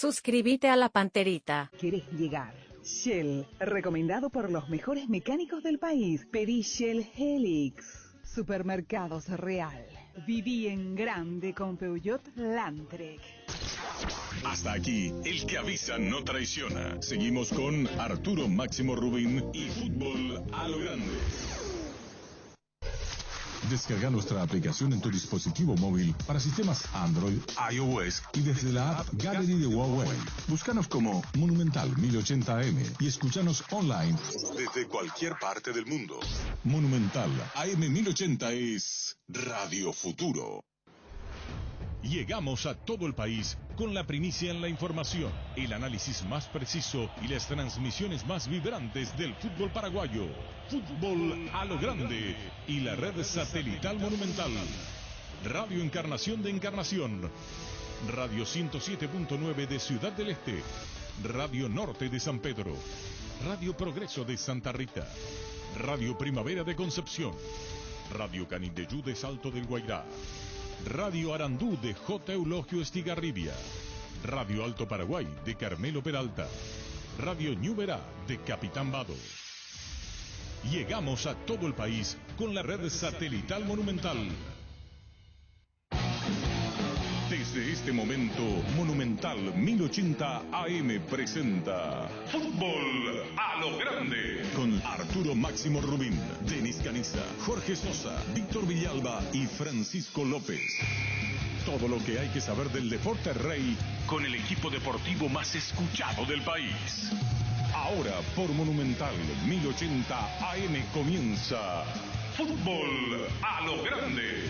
Suscríbete a la Panterita. ¿Querés llegar? Shell, recomendado por los mejores mecánicos del país. Pedí Shell Helix. Supermercados Real. Viví en grande con Peugeot Landtrek. Hasta aquí, el que avisa no traiciona. Seguimos con Arturo Máximo Rubín y Fútbol a lo Grande. Descarga nuestra aplicación en tu dispositivo móvil para sistemas Android, iOS y desde la app Gallery de Huawei. Búscanos como Monumental 1080 AM y escúchanos online desde cualquier parte del mundo. Monumental AM 1080 es Radio Futuro. Llegamos a todo el país con la primicia en la información, el análisis más preciso y las transmisiones más vibrantes del fútbol paraguayo. Fútbol a lo Grande y la red satelital Monumental. Radio Encarnación de Encarnación. Radio 107.9 de Ciudad del Este. Radio Norte de San Pedro. Radio Progreso de Santa Rita. Radio Primavera de Concepción. Radio Canindeyú de Salto del Guairá. Radio Arandú de J. Eulogio Estigarribia. Radio Alto Paraguay de Carmelo Peralta. Radio Ñuberá de Capitán Vado. Llegamos a todo el país con la red satelital Monumental. Desde este momento, Monumental 1080 AM presenta Fútbol a lo Grande con Arturo Máximo Rubín, Denis Caniza, Jorge Sosa, Víctor Villalba y Francisco López. Todo lo que hay que saber del deporte rey con el equipo deportivo más escuchado del país. Ahora por Monumental 1080 AM comienza Fútbol a lo Grande.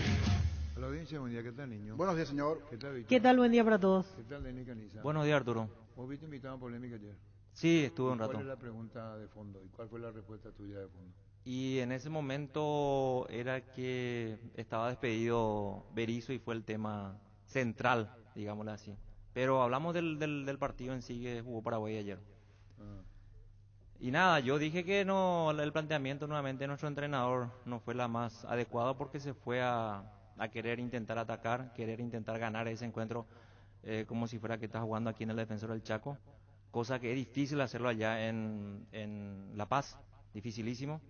A la audiencia, buen día, ¿qué tal, niño? Buenos días, señor. ¿Qué tal, Víctor? ¿Qué tal? Buen día para todos. ¿Qué tal, Denis Caniza? Buenos días, Arturo. ¿Vos viste invitado a Polémica ayer? Sí, estuve un rato. ¿Cuál es la pregunta de fondo y cuál fue la respuesta tuya de fondo? Y en ese momento era que estaba despedido Berizzo y fue el tema central, digámoslo así. Pero hablamos del partido en sí que jugó Paraguay ayer. Y nada, yo dije que no, el planteamiento nuevamente de nuestro entrenador no fue la más adecuada porque se fue a querer intentar atacar, querer intentar ganar ese encuentro como si fuera que está jugando aquí en el Defensor del Chaco, cosa que es difícil hacerlo allá en La Paz, dificilísimo.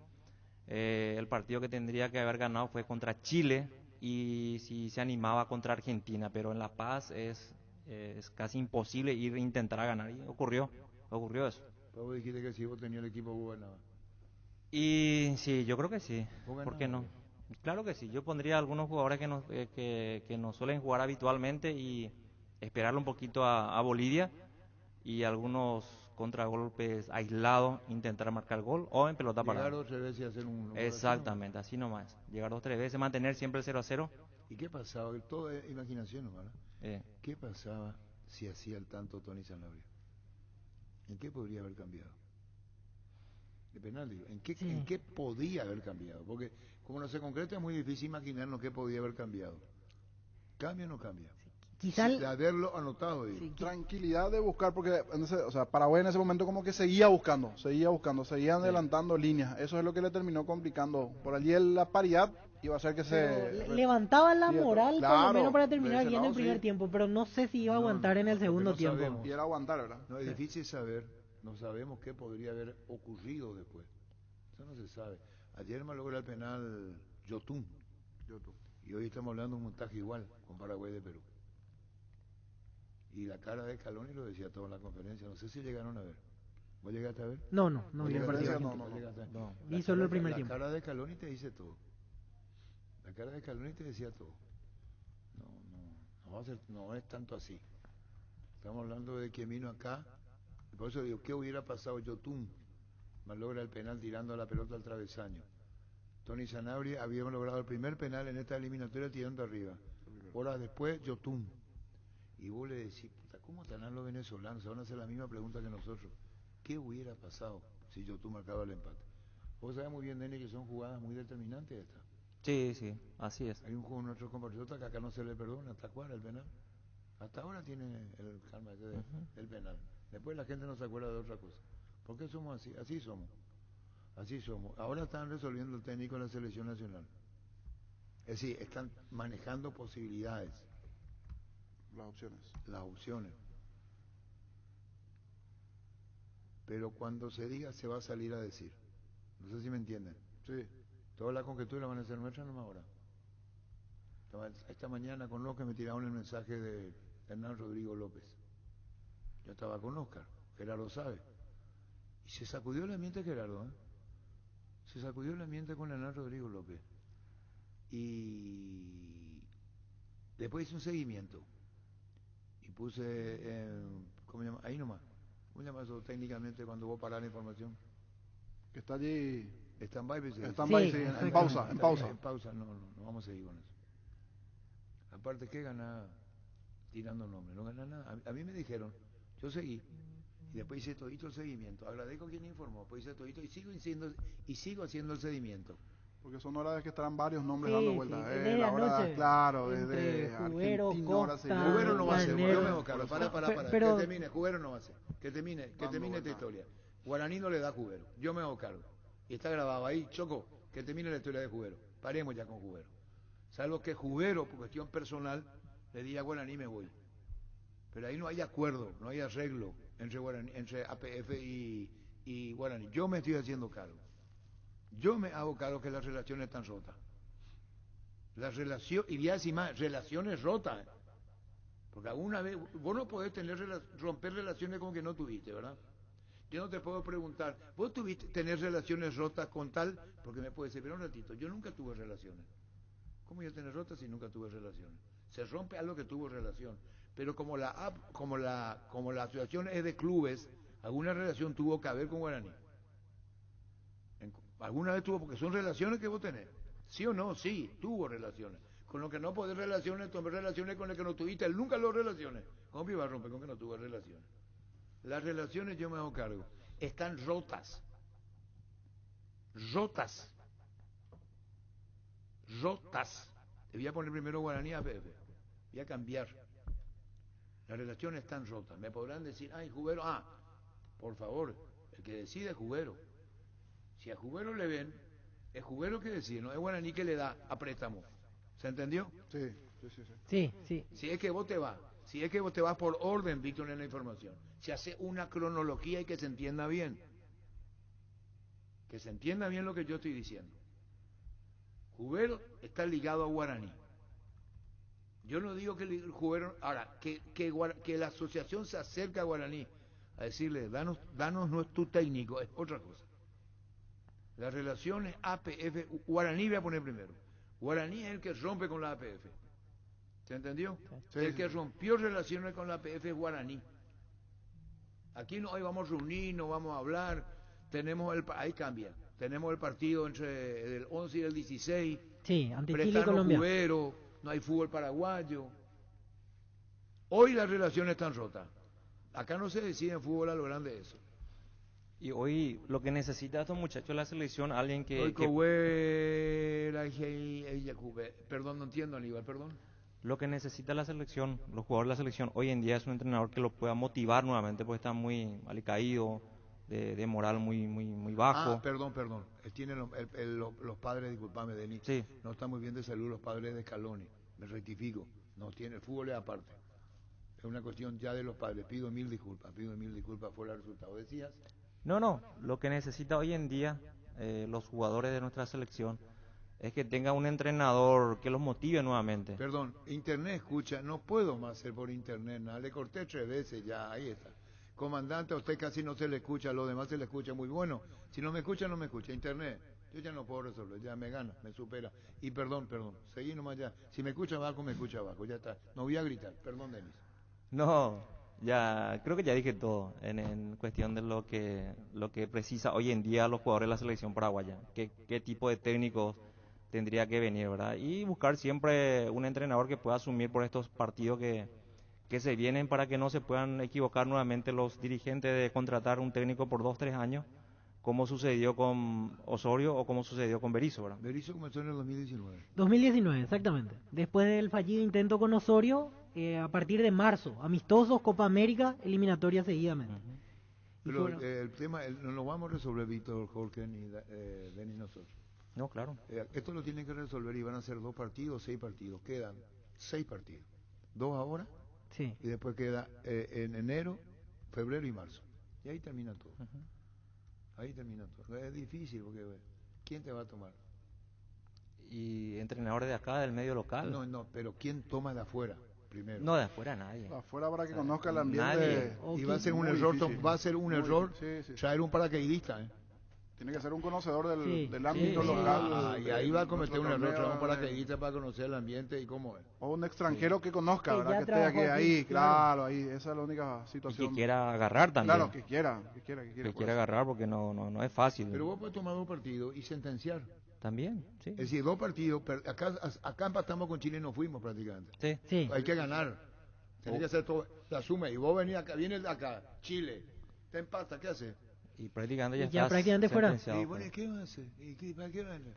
El partido que tendría que haber ganado fue contra Chile y si se animaba contra Argentina, pero en La Paz es casi imposible ir a intentar ganar y ocurrió eso. Pero vos dijiste que si vos tenías el equipo vos ganabas. Y sí, yo creo que sí, ¿por qué no? Claro que sí, yo pondría algunos jugadores que nos suelen jugar habitualmente y esperarle un poquito a Bolivia y algunos contragolpes aislados, intentar marcar gol o en pelota parada. Llegar 2 o 3 veces y hacer un... Exactamente, así nomás. Llegar 2 o 3 veces, mantener siempre el 0-0. ¿Y qué pasaba? Todo es imaginación nomás, ¿no? ¿Qué pasaba si hacía el tanto Tony Sanabria? ¿En qué podría haber cambiado? De penal, digo. ¿En qué podía haber cambiado? Porque como no se concreta es muy difícil imaginarnos qué podía haber cambiado. ¿Cambia o no cambia? Quizá de haberlo anotado, digo. Sí, tranquilidad de buscar, porque Paraguay en ese momento como que seguía buscando, seguían adelantando líneas. Eso es lo que le terminó complicando. Por allí la paridad iba a hacer que levantaba la moral, claro, por lo menos para terminar bien el sí. primer tiempo, pero no sé si iba a aguantar en el segundo tiempo. Sabemos. Y era aguantar, ¿verdad? No, es difícil saber, no sabemos qué podría haber ocurrido después. Eso no se sabe. Ayer me logró el penal Yotun. Y hoy estamos hablando de un montaje igual con Paraguay de Perú. Y la cara de Scaloni lo decía todo en la conferencia. No sé si llegaron a ver. ¿Vos llegaste a ver? No vi el partido. No. Vi solo el primer tiempo. La cara de Scaloni te dice todo. La cara de Scaloni te decía todo. No es tanto así. Estamos hablando de que vino acá. Por eso digo, ¿qué hubiera pasado Yotun? Logra el penal tirando la pelota al travesaño. Tony Sanabria habíamos logrado el primer penal en esta eliminatoria tirando arriba. Horas después, Yotun. Y vos le decís, puta, ¿cómo estarán los venezolanos? Se van a hacer la misma pregunta que nosotros. ¿Qué hubiera pasado si Yotun marcaba el empate? Vos sabés muy bien, Denis, que son jugadas muy determinantes estas. Sí, así es. Hay un juego de nuestros compatriotas que acá no se le perdona, hasta cuál el penal. Hasta ahora tiene el karma del penal. Después la gente no se acuerda de otra cosa. ¿Por qué somos así? Así somos. Ahora están resolviendo el técnico de la selección nacional. Es decir, están manejando posibilidades. Las opciones. pero cuando se diga se va a salir a decir. No sé si me entienden. Sí. Todas las conjeturas van a ser nuestras nomás ahora. Esta mañana con Oscar me tiraron el mensaje de Hernán Rodrigo López. Yo estaba con Oscar, Gerardo sabe. Y se sacudió el ambiente Gerardo, ¿eh? Se sacudió el ambiente con Hernán Rodrigo López. Y después hice un seguimiento. Y puse, ¿cómo se llama? Ahí nomás. ¿Cómo se llama eso técnicamente cuando vos parás la información? Que está allí. Stand-by, pues, Stand-by, Sí, sí, en exactamente. pausa, en pausa. En pausa, no vamos a seguir con eso. Aparte, ¿qué gana tirando nombres? No gana nada. A mí me dijeron, yo seguí, y después hice todito el seguimiento. Agradezco a quien informó, pues hice todito y sigo haciendo el seguimiento. Porque son horas de que estarán varios nombres Sí, dando sí, vueltas. desde La hora, anoche, claro, entre desde Jubero, Argentina, ahora Costa, seguimos. Jubero no va a ser, Manero. yo me hago cargo. Para. Pero- Que termine, Jubero no va a ser. Que termine Dando esta vuelta. historia. Guaraní no le da a Jubero, yo me hago cargo. Y está grabado ahí, Choco, que termine la historia de Jubero. Paremos ya con Jubero. Salvo que Jubero, por cuestión personal, le diga a Guaraní me voy. Pero ahí no hay acuerdo, no hay arreglo entre APF y Guaraní. Yo me estoy haciendo cargo. Yo me hago cargo que las relaciones están rotas. Las relaciones, y voy a decir más, relaciones rotas. Porque alguna vez, vos no podés romper relaciones con que no tuviste, ¿verdad? Yo no te puedo preguntar, ¿vos tuviste tener relaciones rotas con tal? Porque me puede decir, pero un ratito, yo nunca tuve relaciones. ¿Cómo yo tener rotas si nunca tuve relaciones? Se rompe algo que tuvo relación. Pero como la asociación es de clubes, alguna relación tuvo que haber con Guaraní. Alguna vez tuvo, porque son relaciones que vos tenés. ¿Sí o no? Sí, tuvo relaciones. Con lo que no podés tomar relaciones con el que no tuviste, él nunca lo relaciones. ¿Cómo iba a romper con que no tuvo relaciones? Las relaciones yo me hago cargo. Están rotas. Rotas. Te voy a poner primero Guaraní APF. Voy a cambiar. Las relaciones están rotas. Me podrán decir, ay, Jubero, por favor, el que decide es Jubero. Si a Jubero le ven, es Jubero que decide, no es Guaraní que le da a préstamo. ¿Se entendió? Sí. Sí. Si es que vos te vas por orden, Víctor, en la información. Se hace una cronología y que se entienda bien. Que se entienda bien lo que yo estoy diciendo. Jubero está ligado a Guaraní. Yo no digo que el Jubero... Ahora, que la asociación se acerque a Guaraní a decirle, danos tu técnico, es otra cosa. Las relaciones APF, Guaraní voy a poner primero. Guaraní es el que rompe con la APF. ¿Se entendió? Sí, El sí. que rompió relaciones con la APF es Guaraní. Aquí no hoy vamos a reunirnos, vamos a hablar, ahí cambia. Tenemos el partido entre el 11 y el 16. Sí, ante Chile y Prestano Colombia. Jubero, no hay fútbol paraguayo. Hoy las relaciones están rotas. Acá no se decide en fútbol a lo grande eso. Y hoy lo que necesita estos muchachos de la selección, alguien Hoy perdón, no entiendo, Aníbal, perdón. lo que necesita la selección, los jugadores de la selección hoy en día es un entrenador que lo pueda motivar nuevamente, porque está muy alicaído, de moral muy bajo. Perdón. Tienen los padres, disculpame, Denis, Sí. no están muy bien de salud los padres de Scaloni, me rectifico, no tiene, el fútbol es aparte. Es una cuestión ya de los padres, pido mil disculpas, fuera el resultado. ¿Decías? No, lo que necesita hoy en día los jugadores de nuestra selección es que tenga un entrenador que los motive nuevamente. Perdón, internet escucha, no puedo más hacer por internet nada, le corté 3 veces ya, ahí está. Comandante, a usted casi no se le escucha, a los demás se le escucha muy bueno. Si no me escucha, no me escucha. Internet, yo ya no puedo resolver, ya me gana, me supera. Y perdón, seguí nomás ya. Si me escucha abajo, ya está. No voy a gritar, perdón, Denis. No, ya creo que ya dije todo en cuestión de lo que precisa hoy en día los jugadores de la selección paraguaya. Qué tipo de técnicos tendría que venir, ¿verdad? Y buscar siempre un entrenador que pueda asumir por estos partidos que se vienen para que no se puedan equivocar nuevamente los dirigentes de contratar un técnico por 2-3 años, como sucedió con Osorio o como sucedió con Berizzo, ¿verdad? Berizzo comenzó en el 2019. 2019, exactamente. Después del fallido intento con Osorio, a partir de marzo, amistosos, Copa América, eliminatoria seguidamente. Y Pero fueron- el tema, no lo vamos a resolver Víctor, Jorge ni Denis nosotros. No, claro. Esto lo tienen que resolver y van a ser 2 partidos, 6 partidos. Quedan 6 partidos. 2 ahora Sí. y después queda en enero, febrero y marzo. Y ahí termina todo. Ahí termina todo. Es difícil porque ¿quién te va a tomar? Y entrenadores de acá, del medio local. No, pero ¿quién toma de afuera primero? No, de afuera nadie. Afuera para que conozca el ambiente. Nadie. Y va a ser un Muy error, difícil. va a ser un Muy error difícil, sí. traer un paracaidista, ¿eh? Tiene que ser un conocedor Sí, del ámbito sí, local. Y ahí va a cometer un error, traer un para paracaidista para conocer el ambiente y cómo es. O un extranjero que conozca, Que ¿verdad? ya Que esté trabajó aquí, aquí, ahí, claro. claro, ahí. Esa es la única Y situación. que quiera agarrar también. Claro, que quiera. que quiera agarrar porque no es fácil. Pero vos podés tomar 2 partidos y sentenciar. También, sí. Es decir, 2 partidos, acá empatamos con Chile y no fuimos prácticamente. Sí. Sí. Hay que ganar. Tenés que hacer todo, la suma. Y vos venís acá, vienes de acá, Chile, te empata, ¿qué haces? Y prácticamente ya Y ya estás prácticamente fuera. sentenciado, Y bueno, pues. ¿qué vas a hacer? ¿Para qué vas a hacer?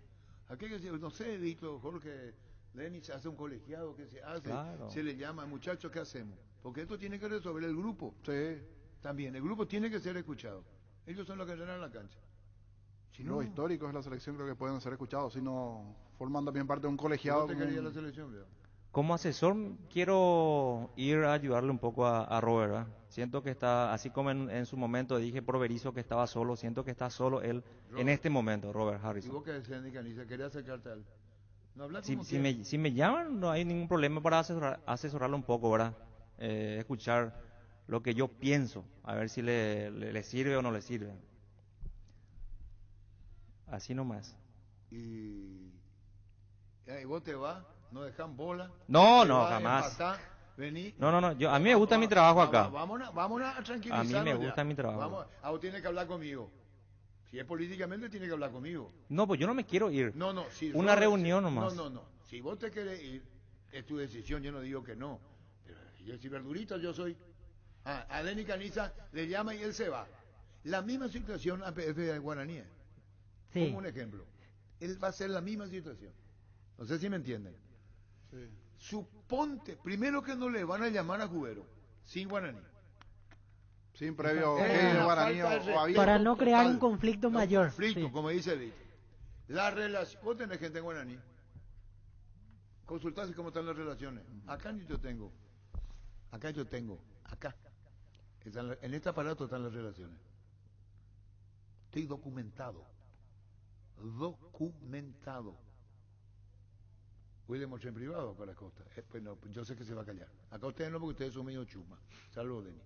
Aquí hay que hacer, no sé, Víctor, Jorge, Lenin se hace un colegiado, ¿qué se hace? Claro. Se le llama, muchachos, ¿qué hacemos? Porque esto tiene que resolver el grupo. Sí. También, el grupo tiene que ser escuchado. Ellos son los que llenan la cancha. Si no, Los históricos de la selección creo que pueden ser escuchados, si no forman también parte de un colegiado. ¿vos te como querías un- la selección, Leo? Como asesor quiero ir a ayudarle un poco a Robert, ¿verdad? Siento que está, así como en su momento dije por Berizzo que estaba solo, siento que está solo él en este momento, Robert ¿Y Harrison. vos qué decías, Nicaniza? ¿Querías acercarte a él? No hablas Si, como si quieras. me llaman, no hay ningún problema para asesorarlo un poco, ¿verdad? Escuchar lo que yo pienso, a ver si le sirve o no le sirve. Así nomás. Y vos te vas, no dejan bola. No, te no, vas, jamás. empatás, vení. No, a mí me gusta mi trabajo acá. Vámonos a tranquilizarnos. A mí me ya. gusta mi trabajo. Vamos, vos tienes que hablar conmigo. Si es políticamente, tiene que hablar conmigo. No, pues yo no me quiero ir. No, si Una reunión nomás. No. Si vos te querés ir, es tu decisión, yo no digo que no. Pero yo soy verdurita, yo soy. A Lenny Caniza le llama y él se va. La misma situación a PF de Guaraní. Sí. Como un ejemplo. Él va a ser la misma situación. No sé si me entienden. Sí. Suponte, primero que no le van a llamar a Cubero, sin Guaraní. Sin previo Una guaraní falta de o aviso. Para no crear total. un conflicto Un mayor. conflicto, Sí. como dice Víctor. La relación, vos tenés gente en Guaraní. Consultás cómo están las relaciones. Acá yo tengo. Acá. En este aparato están las relaciones. Estoy documentado. Hoy le mostré en privado para Costa. Pues no, yo sé que se va a callar. Acá ustedes no, porque ustedes son medio chuma. Saludos, Denis.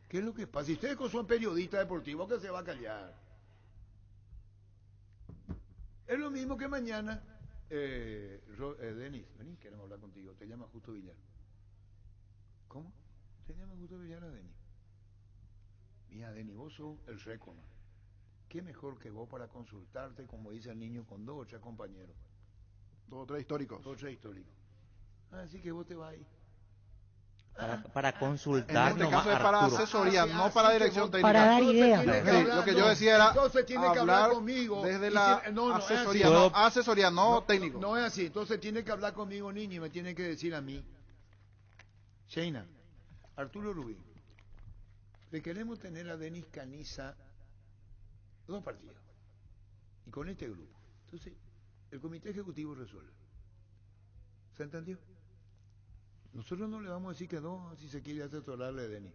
¿Qué es lo que pasa? Si ustedes son periodistas deportivos, que se va a callar. Es lo mismo que mañana, Denis, vení, queremos hablar contigo. Te llama Justo Villar. ¿Cómo? Te llama Justo Villar a Denis. Mira, Denis, vos sos el récord. ¿Qué mejor que vos para consultarte, como dice el niño, con 2 o 3 compañeros? 2 o 3 históricos. 2 o 3 históricos. Así que vos te vas ahí. Para En consultar este nomás, caso es para Arturo. asesoría, no para dirección técnica. Para dar ideas. Sí, lo que yo decía era entonces tiene que hablar hablar conmigo. desde Y la si- no, es así. asesoría, Puedo- no, asesoría, no técnico. No es así. Entonces tiene que hablar conmigo, niño, y me tiene que decir a mí. Sheina, Arturo Rubín, le queremos tener a Denis Caniza 2 partidos. Y con este grupo. Entonces, el comité ejecutivo resuelve. ¿Se entendió? Nosotros no le vamos a decir que no si se quiere asesorarle a Denis.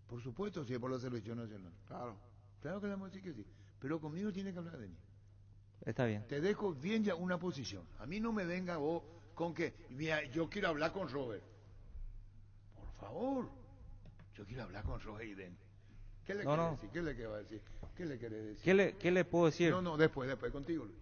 Por supuesto, si es por la selección nacional. Claro. Claro que le vamos a decir que sí. Pero conmigo tiene que hablar Denis. Está bien. Te dejo bien ya una posición. A mí no me venga vos con que, mira, yo quiero hablar con Robert. Por favor. Yo quiero hablar con Robert y Denis. ¿Qué le No, quiere no. decir? ¿Qué le va a decir? ¿Qué le quiere decir? ¿Qué le puedo decir? No, después, contigo, Luis.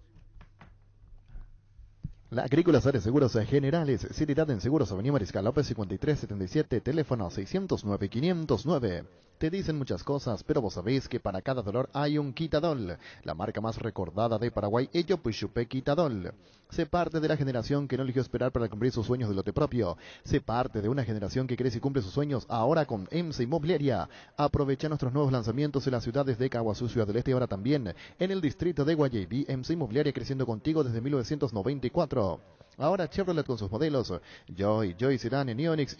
La Agrícola Sare Seguros Generales, Ciudad en Seguros, Avenida Mariscal López 5377, teléfono 609-509. Te dicen muchas cosas, pero vos sabéis que para cada dolor hay un Quitadol. La marca más recordada de Paraguay, ello Puixupé Quitadol. Sé parte de la generación que no eligió esperar para cumplir sus sueños de lote propio. Sé parte de una generación que crece y cumple sus sueños ahora con EMSA Inmobiliaria. Aprovecha nuestros nuevos lanzamientos en las ciudades de Caguazú, Ciudad del Este y ahora también en el distrito de Guayaquil. EMSA Inmobiliaria creciendo contigo desde 1994. Ahora Chevrolet con sus modelos Joy Sedan y Neonix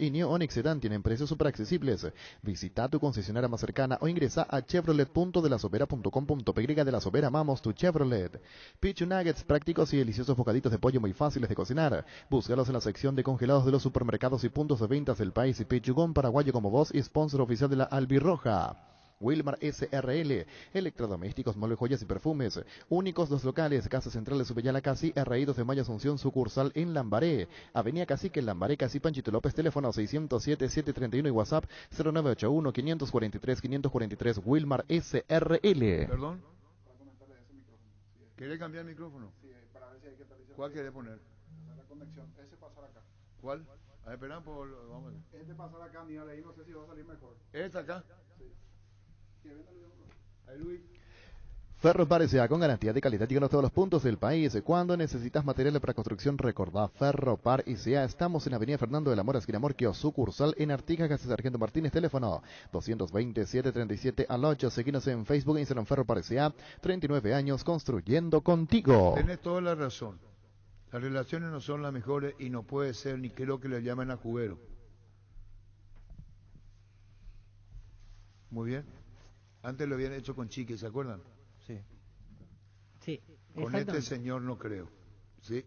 Sedan tienen precios súper accesibles. Visita tu concesionaria más cercana o ingresa a chevrolet.delasovera.com.py. De La Sobera amamos tu Chevrolet. Pichu Nuggets, prácticos y deliciosos bocaditos de pollo muy fáciles de cocinar. Búscalos en la sección de congelados de los supermercados y puntos de ventas del país. Y Pichugón paraguayo como vos y sponsor oficial de la Albirroja. Wilmar SRL, electrodomésticos, muebles, joyas y perfumes. Únicos dos locales, Casa Central de Subellala Casi, RI 2 de Mayo Asunción, sucursal en Lambaré. Avenida Cacique, Lambaré, Casi, Panchito López, teléfono 607-731 y WhatsApp 0981-543-543, Wilmar SRL. ¿Perdón? ¿Quiere cambiar el micrófono? Sí, para ver si hay que actualizar. ¿Cuál quiere poner? La conexión, ese pasar acá. ¿Cuál? A ver, esperamos por... Vamos a ver. Este pasar acá, mira, ahí no sé si va a salir mejor. ¿Esta acá? Sí. Ahí, Luis. Ferropar S.A. con garantía de calidad llegando a todos los puntos del país. Cuando necesitas materiales para construcción, recordá Ferropar S.A. Estamos en Avenida Fernando de la Mora, esquina Morquio, sucursal en Artigas, Casa Sargento Martínez, teléfono 220-737 al 8. Seguinos en Facebook e Instagram Ferropar S.A. 39 años construyendo contigo. Tienes toda la razón. Las relaciones no son las mejores y no puede ser ni creo que le llamen a Cubero. Muy bien. Antes lo habían hecho con Chique, ¿se acuerdan? Sí. Sí, Con este exactamente. señor no creo. ¿Sí?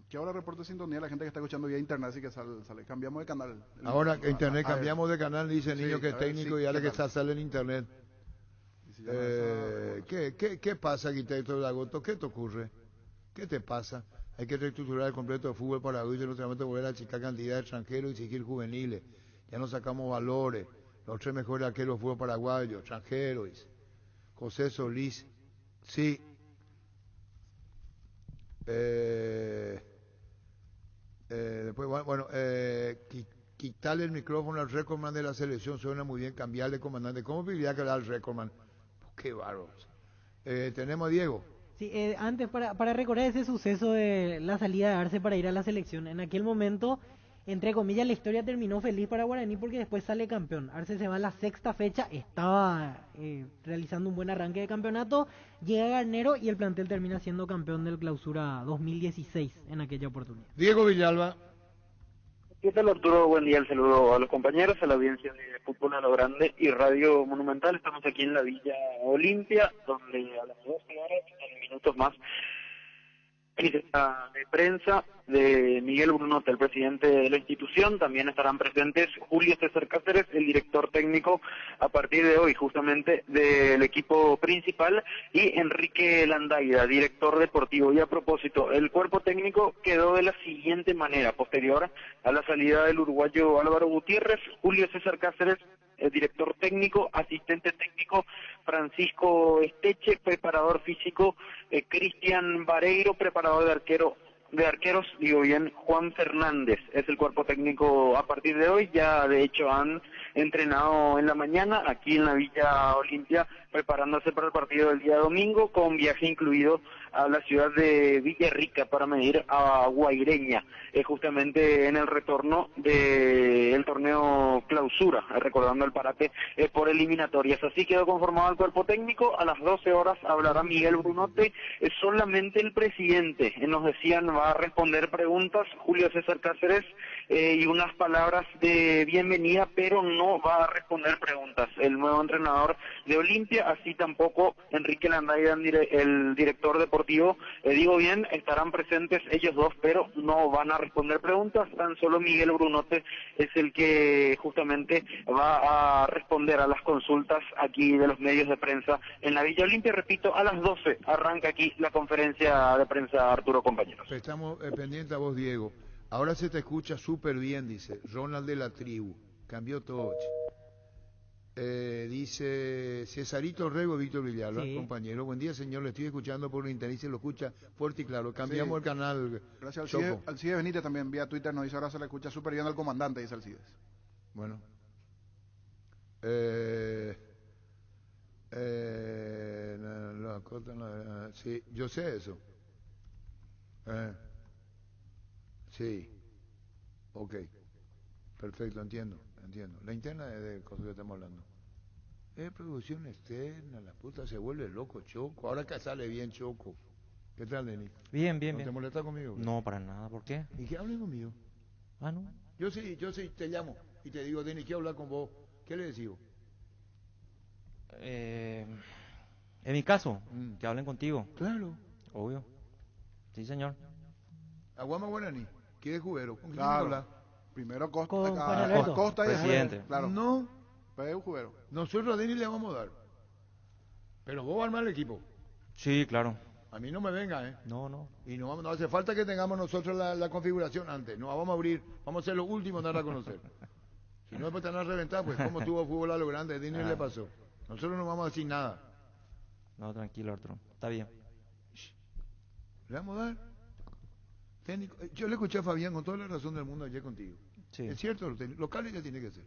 Que ahora reporte sintonía la gente que está escuchando vía internet, así que sale. Cambiamos de canal. Ahora que internet, A ver. cambiamos de canal, dice el Sí, niño que a es ver, técnico sí, y ahora ¿qué que tal? sale en internet. Y si llama esa- ¿Qué pasa, arquitecto de Agosto? ¿Qué te ocurre? ¿Qué te pasa? Hay que reestructurar el completo de fútbol paraguayo, no solamente volver a achicar cantidad de extranjeros y exigir juveniles. Ya no sacamos valores. Los tres mejores arqueros del fútbol paraguayo, extranjeros. José Solís, sí. Después, bueno, quitarle el micrófono al recordman de la selección suena muy bien, cambiarle comandante. ¿Cómo pediría que hablar al recordman? Qué bárbaros. Tenemos a Diego. Sí, antes para recordar ese suceso de la salida de Arce para ir a la selección, en aquel momento, entre comillas, la historia terminó feliz para Guaraní porque después sale campeón. Arce se va a la sexta fecha, estaba realizando un buen arranque de campeonato, llega Garnero y el plantel termina siendo campeón del Clausura 2016 en aquella oportunidad. Diego Villalba. ¿Qué tal, Arturo? Buen día, el saludo a los compañeros, a la audiencia de Fútbol a lo Grande y Radio Monumental. Estamos aquí en la Villa Olimpia, donde a las 12 horas, en minutos más, visita de prensa de Miguel Brunote, el presidente de la institución. También estarán presentes Julio César Cáceres, el director técnico a partir de hoy justamente del equipo principal, y Enrique Landaida, director deportivo. Y a propósito, el cuerpo técnico quedó de la siguiente manera: posterior a la salida del uruguayo Álvaro Gutiérrez, Julio César Cáceres, el director técnico, asistente técnico Francisco Esteche, preparador físico Cristian Vareiro, preparador de arqueros, digo bien, Juan Fernández. Es el cuerpo técnico a partir de hoy. Ya de hecho han entrenado en la mañana aquí en la Villa Olimpia, preparándose para el partido del día domingo, con viaje incluido a la ciudad de Villarrica para medir a Guaireña, justamente en el retorno del torneo Clausura, recordando el parate por eliminatorias. Así quedó conformado el cuerpo técnico. A las 12 horas hablará Miguel Brunote, solamente el presidente, nos decían, va a responder preguntas, Julio César Cáceres, y unas palabras de bienvenida, pero no va a responder preguntas el nuevo entrenador de Olimpia, así tampoco Enrique Landaida, el director deportivo. Digo bien, estarán presentes ellos dos, pero no van a responder preguntas. Tan solo Miguel Brunote es el que justamente va a responder a las consultas aquí de los medios de prensa en la Villa Olimpia. Repito, a las 12 arranca aquí la conferencia de prensa, Arturo, compañeros. Estamos pendientes a vos, Diego. Ahora se te escucha súper bien, dice Ronald de la Tribu. Cambió todo. Dice Cesarito Rego, Víctor Villalba, Sí. compañero. Buen día, señor. Le estoy escuchando por internet y se lo escucha fuerte y claro. Cambiamos Sí. el canal. Gracias Choco. al Alcides Benítez también, vía Twitter nos dice ahora se le escucha súper bien al comandante, dice Alcides. Bueno. Sí, yo sé eso. Sí. Ok. Perfecto, entiendo. La interna es de cosas que estamos hablando. Es producción externa, la puta se vuelve loco, Choco. Ahora que sale bien, Choco. ¿Qué tal, Denis? Bien, ¿No bien, te bien. molesta conmigo? No, para nada. ¿Por qué? ¿Y qué hablen conmigo? Ah, no. Yo sí, te llamo y te digo, Denis, quiero hablar con vos. ¿Qué le decís? En mi caso, que hablen contigo. Claro. Obvio. Sí, señor. Aguama Guaraní, ¿quiere Cubero? ¿Con quién Claro. habla? Primero Costa, Con Juan Alberto. Costa y Presidente. después, claro. No, Después un juguero. Nosotros a Denis le vamos a dar. Pero vos vas a armar el equipo. Sí, claro. A mí no me venga, ¿eh? No, no. Y no hace falta que tengamos nosotros la configuración antes. No, vamos a abrir, vamos a ser los últimos en dar a conocer. Si no, después te van a reventar, pues como tuvo fútbol a lo grande, a Denis le pasó. Nosotros no vamos a decir nada. No, tranquilo, Arturo. Está bien. ¿Le vamos a dar? Técnico. Yo le escuché a Fabián con toda la razón del mundo ayer contigo. Sí. Es cierto, locales ya tiene que ser.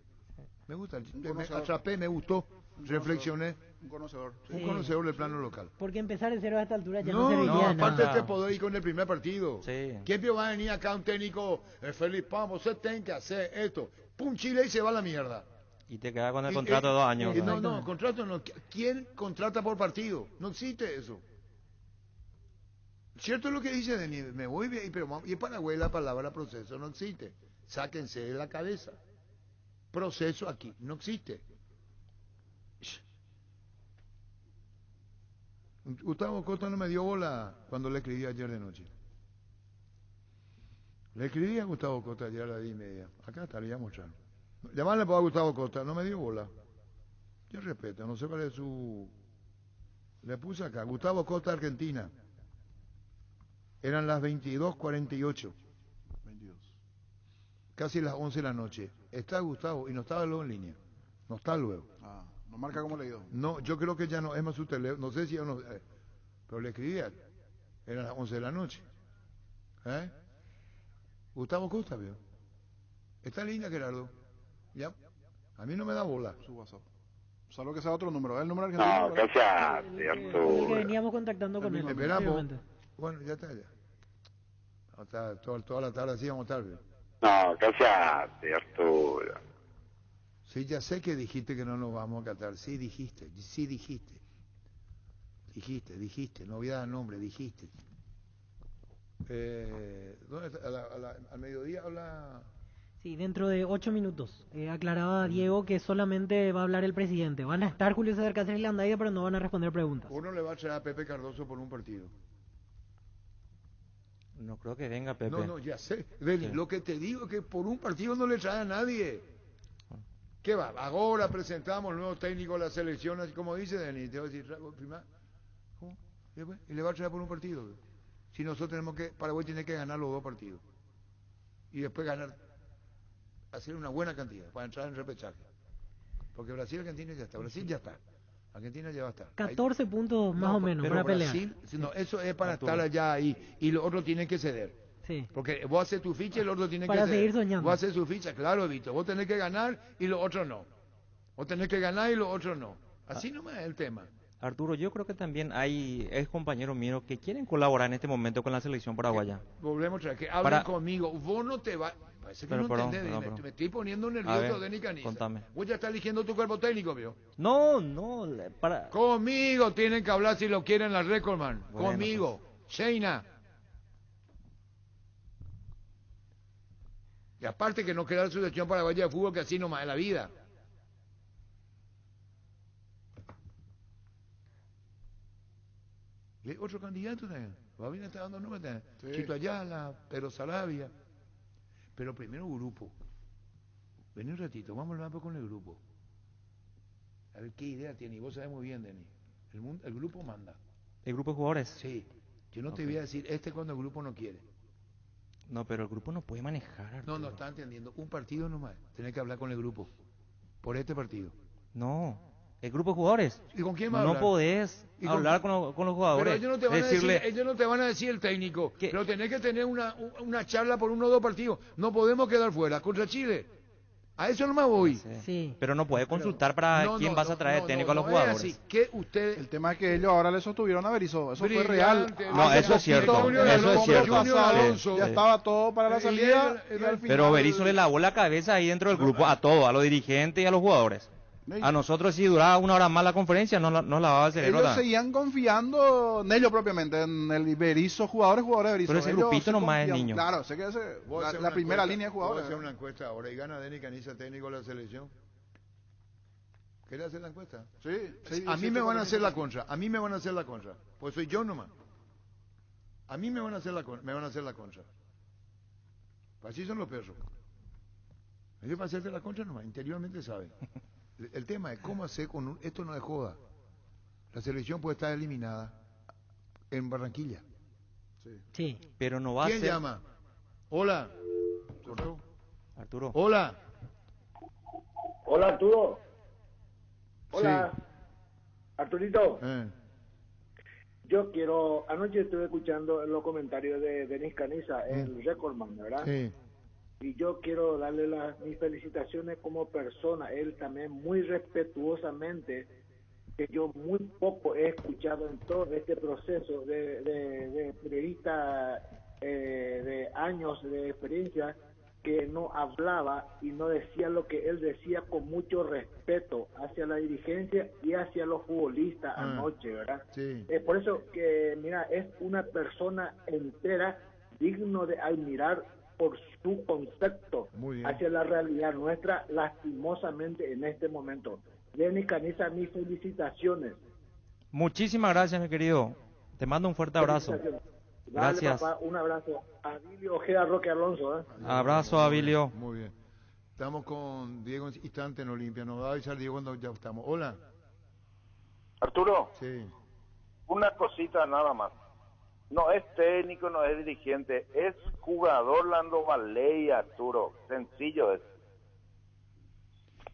Me gusta, me conocedor. atrapé, me gustó, reflexioné. Un conocedor. Sí. Un conocedor del plano local. Porque empezar de cero a esta altura ya no, No, serviría no, de aparte nada. te podés ir con el primer partido. Sí. ¿Quién va a venir acá un técnico, Felipe, vamos, usted tiene que hacer esto? Pum, Chile y se va a la mierda. Y te quedas con el Y- contrato de 2 años. y ¿no? no, contrato no. ¿Quién contrata por partido? No existe eso. Cierto es lo que dice Denis, me voy bien, pero y en Paraguay la palabra proceso no existe. Sáquense de la cabeza. Proceso aquí no existe. Gustavo Costa no me dio bola cuando le escribí ayer de noche. Le escribí a Gustavo Costa ayer a las 10:30. Acá estaría mostrando. Llamarle a Gustavo Costa, no me dio bola. Yo respeto, no sé cuál es su... Le puse acá, Gustavo Costa, Argentina. Eran las 22:48, 22. casi las 11 de la noche. Está Gustavo y no estaba luego en línea. No está luego. Ah, no marca como leído. No, yo creo que ya no, es más su teléfono, no sé si ya no, pero le escribí a él. Eran las 11 de la noche. ¿Eh? Gustavo Costa, veo. Está en línea, Gerardo. Ya. A mí no me da bola. Su WhatsApp. Salvo que sea otro número. ¿Es el número argentino? No, ¿verdad? cállate, El que veníamos contactando con él. Esperamos. obviamente. Bueno, ya está, ya. No, está toda la tarde así vamos a estar, veo. no, cállate, Arturo. Sí, ya sé que dijiste que no nos vamos a catar. Sí, dijiste. Dijiste. No voy a dar nombre, dijiste. ¿Dónde está? Al mediodía habla... Sí, dentro de 8 minutos. Aclaraba Diego que solamente va a hablar el presidente. Van a estar Julio César Cáceres y Landaida, pero no van a responder preguntas. Uno le va a traer a Pepe Cardoso por un partido. No creo que venga Pepe. No, ya sé. Deli, Sí. lo que te digo es que por un partido no le trae a nadie. ¿Qué va? Ahora presentamos el nuevo técnico de la selección, así como dice Denis. Te voy a decir, primero, ¿cómo? Y le va a traer por un partido. Si nosotros tenemos que, Paraguay tiene que ganar los 2 partidos. Y después ganar, hacer una buena cantidad para entrar en repechaje. Porque Brasil y Argentina ya está. Brasil ya está. Argentina ya va a estar. 14 puntos más No, o menos pero para pelear. Brasil, no, eso es para Arturo. estar allá ahí. Y los otros tienen que ceder. Sí. Porque vos haces tu ficha y el otro tiene Para que ceder. seguir soñando. Vos haces su ficha, claro, Vito. Vos tenés que ganar y los otros no. Vos tenés que ganar y los otros no. Así nomás es el tema. Arturo, yo creo que también hay ex compañeros míos que quieren colaborar en este momento con la selección paraguaya. Volvemos otra vez. Que hablen Para- conmigo. Vos no te vas... Parece que Pero, no perdón, entendés. perdón. Me estoy poniendo A nervioso, ver, Denis Caniza. contame. Vos ya estás eligiendo tu cuerpo técnico, vio. No, para... Conmigo tienen que hablar si lo quieren la Recordman. Bueno, Conmigo. Sheina. Y aparte que no queda la selección paraguaya de fútbol, que así nomás es la vida. ¿Y hay otro candidato también? Babina está dando nombres también. Sí. Chito Ayala, Pedro Salavia. Pero primero grupo. Vení un ratito, vamos a hablar con el grupo. A ver qué idea tiene. Y vos sabés muy bien, Denis. El grupo manda. ¿El grupo de jugadores? Sí. Yo no te Ok. voy a decir cuando el grupo no quiere. No, pero el grupo no puede manejar, Arturo. No está entendiendo. Un partido nomás. Tenés que hablar con el grupo. Por este partido. No, el grupo de jugadores. ¿Y con quién va a No hablar? podés ¿Y con- hablar con los jugadores. Pero ellos no te van Decirle, a decir, ellos no te van a decir el técnico. ¿Qué? Pero tenés que tener una charla por 1 o 2 partidos. No podemos quedar fuera. Contra Chile. A eso nomás voy. Sí. Sí. Pero no puede consultar para No, quién no, vas a traer no, técnico no, a los no es jugadores. así. Que usted... El tema es que ellos ahora le sostuvieron a Berizzo. Eso fue Brillante, real. No, Hace eso es cierto, poquito, eso el es cierto. año pasado, Alonso. ya Sí. estaba todo para la Y salida. él- y al final- Pero Berizzo le lavó la cabeza ahí dentro del grupo a todos, a los dirigentes y a los jugadores. A nosotros si duraba 1 hora más la conferencia, nos lavaba el cerebro. Ellos también. seguían confiando en ellos propiamente, en el Berizzo, jugadores de Berizzo. Pero ese Ellos grupito se nomás es confían. niño. Claro, sé que Voy a hacer la una primera encuesta, línea de voy a jugadores. hacer una encuesta ahora y gana Denis Caniza, técnico de la selección. ¿Querés hacer la encuesta? Sí, A mí me van a hacer la contra. A mí me van a hacer la contra. Pues soy yo nomás. A mí me van a hacer la contra. Así son los perros. Ellos para hacerte la contra nomás. Interiormente saben. El tema es cómo hacer esto no es joda. La selección puede estar eliminada en Barranquilla. Sí. Pero no va a ¿Quién ser... llama? Hola. Arturo. Hola. Hola, Arturo. Hola. Sí. Arturito. Anoche estuve escuchando los comentarios de Denis Caniza, el recordman, ¿verdad? Sí. Y yo quiero darle mis felicitaciones como persona, él también muy respetuosamente, que yo muy poco he escuchado en todo este proceso de periodista de años de experiencia, que no hablaba y no decía lo que él decía con mucho respeto hacia la dirigencia y hacia los futbolistas anoche, ¿verdad? Sí. Por eso que, mira, es una persona entera digno de admirar por su concepto hacia la realidad nuestra, lastimosamente en este momento. Denis Caniza, mis felicitaciones. Muchísimas gracias, mi querido. Te mando un fuerte abrazo. Dale, Gracias. papá, un abrazo. Abilio Ojeda Roque Alonso. Abrazo, Abilio. Muy bien. Estamos con Diego Instante en Olimpia. Nos va a avisar Diego cuando ya estamos. Hola. Arturo, Sí. una cosita nada más. No es técnico, no es dirigente, es jugador Lando Valey, Arturo. Sencillo es.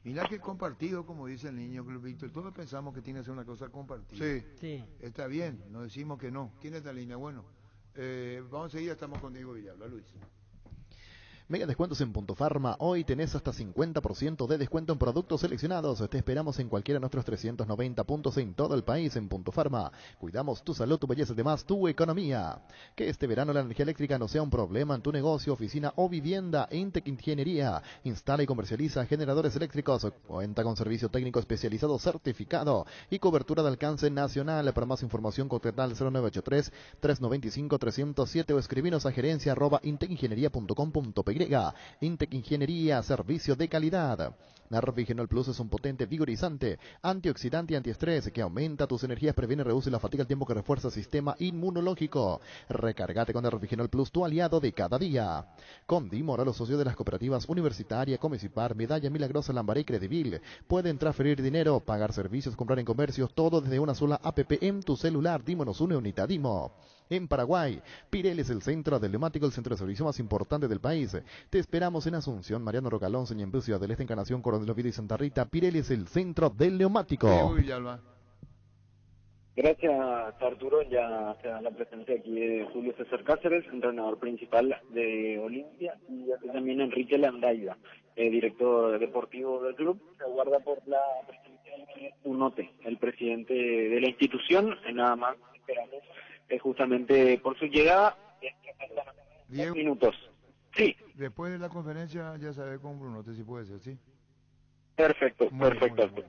Mira que compartido, como dice el niño Víctor, todos pensamos que tiene que ser una cosa compartida. Sí. Está bien, no decimos que no. ¿Quién está en línea? Bueno, vamos a seguir, estamos con Diego Villalba. Luis. Mega descuentos en Punto Farma. Hoy tenés hasta 50% de descuento en productos seleccionados. Te esperamos en cualquiera de nuestros 390 puntos en todo el país en Punto Farma. Cuidamos tu salud, tu belleza, además tu economía. Que este verano la energía eléctrica no sea un problema en tu negocio, oficina o vivienda. Intec Ingeniería instala y comercializa generadores eléctricos. Cuenta con servicio técnico especializado certificado y cobertura de alcance nacional. Para más información, contacta al 0983-395-307 o escribinos a gerencia@intecingeniería.com.py. Intec Ingeniería, servicio de calidad. Narvigenol Plus es un potente vigorizante, antioxidante y antiestrés que aumenta tus energías, previene y reduce la fatiga al tiempo que refuerza el sistema inmunológico. Recárgate con Narvigenol Plus, tu aliado de cada día. Con Dimora, los socios de las cooperativas Universitaria, Comecipar, Medalla Milagrosa, Lambaré y Credibil pueden transferir dinero, pagar servicios, comprar en comercios, todo desde una sola app en tu celular. Dimo nos une, Unita Dimo. En Paraguay, Pirelli es el centro del neumático, el centro de servicio más importante del país. Te esperamos en Asunción, Mariano Rocalón, Ñemby, Ciudad del Este, Encarnación, Coronel Oviedo y Santa Rita. Pirelli es el centro del neumático. Diego Villalba. Gracias, Arturo. Ya se da la presencia aquí de Julio César Cáceres, entrenador principal de Olimpia, y aquí también Enrique Landaida, director deportivo del club. Se aguarda por la presencia de Unote, el presidente de la institución. Nada más esperamos justamente por su llegada. 10 minutos. Sí. Después de la conferencia ya sabe con Bruno, si puede ser, ¿sí? Perfecto, perfecto. Muy bien.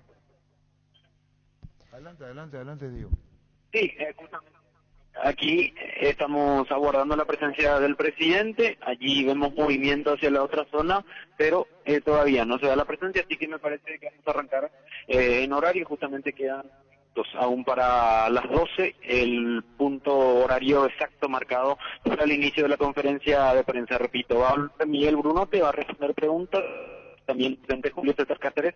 Adelante, Diego. Sí, justamente. Aquí estamos aguardando la presencia del presidente, allí vemos movimiento hacia la otra zona, pero todavía no se da la presencia, así que me parece que vamos a arrancar en horario, justamente quedan aún para las 12, el punto horario exacto marcado para el inicio de la conferencia de prensa. Repito, va a hablar Miguel Brunote, va a responder preguntas, también el presidente Julio César Cáceres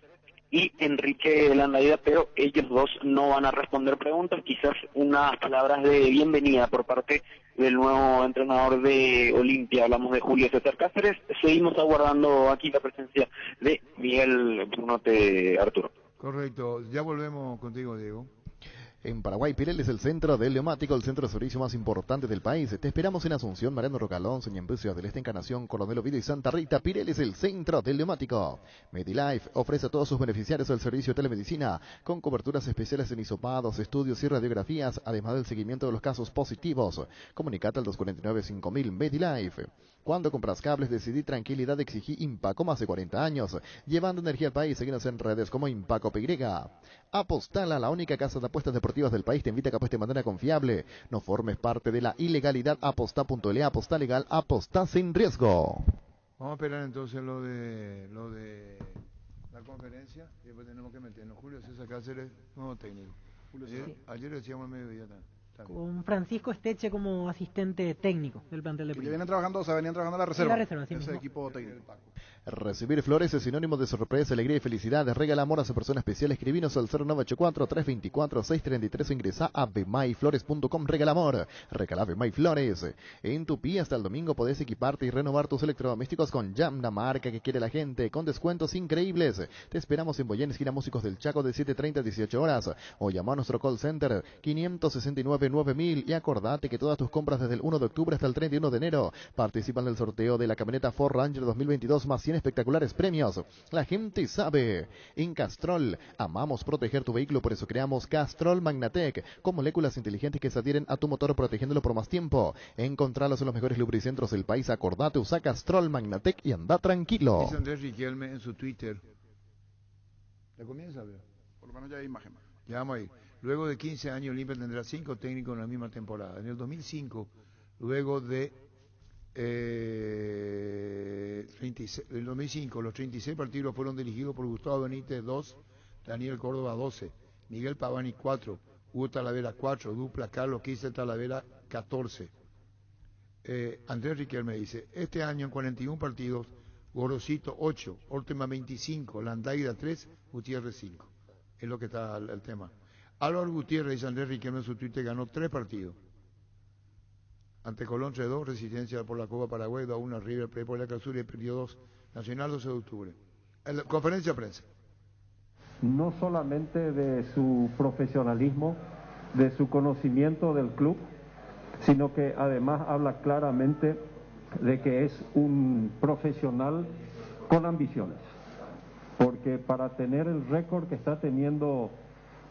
y Enrique Landaida, pero ellos dos no van a responder preguntas, quizás unas palabras de bienvenida por parte del nuevo entrenador de Olimpia. Hablamos de Julio César Cáceres, seguimos aguardando aquí la presencia de Miguel Brunote, Arturo. Correcto, ya volvemos contigo, Diego. En Paraguay, Pirelli es el centro del neumático, el centro de servicio más importante del país. Te esperamos en Asunción, Mariano Rocalón, Ñemby, Ciudad del Este, Encarnación, Coronel Oviedo y Santa Rita. Pirelli es el centro del neumático. MediLife ofrece a todos sus beneficiarios el servicio de telemedicina con coberturas especiales en hisopados, estudios y radiografías, además del seguimiento de los casos positivos. Comunicate al 249-5000 MediLife. Cuando compras cables, decidí tranquilidad, exigí Impaco más de 40 años. Llevando energía al país, seguinos en redes como Impaco PY. Apostala, la única casa de apuestas deportivas del país, te invita a que apueste de manera confiable. No formes parte de la ilegalidad. Aposta.le, aposta legal, aposta sin riesgo. Vamos a esperar entonces lo de la conferencia y después tenemos que meternos. Julio César Cáceres, nuevo técnico. Ayer decíamos al mediodía también. con Francisco Esteche como asistente técnico del plantel de Y Primera. venían trabajando en la reserva. En la reserva, sí ese mismo. equipo técnico. Recibir flores es sinónimo de sorpresa, alegría y felicidad. Regala amor a su persona especial. Escribinos al 0984-324-633 o ingresa a bmayflores.com. Regala amor. Regala Bemay Flores. En Tupí hasta el domingo podés equiparte y renovar tus electrodomésticos con Jam, la marca que quiere la gente, con descuentos increíbles. Te esperamos en Boyén, esquina Músicos del Chaco, de 7:30 a 18 horas. O llama a nuestro call center 569-9000 y acordate que todas tus compras desde el 1 de octubre hasta el 31 de enero participan del sorteo de la camioneta Ford Ranger 2022 más 100 espectaculares premios. La gente sabe. En Castrol amamos proteger tu vehículo, por eso creamos Castrol Magnatec, con moléculas inteligentes que se adhieren a tu motor protegiéndolo por más tiempo. Encontralos en los mejores lubricentros del país. Acordate, usa Castrol Magnatec y anda tranquilo. Dice Andrés Riquelme en su Twitter. ¿La comienza a ver? Por lo menos ya hay imagen. Ya vamos a ir. Luego de 15 años, Olimpia tendrá 5 técnicos en la misma temporada. En el 2005, luego de el 2005, los 36 partidos fueron dirigidos por Gustavo Benítez 2, Daniel Córdoba 12, Miguel Pavani 4, Hugo Talavera 4, dupla Carlos Quise Talavera 14. Andrés Riquelme dice, este año en 41 partidos, Gorosito 8, Ortema 25, Landaida 3, Gutiérrez 5. Es lo que está el tema. Álvaro Gutiérrez, dice Andrés Riquelme en su Twitter, ganó 3 partidos. Ante Colón 3-2, Resistencia por la Copa Paraguay 2-1, River Plate por la Clausura y perdió 2, Nacional 12 de octubre. Conferencia de prensa. No solamente de su profesionalismo, de su conocimiento del club, sino que además habla claramente de que es un profesional con ambiciones. Porque para tener el récord que está teniendo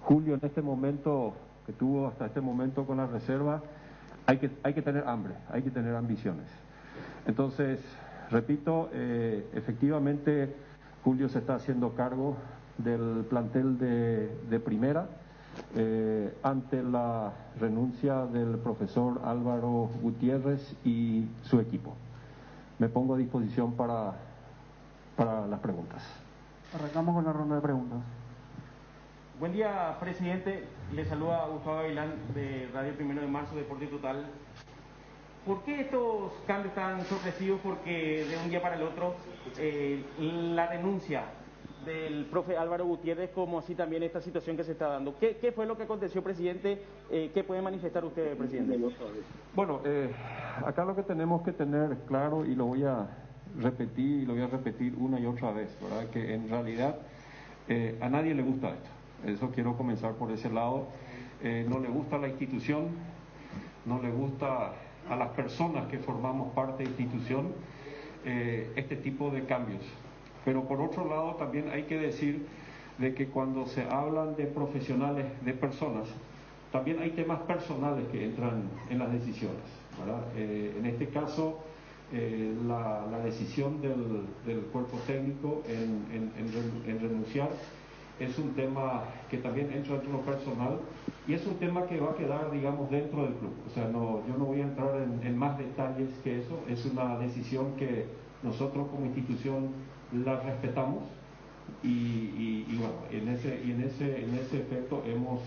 Julio en este momento, que tuvo hasta este momento con la reserva, hay que tener hambre, hay que tener ambiciones. Entonces, repito, efectivamente Julio se está haciendo cargo del plantel de Primera ante la renuncia del profesor Álvaro Gutiérrez y su equipo. Me pongo a disposición para las preguntas. Arrancamos con la ronda de preguntas. Buen día, presidente. Le saluda Gustavo Gavilán de Radio 1 de Marzo, Deporte Total. ¿Por qué estos cambios tan sorpresivos? Porque de un día para el otro la renuncia del profe Álvaro Gutiérrez, como así también esta situación que se está dando. ¿Qué fue lo que aconteció, presidente? ¿Qué puede manifestar usted, presidente? Bueno, acá lo que tenemos que tener claro, y lo voy a repetir una y otra vez, ¿verdad? Que en realidad a nadie le gusta esto. Eso quiero comenzar por ese lado. No le gusta la institución, no le gusta a las personas que formamos parte de la institución este tipo de cambios. Pero por otro lado también hay que decir de que cuando se hablan de profesionales, de personas, también hay temas personales que entran en las decisiones, ¿verdad? En este caso, la decisión del cuerpo técnico en renunciar es un tema que también entra dentro de lo personal y es un tema que va a quedar, digamos, dentro del club. O sea, yo no voy a entrar en más detalles que eso. Es una decisión que nosotros como institución la respetamos y bueno, en ese efecto hemos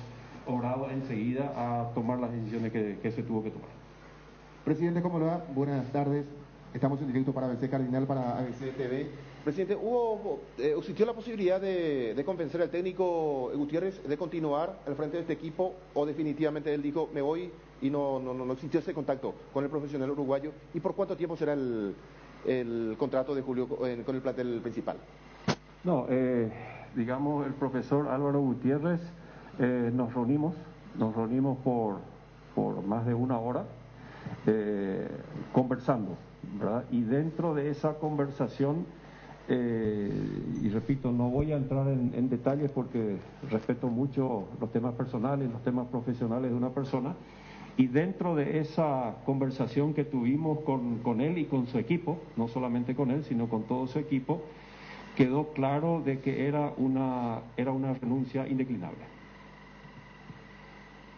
obrado enseguida a tomar las decisiones que se tuvo que tomar. Presidente, ¿cómo le va? Buenas tardes. Estamos en directo para ABC Cardinal, para ABC TV. Presidente, ¿existió la posibilidad de convencer al técnico Gutiérrez de continuar al frente de este equipo o definitivamente él dijo me voy y no existió ese contacto con el profesional uruguayo? ¿Y por cuánto tiempo será el contrato de Julio con el plantel principal? No, digamos, el profesor Álvaro Gutiérrez, nos reunimos por más de una hora conversando, ¿verdad? Y dentro de esa conversación, y repito, no voy a entrar en detalles porque respeto mucho los temas personales, los temas profesionales de una persona, y dentro de esa conversación que tuvimos con él y con su equipo, no solamente con él, sino con todo su equipo, quedó claro de que era una renuncia indeclinable.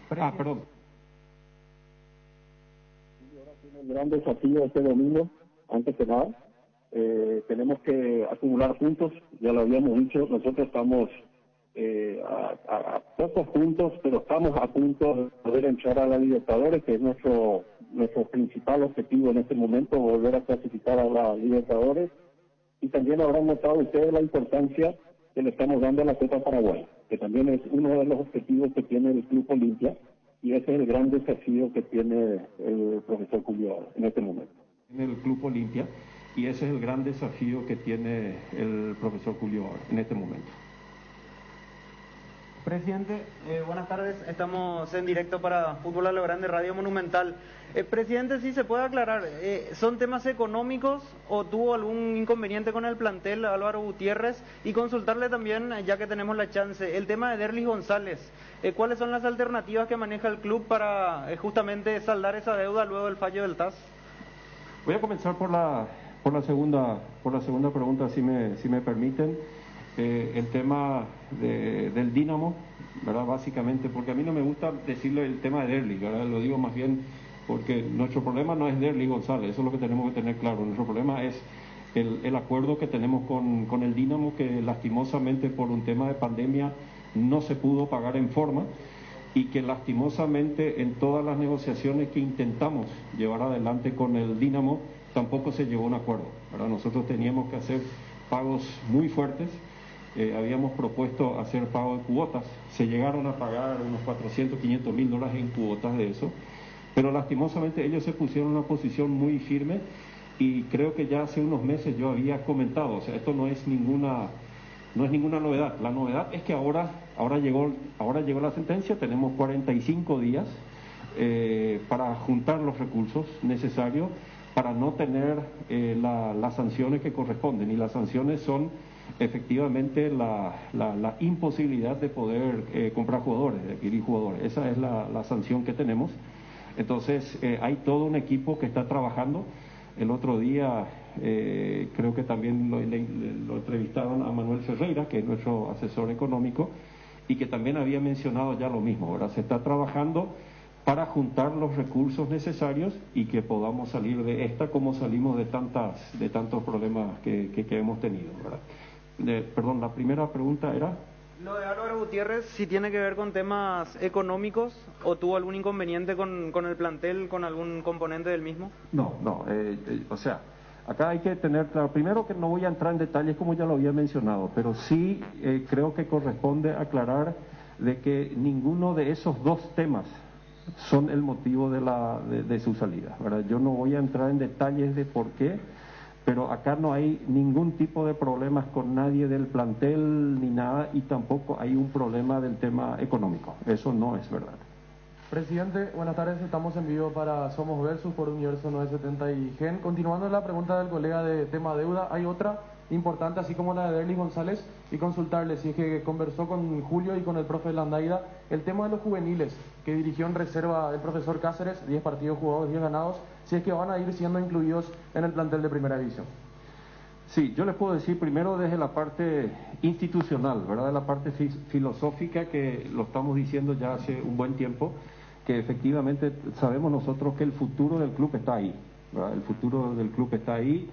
Perdón. Un gran desafío este domingo, antes que nada. Tenemos que acumular puntos, ya lo habíamos dicho, nosotros estamos a pocos puntos, pero estamos a punto de poder entrar a la Libertadores, que es nuestro principal objetivo en este momento, volver a clasificar a la Libertadores. Y también habrán notado ustedes la importancia que le estamos dando a la Copa Paraguay, que también es uno de los objetivos que tiene el Club Olimpia, y ese es el gran desafío que tiene el profesor Julio en este momento. En el Club Olimpia, y ese es el gran desafío que tiene el profesor Julio en este momento. Presidente, buenas tardes. Estamos en directo para Fútbol a lo Grande, Radio Monumental. Presidente, si se puede aclarar, ¿son temas económicos o tuvo algún inconveniente con el plantel Álvaro Gutiérrez? Y consultarle también, ya que tenemos la chance, el tema de Derlis González. ¿Cuáles son las alternativas que maneja el club para justamente saldar esa deuda luego del fallo del TAS? Voy a comenzar por la segunda pregunta, si me permiten. El tema del Dínamo, ¿verdad? Básicamente, porque a mí no me gusta decirle el tema de Derlis, ¿verdad? Lo digo más bien porque nuestro problema no es Derlis González, eso es lo que tenemos que tener claro. Nuestro problema es el acuerdo que tenemos con el Dínamo, que lastimosamente por un tema de pandemia no se pudo pagar en forma, y que lastimosamente en todas las negociaciones que intentamos llevar adelante con el Dínamo tampoco se llegó a un acuerdo, ¿verdad? Nosotros teníamos que hacer pagos muy fuertes. Habíamos propuesto hacer pago de cuotas, se llegaron a pagar unos 400, 500 mil dólares en cuotas de eso, pero lastimosamente ellos se pusieron en una posición muy firme, y creo que ya hace unos meses yo había comentado, o sea, esto no es ninguna novedad. La novedad es que ahora llegó la sentencia, tenemos 45 días para juntar los recursos necesarios para no tener las sanciones que corresponden, y las sanciones son efectivamente la imposibilidad de poder comprar jugadores, de adquirir jugadores. Esa es la sanción que tenemos. Entonces hay todo un equipo que está trabajando. El otro día creo que también lo entrevistaron a Manuel Ferreira, que es nuestro asesor económico, y que también había mencionado ya lo mismo. Ahora se está trabajando para juntar los recursos necesarios y que podamos salir de esta como salimos de tantos problemas que hemos tenido, ¿verdad? Perdón, la primera pregunta era... Lo de Álvaro Gutiérrez, si tiene que ver con temas económicos o tuvo algún inconveniente con el plantel, con algún componente del mismo. No, o sea, acá hay que tener claro, primero que no voy a entrar en detalles como ya lo había mencionado, pero sí creo que corresponde aclarar de que ninguno de esos dos temas son el motivo de su salida, ¿verdad? Yo no voy a entrar en detalles de por qué, pero acá no hay ningún tipo de problemas con nadie del plantel ni nada, y tampoco hay un problema del tema económico. Eso no es verdad. Presidente, buenas tardes. Estamos en vivo para Somos Versus por Universo 970 y GEN. Continuando la pregunta del colega de tema deuda, hay otra importante, así como la de Derlis González, y consultarle si es que conversó con Julio y con el profe Landaida el tema de los juveniles que dirigió en reserva el profesor Cáceres, 10 partidos jugados, 10 ganados, si es que van a ir siendo incluidos en el plantel de primera división. Sí, yo les puedo decir primero desde la parte institucional, ¿verdad? De la parte filosófica, que lo estamos diciendo ya hace un buen tiempo, que efectivamente sabemos nosotros que el futuro del club está ahí, ¿verdad? El futuro del club está ahí,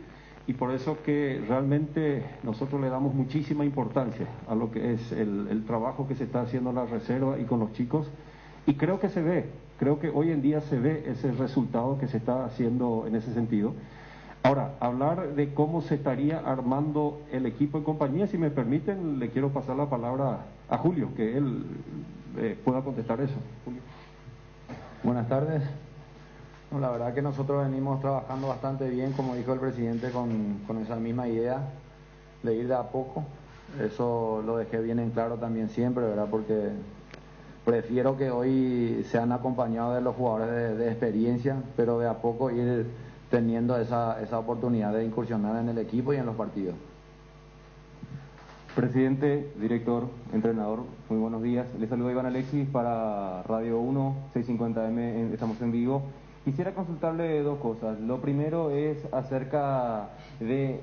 y por eso que realmente nosotros le damos muchísima importancia a lo que es el trabajo que se está haciendo en la reserva y con los chicos, y creo que se ve, creo que hoy en día se ve ese resultado que se está haciendo en ese sentido. Ahora, hablar de cómo se estaría armando el equipo en compañía, si me permiten, le quiero pasar la palabra a Julio, que él pueda contestar eso. Julio. Buenas tardes. No, la verdad que nosotros venimos trabajando bastante bien, como dijo el presidente, con esa misma idea de ir de a poco. Eso lo dejé bien en claro también siempre, ¿verdad? Porque prefiero que hoy sean acompañados de los jugadores de experiencia, pero de a poco ir teniendo esa oportunidad de incursionar en el equipo y en los partidos. Presidente, director, entrenador, muy buenos días. Les saluda Iván Alexis para Radio 1, 650M, estamos en vivo. Quisiera consultarle dos cosas. Lo primero es acerca de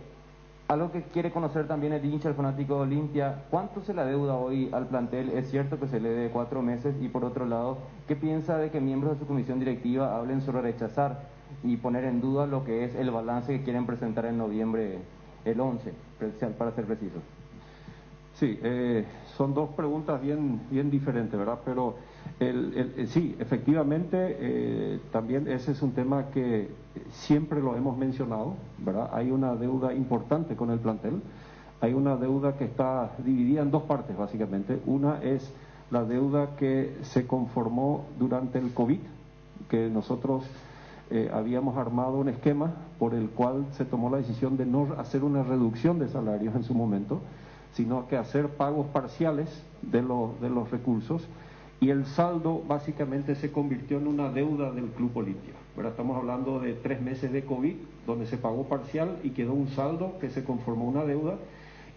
algo que quiere conocer también el hincha, el fanático de Olimpia. ¿Cuánto se le adeuda hoy al plantel? Es cierto que se le debe 4 meses. Y por otro lado, ¿qué piensa de que miembros de su comisión directiva hablen sobre rechazar y poner en duda lo que es el balance que quieren presentar en noviembre, el 11, para ser precisos? Sí, son dos preguntas bien diferentes, ¿verdad? Pero sí, efectivamente, también ese es un tema que siempre lo hemos mencionado, ¿verdad? Hay una deuda importante con el plantel, hay una deuda que está dividida en dos partes, básicamente. Una es la deuda que se conformó durante el COVID, que nosotros habíamos armado un esquema por el cual se tomó la decisión de no hacer una reducción de salarios en su momento, sino que hacer pagos parciales de los recursos, y el saldo básicamente se convirtió en una deuda del Club Olimpia. ¿Verdad? Estamos hablando de 3 meses de COVID, donde se pagó parcial y quedó un saldo que se conformó una deuda,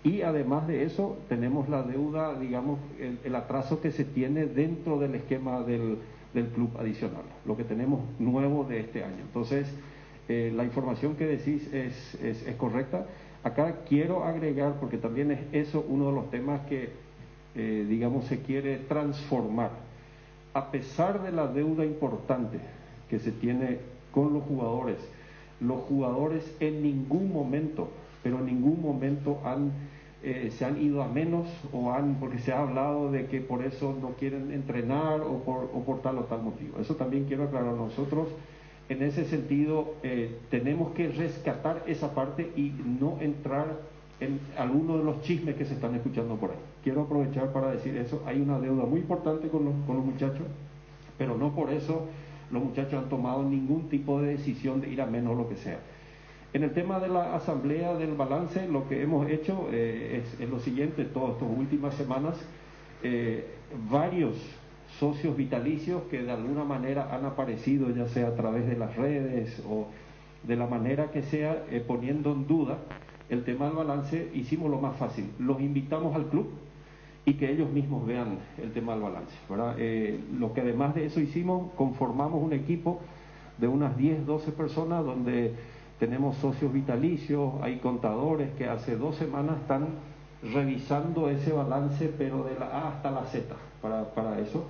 y además de eso tenemos la deuda, digamos, el atraso que se tiene dentro del esquema del club adicional, lo que tenemos nuevo de este año. Entonces, la información que decís es correcta. Acá quiero agregar, porque también es eso uno de los temas que, digamos, se quiere transformar. A pesar de la deuda importante que se tiene con los jugadores en ningún momento, pero en ningún momento se han ido a menos, porque se ha hablado de que por eso no quieren entrenar o por tal o tal motivo. Eso también quiero aclarar. Nosotros, en ese sentido, tenemos que rescatar esa parte y no entrar en alguno de los chismes que se están escuchando por ahí. Quiero aprovechar para decir eso. Hay una deuda muy importante con los muchachos, pero no por eso los muchachos han tomado ningún tipo de decisión de ir a menos o lo que sea. En el tema de la asamblea del balance, lo que hemos hecho es lo siguiente. Todas estas últimas semanas, varios socios vitalicios que de alguna manera han aparecido, ya sea a través de las redes o de la manera que sea, poniendo en duda el tema del balance, hicimos lo más fácil. Los invitamos al club y que ellos mismos vean el tema del balance, ¿verdad? Lo que además de eso hicimos, conformamos un equipo de unas 10, 12 personas donde tenemos socios vitalicios, hay contadores que hace 2 semanas están revisando ese balance, pero de la A hasta la Z para eso.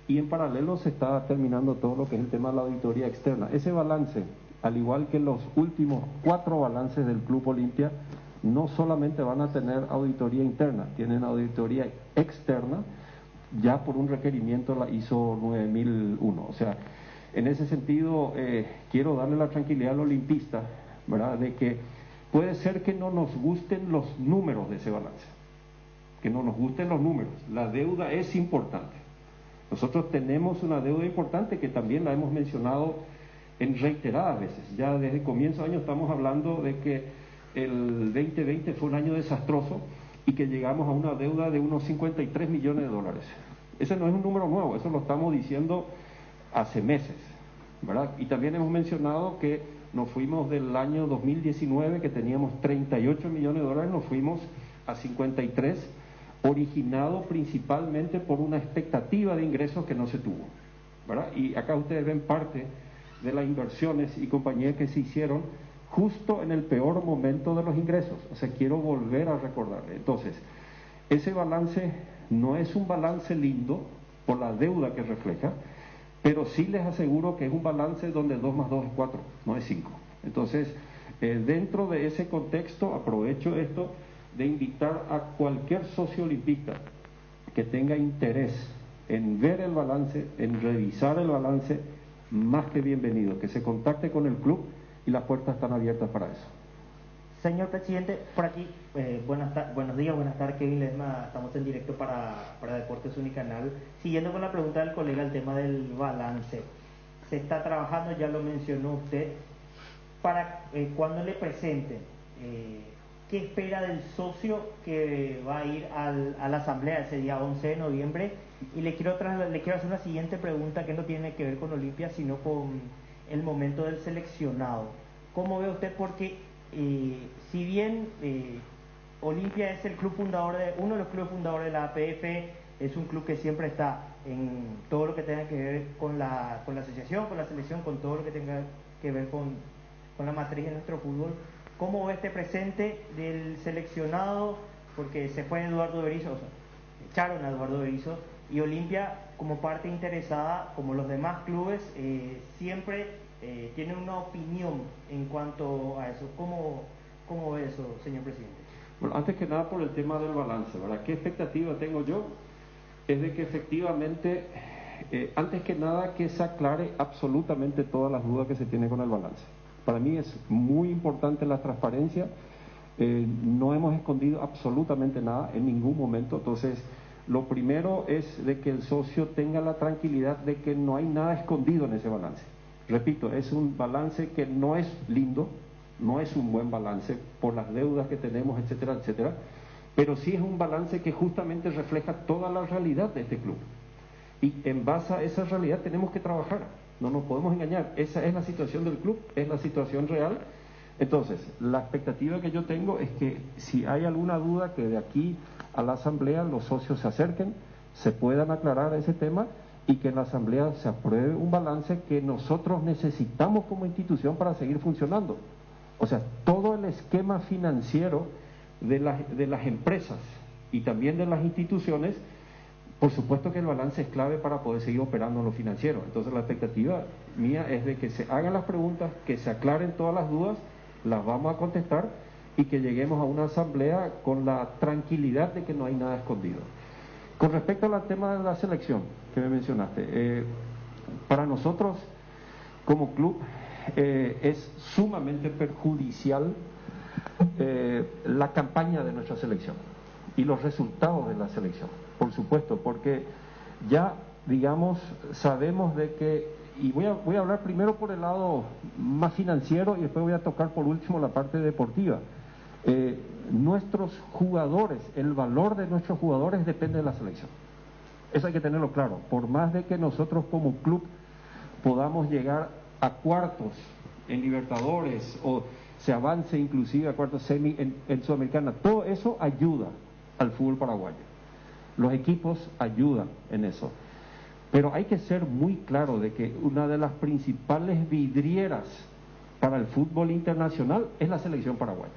Y en paralelo se está terminando todo lo que es el tema de la auditoría externa. Ese balance, al igual que los últimos 4 balances del Club Olimpia, no solamente van a tener auditoría interna, tienen auditoría externa, ya por un requerimiento de la ISO 9001. O sea, en ese sentido, quiero darle la tranquilidad al olimpista, ¿verdad?, de que puede ser que no nos gusten los números de ese balance, que no nos gusten los números. La deuda es importante. Nosotros tenemos una deuda importante que también la hemos mencionado en reiteradas veces. Ya desde comienzo de año estamos hablando de que el 2020 fue un año desastroso y que llegamos a una deuda de unos 53 millones de dólares. Ese no es un número nuevo, eso lo estamos diciendo hace meses, ¿verdad? Y también hemos mencionado que nos fuimos del año 2019, que teníamos 38 millones de dólares, nos fuimos a 53, originado principalmente por una expectativa de ingresos que no se tuvo, ¿verdad? Y acá ustedes ven parte de las inversiones y compañías que se hicieron justo en el peor momento de los ingresos. O sea, quiero volver a recordarle. Entonces, ese balance no es un balance lindo por la deuda que refleja, pero sí les aseguro que es un balance donde 2 más 2 es 4, no es 5. Entonces, dentro de ese contexto, aprovecho esto de invitar a cualquier socio olimpista que tenga interés en ver el balance, en revisar el balance, más que bienvenido, que se contacte con el club y las puertas están abiertas para eso. Señor presidente, por aquí, buenos días, buenas tardes, Kevin Ledesma, estamos en directo para Deportes Unicanal. Siguiendo con la pregunta del colega, el tema del balance. Se está trabajando, ya lo mencionó usted, para cuando le presenten, ¿qué espera del socio que va a ir a la asamblea ese día 11 de noviembre? Y le quiero hacer una siguiente pregunta que no tiene que ver con Olimpia, sino con el momento del seleccionado. ¿Cómo ve usted? Porque si bien Olimpia es el club fundador uno de los clubes fundadores de la APF, es un club que siempre está en todo lo que tenga que ver con la asociación, con la selección, con todo lo que tenga que ver con la matriz de nuestro fútbol. ¿Cómo ve este presente del seleccionado? Porque se fue Eduardo Berizzo, o sea, echaron a Eduardo Berizzo, y Olimpia, como parte interesada, como los demás clubes, siempre tiene una opinión en cuanto a eso. ¿Cómo ve eso, señor presidente? Bueno, antes que nada por el tema del balance, ¿verdad? ¿Qué expectativa tengo yo? Es de que efectivamente, antes que nada, que se aclare absolutamente todas las dudas que se tienen con el balance. Para mí es muy importante la transparencia, no hemos escondido absolutamente nada en ningún momento, entonces lo primero es de que el socio tenga la tranquilidad de que no hay nada escondido en ese balance. Repito, es un balance que no es lindo, no es un buen balance por las deudas que tenemos, etcétera, etcétera, pero sí es un balance que justamente refleja toda la realidad de este club. Y en base a esa realidad tenemos que trabajar, no nos podemos engañar, esa es la situación del club, es la situación real. Entonces, la expectativa que yo tengo es que si hay alguna duda, que de aquí a la asamblea los socios se acerquen, se puedan aclarar ese tema y que en la asamblea se apruebe un balance que nosotros necesitamos como institución para seguir funcionando. O sea, todo el esquema financiero de las empresas y también de las instituciones, por supuesto que el balance es clave para poder seguir operando en lo financiero. Entonces la expectativa mía es de que se hagan las preguntas, que se aclaren todas las dudas, las vamos a contestar y que lleguemos a una asamblea con la tranquilidad de que no hay nada escondido. Con respecto al tema de la selección que me mencionaste, para nosotros como club es sumamente perjudicial la campaña de nuestra selección y los resultados de la selección, por supuesto, porque ya, digamos, sabemos de que, y voy a hablar primero por el lado más financiero y después voy a tocar por último la parte deportiva. Nuestros jugadores, el valor de nuestros jugadores depende de la selección. Eso hay que tenerlo claro. Por más de que nosotros como club podamos llegar a cuartos en Libertadores o se avance inclusive a cuartos semi en Sudamericana, todo eso ayuda al fútbol paraguayo. Los equipos ayudan en eso. Pero hay que ser muy claro de que una de las principales vidrieras para el fútbol internacional es la selección paraguaya.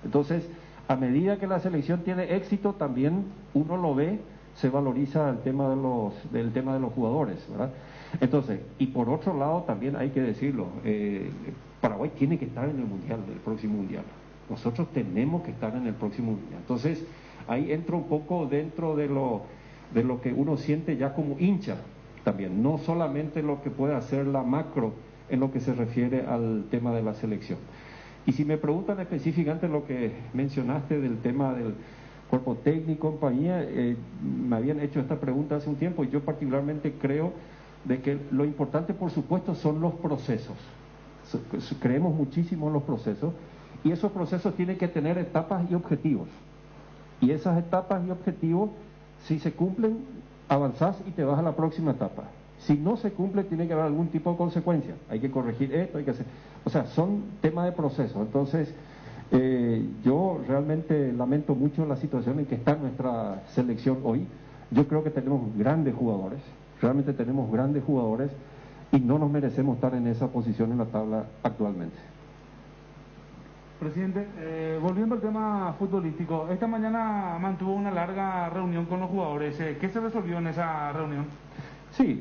Entonces, a medida que la selección tiene éxito, también uno lo ve, se valoriza el tema del tema de los jugadores, ¿verdad? Entonces, y por otro lado también hay que decirlo, Paraguay tiene que estar en el mundial, el próximo mundial. Nosotros tenemos que estar en el próximo mundial. Entonces, ahí entra un poco dentro de lo que uno siente ya como hincha también, no solamente lo que puede hacer la macro en lo que se refiere al tema de la selección. Y si me preguntan específicamente lo que mencionaste del tema del cuerpo técnico, compañía, me habían hecho esta pregunta hace un tiempo y yo particularmente creo de que lo importante, por supuesto, son los procesos. Creemos muchísimo en los procesos y esos procesos tienen que tener etapas y objetivos. Y esas etapas y objetivos, si se cumplen, avanzás y te vas a la próxima etapa. Si no se cumple, tiene que haber algún tipo de consecuencia. Hay que corregir esto, hay que hacer... O sea, son temas de proceso. Entonces, yo realmente lamento mucho la situación en que está nuestra selección hoy. Yo creo que tenemos grandes jugadores, realmente tenemos grandes jugadores y no nos merecemos estar en esa posición en la tabla actualmente. Presidente, volviendo al tema futbolístico, esta mañana mantuvo una larga reunión con los jugadores. ¿Qué se resolvió en esa reunión? Sí,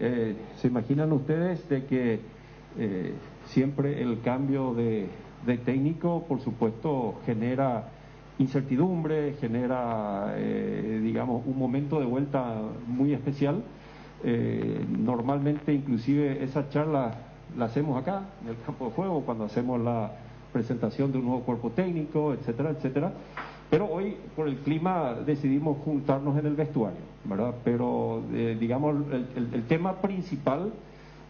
se imaginan ustedes de que siempre el cambio de técnico, por supuesto, genera incertidumbre, genera, digamos, un momento de vuelta muy especial. Normalmente, inclusive, esa charla la hacemos acá, en el campo de juego, cuando hacemos la presentación de un nuevo cuerpo técnico, etcétera, etcétera. Pero hoy, por el clima, decidimos juntarnos en el vestuario, ¿verdad? Pero, digamos, el tema principal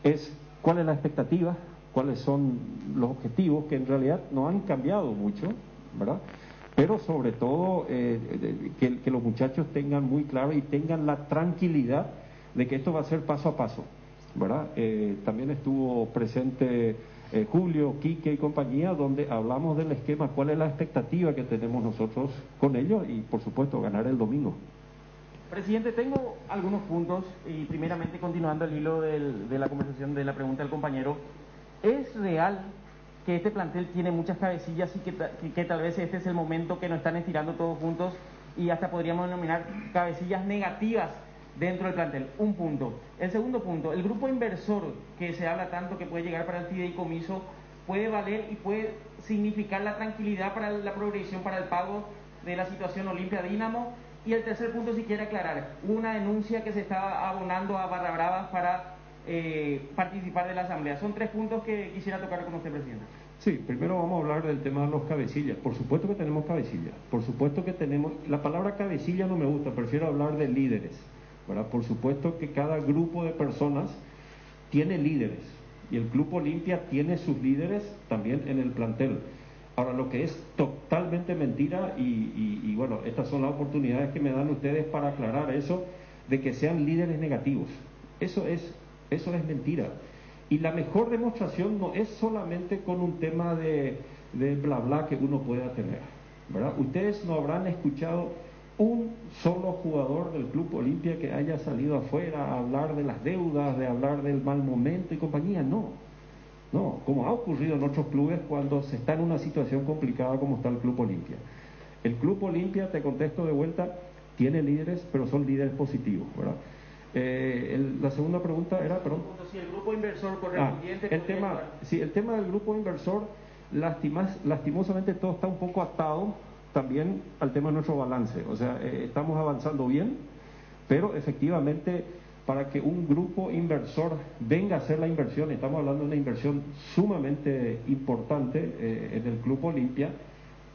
es cuál es la expectativa, cuáles son los objetivos, que en realidad no han cambiado mucho, ¿verdad? Pero sobre todo que los muchachos tengan muy claro y tengan la tranquilidad de que esto va a ser paso a paso, ¿verdad? También estuvo presente Julio, Quique y compañía, donde hablamos del esquema, cuál es la expectativa que tenemos nosotros con ellos y por supuesto ganar el domingo. Presidente, tengo algunos puntos y primeramente continuando el hilo de la conversación, de la pregunta del compañero, ¿es real que este plantel tiene muchas cabecillas y que tal vez este es el momento que nos están estirando todos juntos y hasta podríamos denominar cabecillas negativas dentro del plantel? Un punto. El segundo punto, el grupo inversor que se habla tanto que puede llegar para el fideicomiso, puede valer y puede significar la tranquilidad para la progresión, para el pago de la situación Olimpia Dinamo. Y el tercer punto, si quiere aclarar, una denuncia que se estaba abonando a Barra Bravas para participar de la asamblea. Son 3 puntos que quisiera tocar con usted, presidente. Sí, primero vamos a hablar del tema de los cabecillas. Por supuesto que tenemos cabecillas, por supuesto que tenemos... La palabra cabecilla no me gusta, prefiero hablar de líderes, ¿verdad? Por supuesto que cada grupo de personas tiene líderes, y el Club Olimpia tiene sus líderes también en el plantel. Ahora, lo que es totalmente mentira, y bueno, estas son las oportunidades que me dan ustedes para aclarar eso, de que sean líderes negativos. Eso es mentira. Y la mejor demostración no es solamente con un tema de bla bla que uno pueda tener, ¿verdad? Ustedes no habrán escuchado un solo jugador del Club Olimpia que haya salido afuera a hablar de las deudas, de hablar del mal momento y compañía. No, como ha ocurrido en otros clubes cuando se está en una situación complicada como está el Club Olimpia. El Club Olimpia, te contesto de vuelta, tiene líderes, pero son líderes positivos, ¿verdad? La segunda pregunta era, perdón. Si el grupo inversor correspondiente... el tema del grupo inversor, lastimosamente todo está un poco atado también al tema de nuestro balance. O sea, estamos avanzando bien, pero efectivamente para que un grupo inversor venga a hacer la inversión, estamos hablando de una inversión sumamente importante en el Club Olimpia,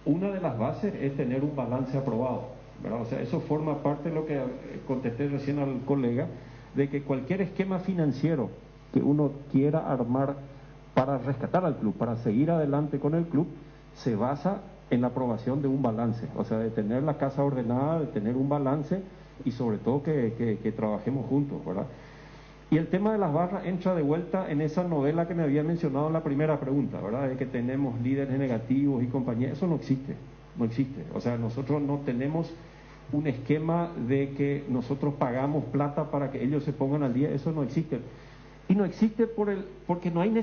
una de las bases es tener un balance aprobado, ¿verdad? O sea, eso forma parte de lo que contesté recién al colega, de que cualquier esquema financiero que uno quiera armar para rescatar al club, para seguir adelante con el club, se basa en la aprobación de un balance, o sea, de tener la casa ordenada, de tener un balance y sobre todo que trabajemos juntos, ¿verdad? Y el tema de las barras entra de vuelta en esa novela que me había mencionado en la primera pregunta, ¿verdad? De que tenemos líderes negativos y compañía. Eso no existe. O sea, nosotros no tenemos un esquema de que nosotros pagamos plata para que ellos se pongan al día. Eso no existe. Y no existe porque no hay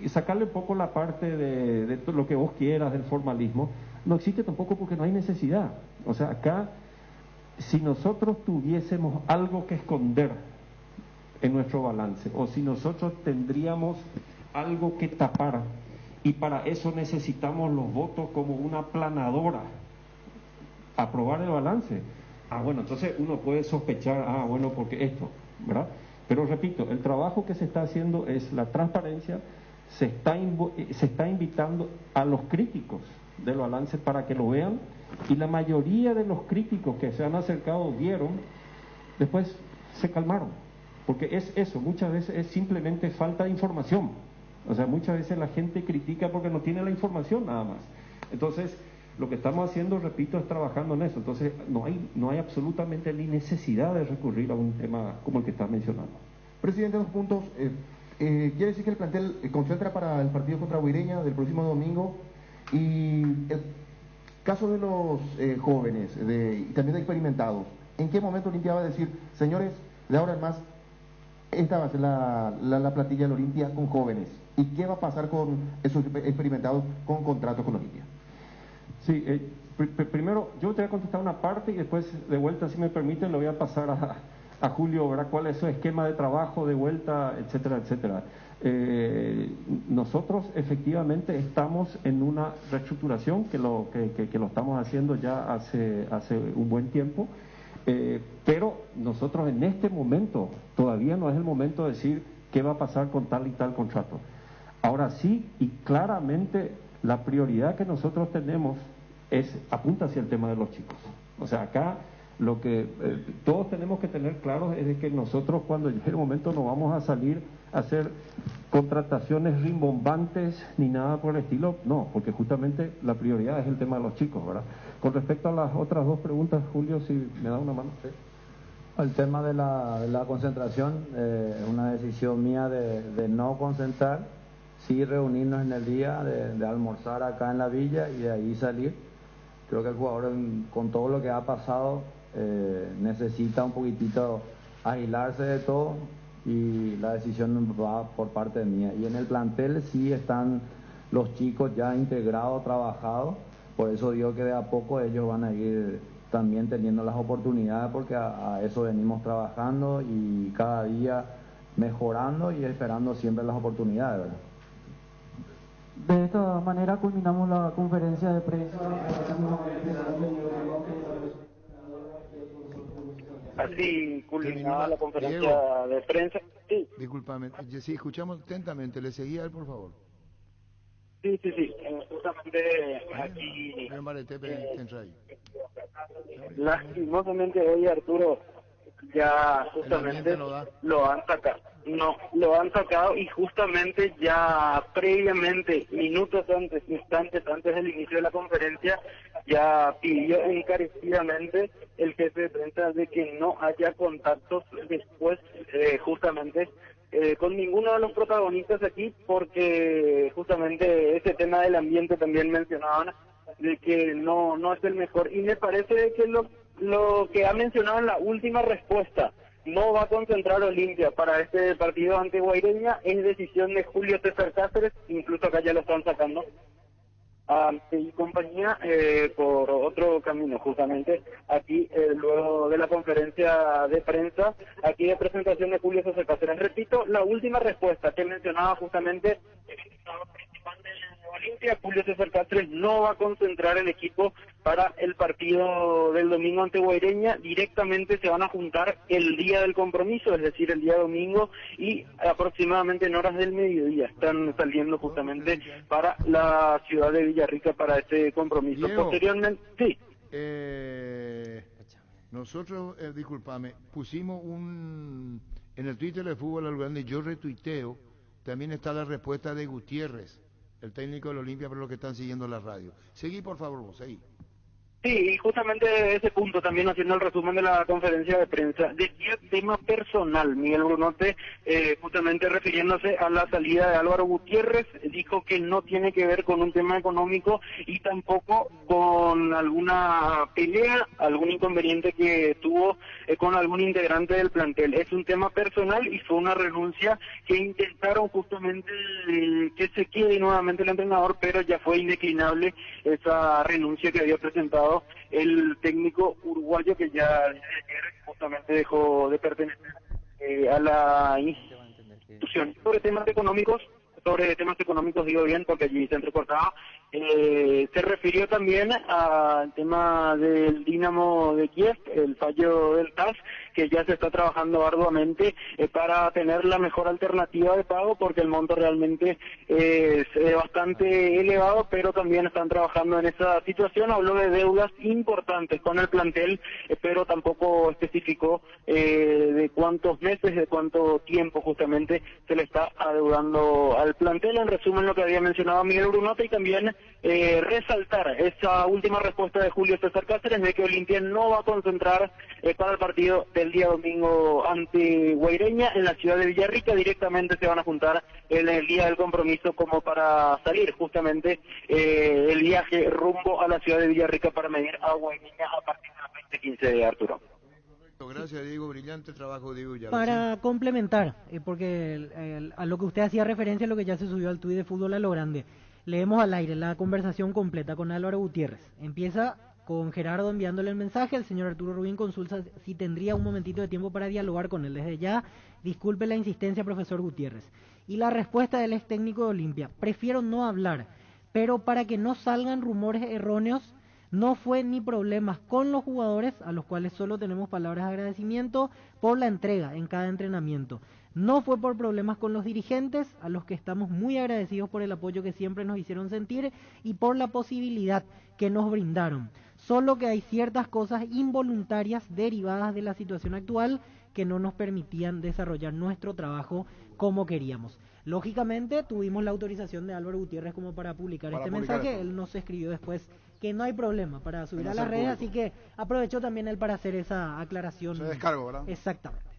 sacarle un poco la parte de todo lo que vos quieras del formalismo. No existe tampoco porque no hay necesidad. O sea, acá, si nosotros tuviésemos algo que esconder en nuestro balance, o si nosotros tendríamos algo que tapar, y para eso necesitamos los votos como una aplanadora, aprobar el balance, bueno, entonces uno puede sospechar, bueno, porque esto, ¿verdad? Pero repito, el trabajo que se está haciendo es la transparencia, se está invitando a los críticos del balance para que lo vean, y la mayoría de los críticos que se han acercado vieron, después se calmaron, porque es eso, muchas veces es simplemente falta de información. O sea, muchas veces la gente critica porque no tiene la información nada más. Entonces, lo que estamos haciendo, repito, es trabajando en eso. Entonces, no hay absolutamente ni necesidad de recurrir a un tema como el que estás mencionando. Presidente, 2 puntos. Quiere decir que el plantel concentra para el partido contra Huireña del próximo domingo, y el caso de los jóvenes y también de experimentados, ¿en qué momento Olimpia va a decir, señores, de ahora en más, esta va a ser la plantilla de Olimpia con jóvenes? ¿Y qué va a pasar con esos experimentados con contratos con Olimpia? Sí, primero yo te voy a contestar una parte y después de vuelta, si me permiten, lo voy a pasar a Julio, ¿verdad? ¿Cuál es su esquema de trabajo de vuelta, etcétera, etcétera? Nosotros efectivamente estamos en una reestructuración que lo estamos haciendo ya hace un buen tiempo, pero nosotros en este momento todavía no es el momento de decir qué va a pasar con tal y tal contrato. Ahora sí, y claramente la prioridad que nosotros tenemos apunta hacia el tema de los chicos. O sea, acá lo que todos tenemos que tener claro es de que nosotros, cuando llegue el momento, no vamos a salir a hacer contrataciones rimbombantes ni nada por el estilo, no, porque justamente la prioridad es el tema de los chicos, ¿verdad? Con respecto a las otras 2 preguntas, Julio, si me da una mano. ¿Sí? El tema de la concentración, es una decisión mía de no concentrar, sí reunirnos en el día, de almorzar acá en la villa y de ahí salir. Creo que el jugador, con todo lo que ha pasado, necesita un poquitito aislarse de todo, y la decisión va por parte mía. Y en el plantel sí están los chicos ya integrados, trabajados, por eso digo que de a poco ellos van a ir también teniendo las oportunidades, porque a eso venimos trabajando y cada día mejorando y esperando siempre las oportunidades, ¿verdad? De esta manera culminamos la conferencia de prensa. Así culminaba la conferencia Diego. de prensa. Sí, Discúlpame, sí, escuchamos atentamente, le seguía a él, por favor. sí. Justamente aquí, lastimosamente hoy, Arturo, ya justamente lo han sacado. No, lo han sacado y justamente ya previamente, minutos antes, instantes antes del inicio de la conferencia, ya pidió encarecidamente el jefe de prensa de que no haya contactos después, justamente, con ninguno de los protagonistas aquí, porque justamente ese tema del ambiente también mencionaban, de que no es el mejor. Y me parece que lo que ha mencionado en la última respuesta, no va a concentrar Olimpia para este partido ante Guaireña, es decisión de Julio César Cáceres, incluso acá ya lo están sacando y compañía por otro camino, justamente aquí luego de la conferencia de prensa, aquí de presentación de Julio César Cáceres. Repito, la última respuesta que mencionaba justamente el entrenador principal de Olimpia, Julio César Cáceres, no va a concentrar el equipo para el partido del domingo ante Guaireña, directamente se van a juntar el día del compromiso, es decir, el día domingo, y aproximadamente en horas del mediodía están saliendo justamente para la ciudad de Villarrica para este compromiso. Diego, Posteriormente, sí. Nosotros, discúlpame, pusimos en el Twitter de Fútbol al Grande, yo retuiteo, también está la respuesta de Gutiérrez, el técnico de la Olimpia, por lo que están siguiendo la radio. Seguí, por favor, vos, seguí. Sí, y justamente ese punto, también haciendo el resumen de la conferencia de prensa, decía tema personal, Miguel Brunote, justamente refiriéndose a la salida de Álvaro Gutiérrez, dijo que no tiene que ver con un tema económico y tampoco con alguna pelea, algún inconveniente que tuvo con algún integrante del plantel. Es un tema personal y fue una renuncia que intentaron justamente que se quede nuevamente el entrenador, pero ya fue indeclinable esa renuncia que había presentado el técnico uruguayo, que ya ayer justamente dejó de pertenecer a la institución. Sobre temas económicos digo bien porque allí se entrecortaba, se refirió también al tema del Dinamo de Kiev, el fallo del TAS, que ya se está trabajando arduamente para tener la mejor alternativa de pago, porque el monto realmente es bastante elevado, pero también están trabajando en esa situación. Habló de deudas importantes con el plantel, pero tampoco especificó de cuántos meses, de cuánto tiempo justamente se le está adeudando al plantel. En resumen, lo que había mencionado Miguel Brunote, y también resaltar esa última respuesta de Julio César Cáceres de que Olimpia no va a concentrar para el partido del día domingo ante Guaireña en la ciudad de Villarrica. Directamente se van a juntar en el día del compromiso como para salir justamente el viaje rumbo a la ciudad de Villarrica para medir a Guaireña a partir de las 20:15 de Arturo. Gracias, Diego, brillante trabajo, Diego. Para complementar, porque a lo que usted hacía referencia, a lo que ya se subió al tuit de Fútbol a lo Grande, leemos al aire la conversación completa con Álvaro Gutiérrez. Empieza con Gerardo enviándole el mensaje, el señor Arturo Rubín consulta si tendría un momentito de tiempo para dialogar con él. Desde ya, disculpe la insistencia, profesor Gutiérrez. Y la respuesta del ex técnico de Olimpia: prefiero no hablar, pero para que no salgan rumores erróneos, no fue ni problemas con los jugadores, a los cuales solo tenemos palabras de agradecimiento por la entrega en cada entrenamiento. No fue por problemas con los dirigentes, a los que estamos muy agradecidos por el apoyo que siempre nos hicieron sentir y por la posibilidad que nos brindaron. Solo que hay ciertas cosas involuntarias derivadas de la situación actual que no nos permitían desarrollar nuestro trabajo como queríamos. Lógicamente tuvimos la autorización de Álvaro Gutiérrez como para publicar este mensaje. Él nos escribió después que no hay problema para subir a las redes, así que aprovechó también él para hacer esa aclaración. Se descargó, ¿verdad? Exactamente.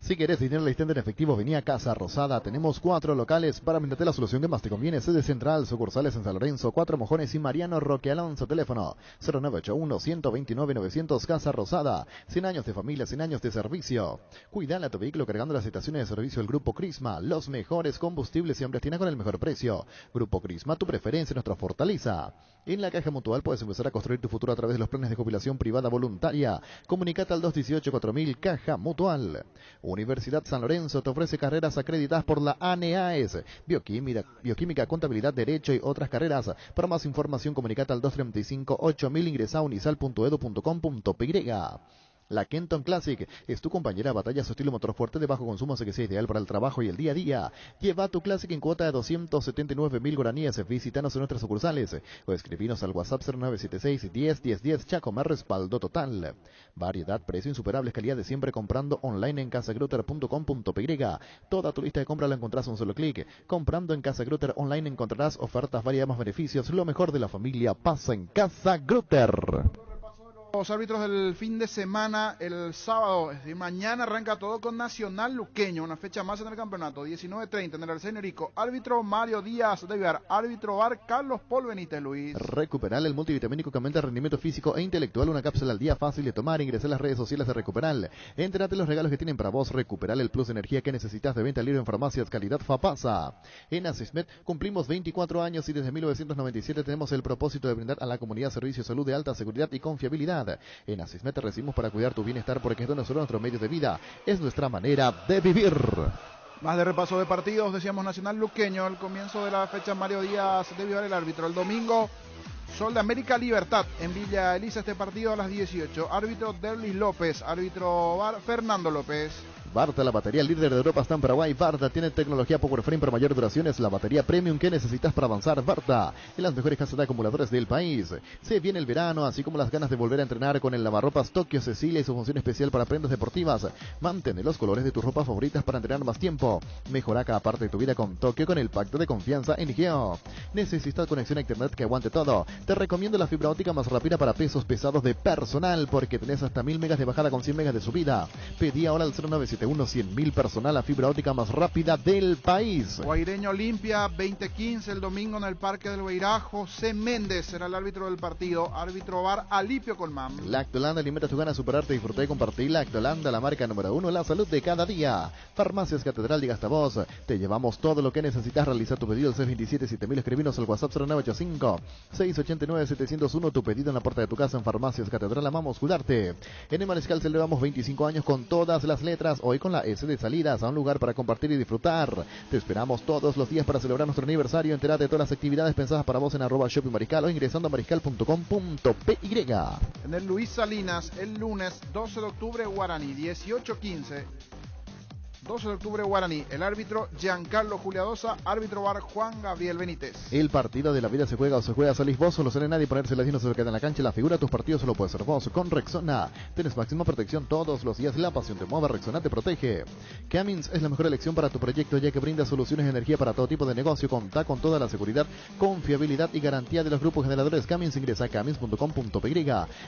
Si querés dinero al instante en efectivo, vení a Casa Rosada. Tenemos 4 locales para brindarte la solución que más te conviene. Sede Central, sucursales en San Lorenzo, 4 Mojones y Mariano Roque Alonso. Teléfono 0981-129-900. Casa Rosada. 100 años de familia, 100 años de servicio. Cuidale a tu vehículo cargando las estaciones de servicio del Grupo Crisma. Los mejores combustibles siempre tienen con el mejor precio. Grupo Crisma, tu preferencia, nuestra fortaleza. En la Caja Mutual puedes empezar a construir tu futuro a través de los planes de jubilación privada voluntaria. Comunicate al 218-4000 Caja Mutual. Universidad San Lorenzo te ofrece carreras acreditadas por la ANEAES, Bioquímica, Contabilidad, Derecho y otras carreras. Para más información, comunicate al 235-8000, ingresa a unisal.edu.com.py. La Kenton Classic es tu compañera de batalla, su estilo motor fuerte de bajo consumo hace que sea ideal para el trabajo y el día a día. Lleva tu Classic en cuota de 279.000 guaraníes. Visítanos en nuestras sucursales o escribinos al WhatsApp 0976 101010. Chaco, más respaldo total. Variedad, precio insuperables, calidad de siempre comprando online en casagrutter.com.py. Toda tu lista de compra la encontrás a un solo clic. Comprando en Casa Grutter online encontrarás ofertas, variedad, más beneficios. Lo mejor de la familia pasa en Casa Grutter. Los árbitros del fin de semana, el sábado, es decir, mañana arranca todo con Nacional Luqueño, una fecha más en el campeonato, 19:30 en el Arsenio Rico. Árbitro Mario Díaz de Vivar, árbitro VAR Carlos Paul Benítez, Luis. Recuperal, el multivitamínico que aumenta el rendimiento físico e intelectual, una cápsula al día fácil de tomar. Ingresa a las redes sociales de Recuperal. Entérate los regalos que tienen para vos. Recuperal, el plus de energía que necesitas, de venta libre en farmacias, calidad Fapasa. En Asismet cumplimos 24 años y desde 1997 tenemos el propósito de brindar a la comunidad servicios de salud de alta seguridad y confiabilidad. En Asismet te recibimos para cuidar tu bienestar porque esto no es solo nuestro medio de vida, es nuestra manera de vivir. Más de repaso de partidos, decíamos Nacional Luqueño, el comienzo de la fecha Mario Díaz de Vivar el árbitro. El domingo, Sol de América Libertad en Villa Elisa, este partido a las 18. Árbitro Derlis López, árbitro VAR Fernando López. Varta, la batería líder de Europa está en Paraguay. Varta tiene tecnología Power Frame para mayor duración. Es la batería premium que necesitas para avanzar. Varta, en las mejores casas de acumuladores del país. Se viene el verano, así como las ganas de volver a entrenar con el lavarropas Tokio Cecilia y su función especial para prendas deportivas. Mantén los colores de tus ropas favoritas para entrenar más tiempo. Mejora cada parte de tu vida con Tokio con el pacto de confianza en Geo. ¿Necesitas conexión a internet que aguante todo? Te recomiendo la fibra óptica más rápida para pesos pesados de personal, porque tenés hasta 1000 megas de bajada con 100 megas de subida. Pedí ahora al 0971 100.000 personal, la fibra óptica más rápida del país. Guaireño Olimpia 2015 el domingo en el Parque del Guairá. José Méndez será el árbitro del partido. Árbitro VAR Alipio Colmán. Lactolanda alimenta tu ganas de superarte, disfrutar y compartir. Lactolanda, la marca número 1, la salud de cada día. Farmacias Catedral, diga hasta vos. Te llevamos todo lo que necesitas. Realizar tu pedido al 627-7000. Escribinos al WhatsApp 0985-689-701. Tu pedido en la puerta de tu casa en Farmacias Catedral. Amamos cuidarte. En el Mariscal celebramos 25 años con todas las letras. Hoy con la S de salidas a un lugar para compartir y disfrutar. Te esperamos todos los días para celebrar nuestro aniversario. Entérate de todas las actividades pensadas para vos en @shopping Mariscal o ingresando a mariscal.com.py. En el Luis Salinas, el lunes 12 de octubre, Guaraní, 18:15. 12 de octubre, Guaraní. El árbitro Giancarlo Juliadosa, árbitro VAR Juan Gabriel Benítez. El partido de la vida se juega o se juega, salís vos, solo sale nadie, ponerse las no se queda en la cancha. La figura de tus partidos solo puede ser vos. Con Rexona tienes máxima protección todos los días. La pasión te mueve, Rexona te protege. Cummins es la mejor elección para tu proyecto, ya que brinda soluciones de energía para todo tipo de negocio. Contá con toda la seguridad, confiabilidad y garantía de los grupos generadores Cummins. Ingresa a cummins.com.py.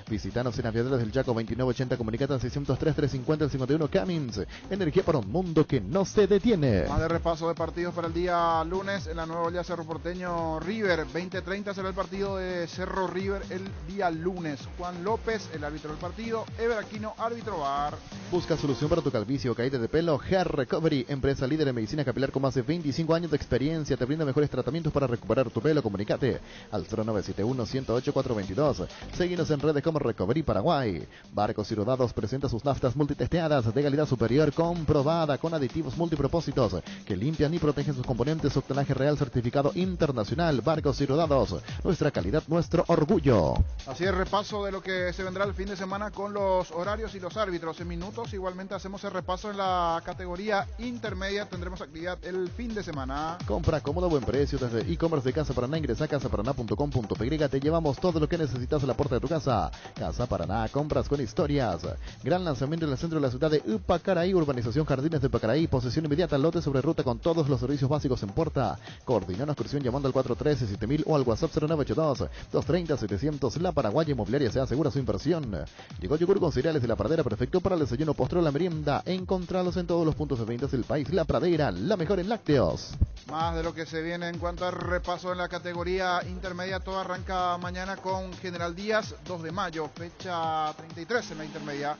Visítanos en Aviaderos del Chaco 2980, comunicate al 603-350-51. Cummins, energía para un mundo que no se detiene. Más de repaso de partidos para el día lunes en la Nueva Oleada Cerro Porteño River. 20:30 será el partido de Cerro River el día lunes. Juan López, el árbitro del partido. Ever Aquino, árbitro VAR. Busca solución para tu calvicie o caída de pelo. Hair Recovery, empresa líder en medicina capilar con más de 25 años de experiencia. Te brinda mejores tratamientos para recuperar tu pelo. Comunicate al 0971-108-422. Seguinos en redes como Recovery Paraguay. Barcos y Rodados presenta sus naftas multitesteadas de calidad superior comprobada con aditivos multipropósitos que limpian y protegen sus componentes. Octanaje real certificado internacional. Barcos y Rodados, nuestra calidad, nuestro orgullo. Así es, repaso de lo que se vendrá el fin de semana con los horarios y los árbitros. En minutos igualmente hacemos el repaso en la categoría intermedia. Tendremos actividad el fin de semana. Compra cómodo, buen precio desde e-commerce de Casa Paraná. Ingresa a casaparaná.com.py. Te llevamos todo lo que necesitas a la puerta de tu casa. Casa Paraná, compras con historias. Gran lanzamiento en el centro de la ciudad de Upacaraí, urbanización Jardines de Upacaraí. Posesión inmediata, lote sobre ruta con todos los servicios básicos en puerta. Coordina una excursión llamando al 413-7000 o al WhatsApp 0982-230-700. La Paraguaya Inmobiliaria se asegura su inversión. Llegó yogur con cereales de La Pradera, perfecto para el desayuno, postre o la merienda. Encontralos en todos los puntos de ventas del país. La Pradera, la mejor en lácteos. Más de lo que se viene en cuanto al repaso en la categoría intermedia. Todo arranca mañana con General Díaz, 2 de mayo, fecha 33 en la intermedia.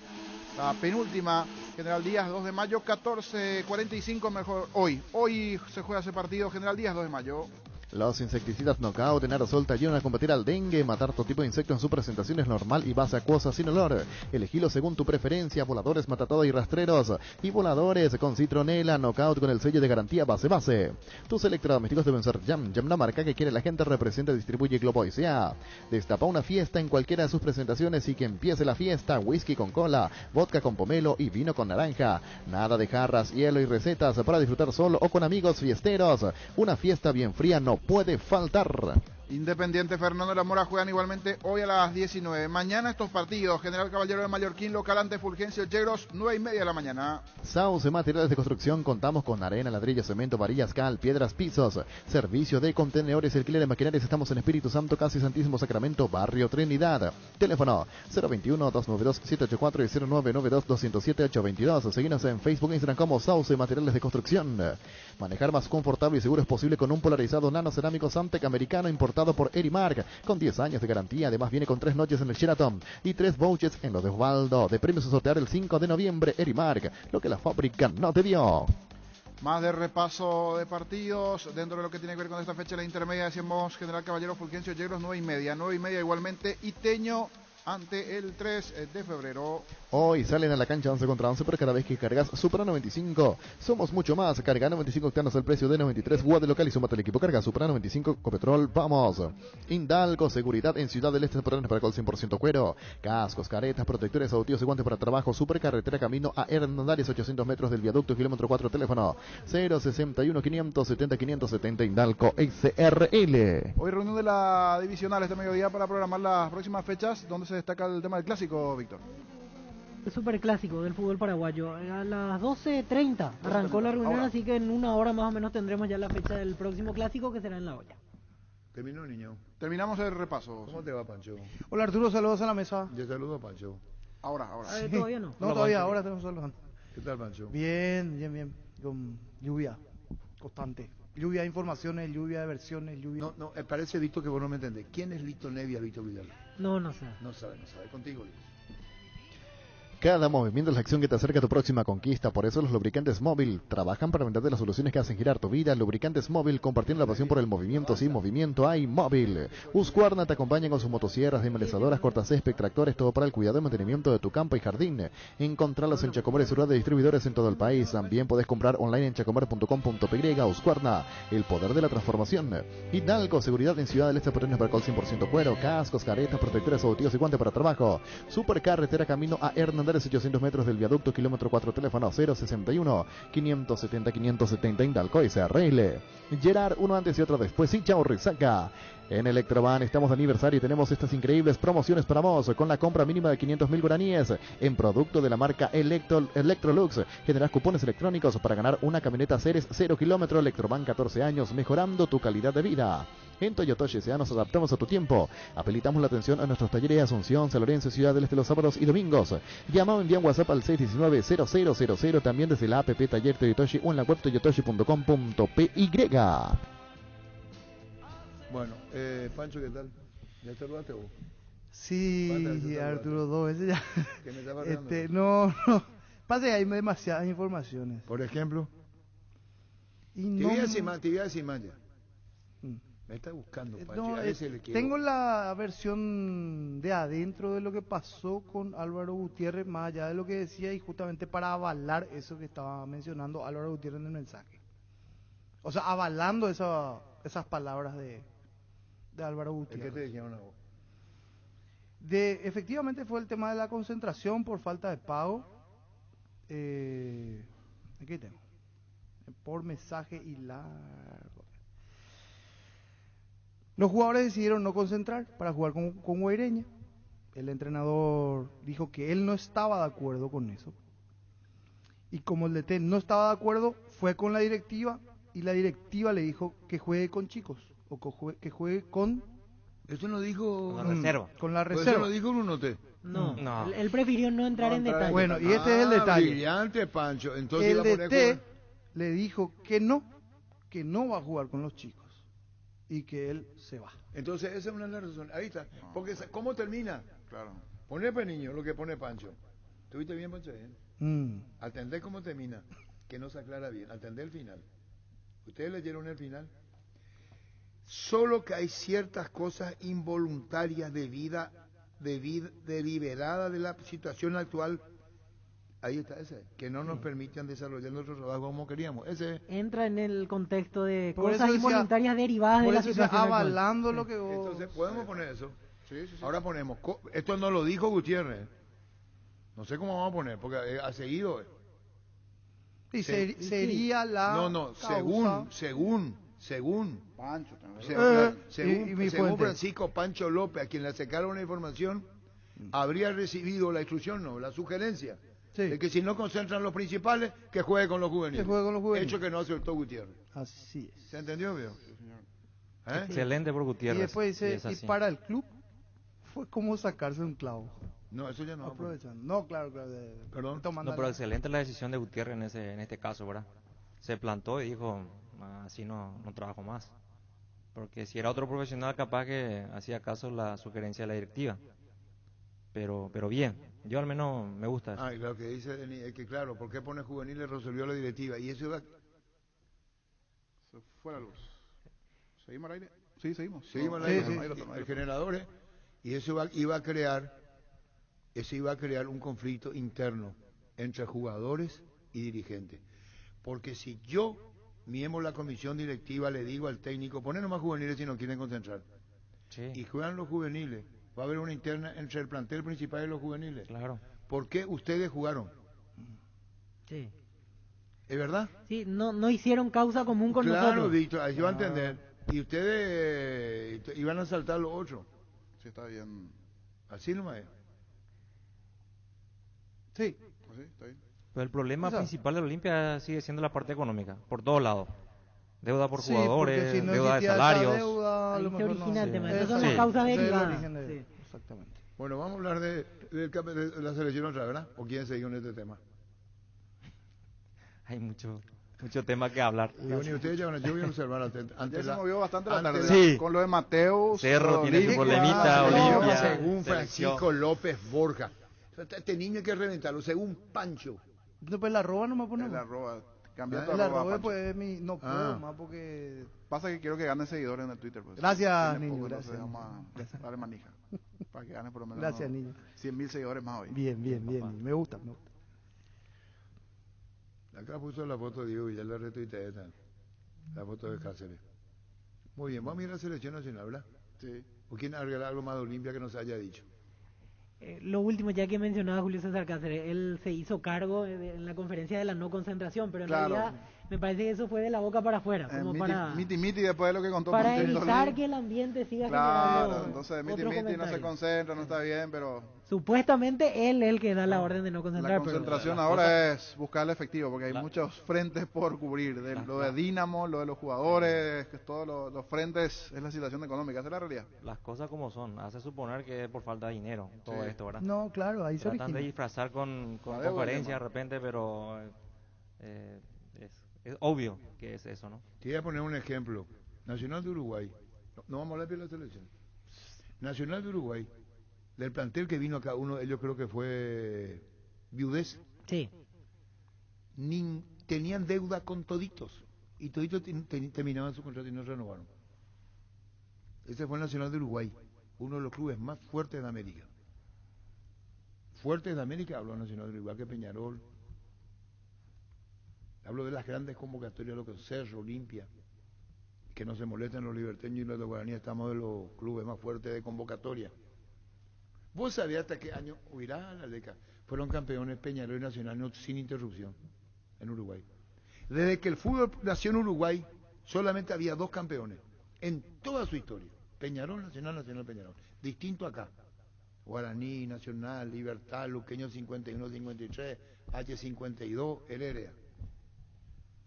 La penúltima, General Díaz, 2 de mayo, 14:45 mejor hoy. Hoy se juega ese partido, General Díaz, 2 de mayo. Los insecticidas Knockout en aerosol te ayudan a combatir al dengue, matar todo tipo de insectos en su presentación es normal y base acuosa sin olor. Elegilo según tu preferencia, voladores matatodo y rastreros. Y voladores con citronela, Knockout con el sello de garantía base. Tus electrodomésticos deben ser Jam, la marca que quiere la gente, representa y distribuye Globo S.A. Destapa una fiesta en cualquiera de sus presentaciones y que empiece la fiesta. Whisky con cola, vodka con pomelo y vino con naranja. Nada de jarras, hielo y recetas para disfrutar solo o con amigos fiesteros. Una fiesta bien fría no puede faltar. Independiente Fernando de la Mora juegan igualmente hoy a las 19. Mañana estos partidos: General Caballero de Mallorquín, local ante Fulgencio Yegros, 9:30 de la mañana. Sauce Materiales de Construcción, contamos con arena, ladrillo, cemento, varillas, cal, piedras, pisos. Servicio de contenedores, alquiler de maquinarias, estamos en Espíritu Santo, casi Santísimo Sacramento, Barrio Trinidad. Teléfono 021-292-784 y 0992-207-822. Seguinos en Facebook e Instagram como Sauce Materiales de Construcción. Manejar más confortable y seguro es posible con un polarizado nano cerámico Samtec americano importado por Erimark, con 10 años de garantía. Además viene con 3 noches en el Sheraton y 3 vouchers en los de Osvaldo. De premios a sortear el 5 de noviembre. Erimark, lo que la fábrica no te dio. Más de repaso de partidos dentro de lo que tiene que ver con esta fecha, la intermedia. Decíamos General Caballero, Fulgencio Yegros, 9:30 igualmente. Iteño ante el 3 de febrero. Hoy salen a la cancha 11 contra 11, pero cada vez que cargas Supra 95, somos mucho más. Carga 95 octanos al precio de 93, Guade local y súmate al equipo. Carga Supra 95, Copetrol, vamos. Indalco, seguridad en Ciudad del Este, para alcohol 100% cuero. Cascos, caretas, protectores auditivos y guantes para trabajo. Supercarretera camino a Hernandarias, 800 metros del viaducto, kilómetro 4, teléfono 061 570 570 Indalco SRL. Hoy reunión de la divisional este mediodía para programar las próximas fechas, donde se destaca el tema del clásico, Víctor. El superclásico del fútbol paraguayo. A las 12:30 arrancó la reunión, así que en una hora más o menos tendremos ya la fecha del próximo clásico, que será en La Olla. Terminó, niño. Terminamos el repaso. ¿Cómo te va, Pancho? Hola Arturo, saludos a la mesa. Yo saludo a Pancho. Ahora. Sí. Todavía no. No, todavía, ahora tenemos saludos. ¿Qué tal, Pancho? Bien. Con lluvia constante. Lluvia de informaciones, lluvia de versiones, lluvia... No, parece, Víctor, que vos no me entendés. ¿Quién es Lito Nevia, Víctor Vidal? No sé. No sabe. Contigo, Luis. Cada movimiento es la acción que te acerca a tu próxima conquista. Por eso los lubricantes Móvil trabajan para venderte las soluciones que hacen girar tu vida. Lubricantes Móvil, compartiendo la pasión por el movimiento. Sin movimiento hay móvil. Husqvarna te acompaña con sus motosierras, desmelezadoras, cortacésped, tractores, todo para el cuidado y mantenimiento de tu campo y jardín. Encontralos en Chacomer y su red de distribuidores en todo el país. También podés comprar online en chacomer.com.py. Husqvarna, el poder de la transformación. Hidalgo, seguridad en Ciudad del Este, por alcohol 100% cuero. Cascos, caretas, protectores auditivos y guantes para trabajo. Supercarretera camino a Hernandarias, 800 metros del viaducto, kilómetro 4, teléfono 061 570 570 Indalco SRL. Gerard, uno antes y otro después, y chao resaca. En Electroban estamos de aniversario y tenemos estas increíbles promociones para vos. Con la compra mínima de 500.000 guaraníes en producto de la marca Electrolux, generás cupones electrónicos para ganar una camioneta Ceres 0 kilómetro. Electroban, 14 años mejorando tu calidad de vida. En Toyotoshi S.A. nos adaptamos a tu tiempo. Habilitamos la atención a nuestros talleres de Asunción, San Lorenzo, Ciudad del Este los sábados y domingos. Llama o envía un WhatsApp al 619-0000, también desde la app Taller Toyotoshi o en la web toyotoshi.com.py. Bueno, Pancho, ¿qué tal? ¿Ya te saludaste vos? Sí, Arturo, 2 veces ya. ¿Qué me está pasando? No. Pasa que hay demasiadas informaciones. Por ejemplo. Y te voy a decir más ya. Me está buscando, Pancho. No, tengo la versión de adentro de lo que pasó con Álvaro Gutiérrez, más allá de lo que decía, y justamente para avalar eso que estaba mencionando Álvaro Gutiérrez en el mensaje. O sea, avalando esas palabras de Álvaro Gutiérrez. ¿Qué te dijeron a vos? Efectivamente fue el tema de la concentración por falta de pago. Aquí tengo. Por mensaje y largo. Los jugadores decidieron no concentrar para jugar con Guaireña. El entrenador dijo que él no estaba de acuerdo con eso. Y como el DT no estaba de acuerdo, fue con la directiva y la directiva le dijo que juegue con chicos o que juegue con... Eso no dijo... Con la reserva. Con la reserva. Eso lo dijo un UNOT. No. Él prefirió no entrar en detalle. Bueno, y este es el detalle. Brillante, Pancho. Entonces el DT le dijo que no va a jugar con los chicos y que él se va. Entonces esa es una de las razones. Ahí está. Porque ¿cómo termina? Claro. Poné, pues, niño, lo que pone Pancho. ¿Tuviste bien, Pancho? Atender cómo termina, que no se aclara bien. Atender el final. ¿Ustedes leyeron el final? Solo que hay ciertas cosas involuntarias deliberadas de la situación actual. Ahí está ese, que no nos permitan desarrollar nuestro trabajo como queríamos. Ese Entra en el contexto de Por cosas eso decía- involuntarias derivadas de por la eso decía, situación actual. avalando lo que vos... Entonces, ¿podemos poner eso? Ahora ponemos, esto no lo dijo Gutiérrez. No sé cómo vamos a poner, porque ha seguido. Y sería la No, causa- según Pancho también. según Francisco Pancho López, a quien le sacaron la información, habría recibido la instrucción, no, la sugerencia, de que si no concentran los principales, que juegue con los juveniles. Que juegue con los juveniles. Hecho que no aceptó Gutiérrez. Así es. ¿Se entendió, viejo? Excelente por Gutiérrez. Y después dice, es y así. para el club fue como sacarse un clavo. No, eso ya no. Aprovechando. No, claro. Perdón. No, pero excelente la decisión de Gutiérrez en este caso, ¿verdad? Se plantó y dijo, así no trabajo más. Porque si era otro profesional, capaz que hacía caso la sugerencia de la directiva. Pero bien, yo al menos me gusta eso. Y lo que dice Denis es que, claro, ¿por qué pone juveniles? Resolvió la directiva. Y eso iba... Se fue la luz. ¿Seguimos al aire? Sí, seguimos. Seguimos No, al ahí aire, lo tomo. el generador, y eso iba a crear un conflicto interno entre jugadores y dirigentes. Porque si yo, miembro de la comisión directiva, le digo al técnico, poner nomás juveniles si no quieren concentrar, y juegan los juveniles, va a haber una interna entre el plantel principal y los juveniles. Claro. ¿Por qué ustedes jugaron? Sí. ¿Es verdad? Sí, no hicieron causa común con Claro, nosotros. Víctor, ahí yo a entender. Y ustedes iban a saltar los otros. Sí, está bien. Así nomás es. Sí. Sí, está bien. Pero el problema O sea, principal de la Olimpia sigue siendo la parte económica, por todos lados. Deuda por Sí, jugadores, porque si no deuda de existía esa salarios. deuda, a lo Ahí se mejor origina no. el tema. Sí. Esas son Sí. las causas Ese es el derivadas. origen de- Sí. Exactamente. Bueno, vamos a hablar de la selección otra, ¿verdad? ¿O quieren seguir con este tema? Hay mucho tema que hablar. Y bueno, y ustedes yo voy a observar Ya se movió bastante la tarde Sí. con lo de Mateus. Cerro tiene su Olimpia, problemita, Olimpia. Según selección. Francisco López Borja. Este niño hay que reventarlo, según Pancho. No, pues la arroba no me pone. El arroba. Cambia tu El arroba, arroba Pancho. pues no puedo más porque... Pasa que quiero que gane seguidores en el Twitter. Pues. Gracias, Tiene niño, poco, gracias. entonces vamos a darle manija. Para que gane por lo menos Gracias, niño. 100.000 seguidores más hoy. Bien. Me gusta. Acá puso la foto de Diego y ya la retuiteé esta. La foto de Cáceres. Muy bien, vamos a ir a la selección nacional, ¿verdad? Sí. ¿O quién agregar algo más de Olimpia que nos haya dicho? Lo último, ya que mencionaba Julio César Cáceres, él se hizo cargo en la conferencia de la no concentración, pero en Claro. realidad me parece que eso fue de la boca para afuera, como para Miti después de lo que contó para Montiel evitar Solís. que el ambiente siga Claro, generando entonces Miti otro no se comentario. concentra, no está bien, pero Supuestamente él es el que da la orden de no concentrar. la concentración ahora es buscar el efectivo, porque hay muchos frentes por cubrir, lo de Dinamo, lo de los jugadores, que todos los frentes es la situación económica, esa es la realidad. Las cosas como son, hace suponer que es por falta de dinero, todo Sí. esto, ¿verdad? No, claro, ahí se Tratan origina. de disfrazar con La deuda, conferencia de tema. repente, pero es obvio que es eso, ¿no? Te voy a poner un ejemplo. Nacional de Uruguay. No vamos a hablar de la selección. Nacional de Uruguay. Del plantel que vino acá, uno de ellos creo que fue Viudez. Sí. Tenían deuda con toditos. Y toditos terminaban su contrato y no renovaron. Ese fue el Nacional de Uruguay. Uno de los clubes más fuertes de América. Fuertes de América, hablo Nacional de Uruguay, que Peñarol. Hablo de las grandes convocatorias, lo que es Cerro, Olimpia. Que no se molesten los liberteños y los de Guaraní, estamos de los clubes más fuertes de convocatoria. ¿Vos sabías hasta qué año, la década, fueron campeones Peñarol y Nacional sin interrupción en Uruguay? Desde que el fútbol nació en Uruguay, solamente había 2 campeones en toda su historia. Peñarol, Nacional, Peñarol. Distinto acá. Guaraní, Nacional, Libertad, Luqueño 51-53, H52, LRA.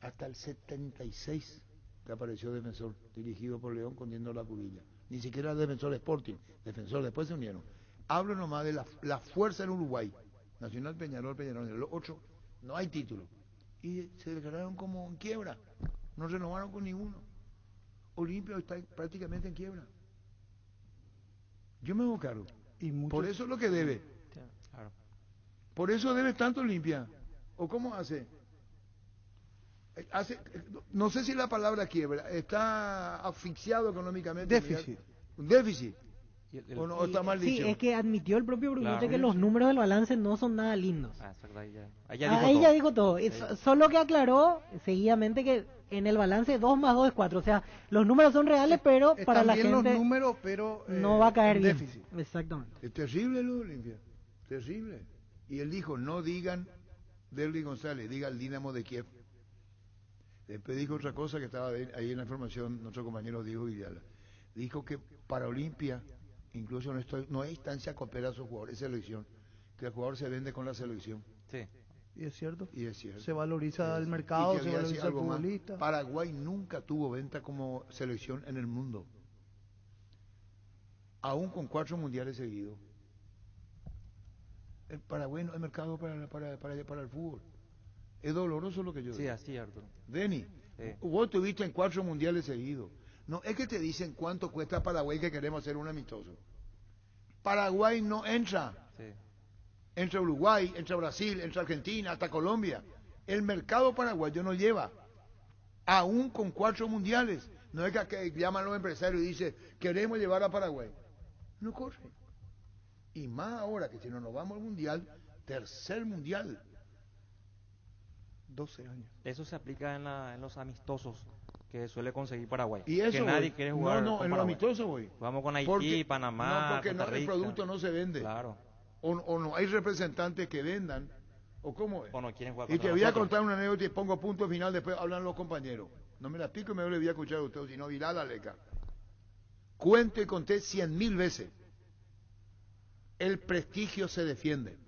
Hasta el 76 que apareció Defensor, dirigido por León contiendo la cubilla. Ni siquiera Defensor Sporting, Defensor, después se unieron. Hablo nomás de la fuerza en Uruguay. Nacional, Peñarol, los 8, no hay título. Y se declararon como en quiebra. No renovaron con ninguno. Olimpia está prácticamente en quiebra. Yo me hago cargo. Por eso es lo que debe. Claro. Por eso debe tanto Olimpia. ¿O cómo hace? No sé si la palabra quiebra, está asfixiado económicamente. Déficit. Un déficit. ¿O no, o está mal Sí, dicho? es que admitió el propio Brunote Claro. que los números del balance no son nada lindos. Exacto, ahí ya Ahí dijo ya todo. dijo todo. Solo que aclaró seguidamente que en el balance 2 más 2 es 4. O sea, los números son reales, pero Están para la bien gente los números, pero no va a caer en bien. déficit. Exactamente. Es terrible lo de Olimpia, terrible. Y él dijo, no digan Derly González, diga el Dinamo de Kiev. Después dijo otra cosa que estaba ahí en la información, nuestro compañero Diego Villalba. Dijo que para Olimpia, incluso no hay instancia coopera a sus jugadores, es selección, que el jugador se vende con la selección. Sí. Y es cierto. Y es cierto. Se valoriza el Y mercado, te se voy a decir valoriza el algo más. futbolista. Paraguay nunca tuvo venta como selección en el mundo. Aún con 4 mundiales seguidos. El Paraguay no hay mercado para el fútbol. Es doloroso lo que yo digo. Sí, así, Arturo. Denny, Sí. vos tuviste en 4 mundiales seguidos. No es que te dicen cuánto cuesta Paraguay que queremos hacer un amistoso. Paraguay no entra. Sí. Entra Uruguay, entra Brasil, entra Argentina, hasta Colombia. El mercado paraguayo no lleva. Aún con 4 mundiales. No es que llaman los empresarios y dicen, queremos llevar a Paraguay. No corre. Y más ahora que si no nos vamos al mundial, tercer mundial. 12 años. Eso se aplica en los amistosos que suele conseguir Paraguay. Y eso, que nadie voy. quiere jugar No, con en lo Paraguay. amistoso voy. Vamos con Haití, Porque- Panamá, No, porque Costa no, el Rica. producto no se vende. Claro. O no hay representantes que vendan. ¿O cómo es? O no quieren jugar Y te contra voy a nosotros. contar una anécdota y pongo punto final, después hablan los compañeros. No me la pico y me le voy a escuchar a usted, si no, viral la leca. Cuento y conté 100.000 veces. El prestigio se defiende.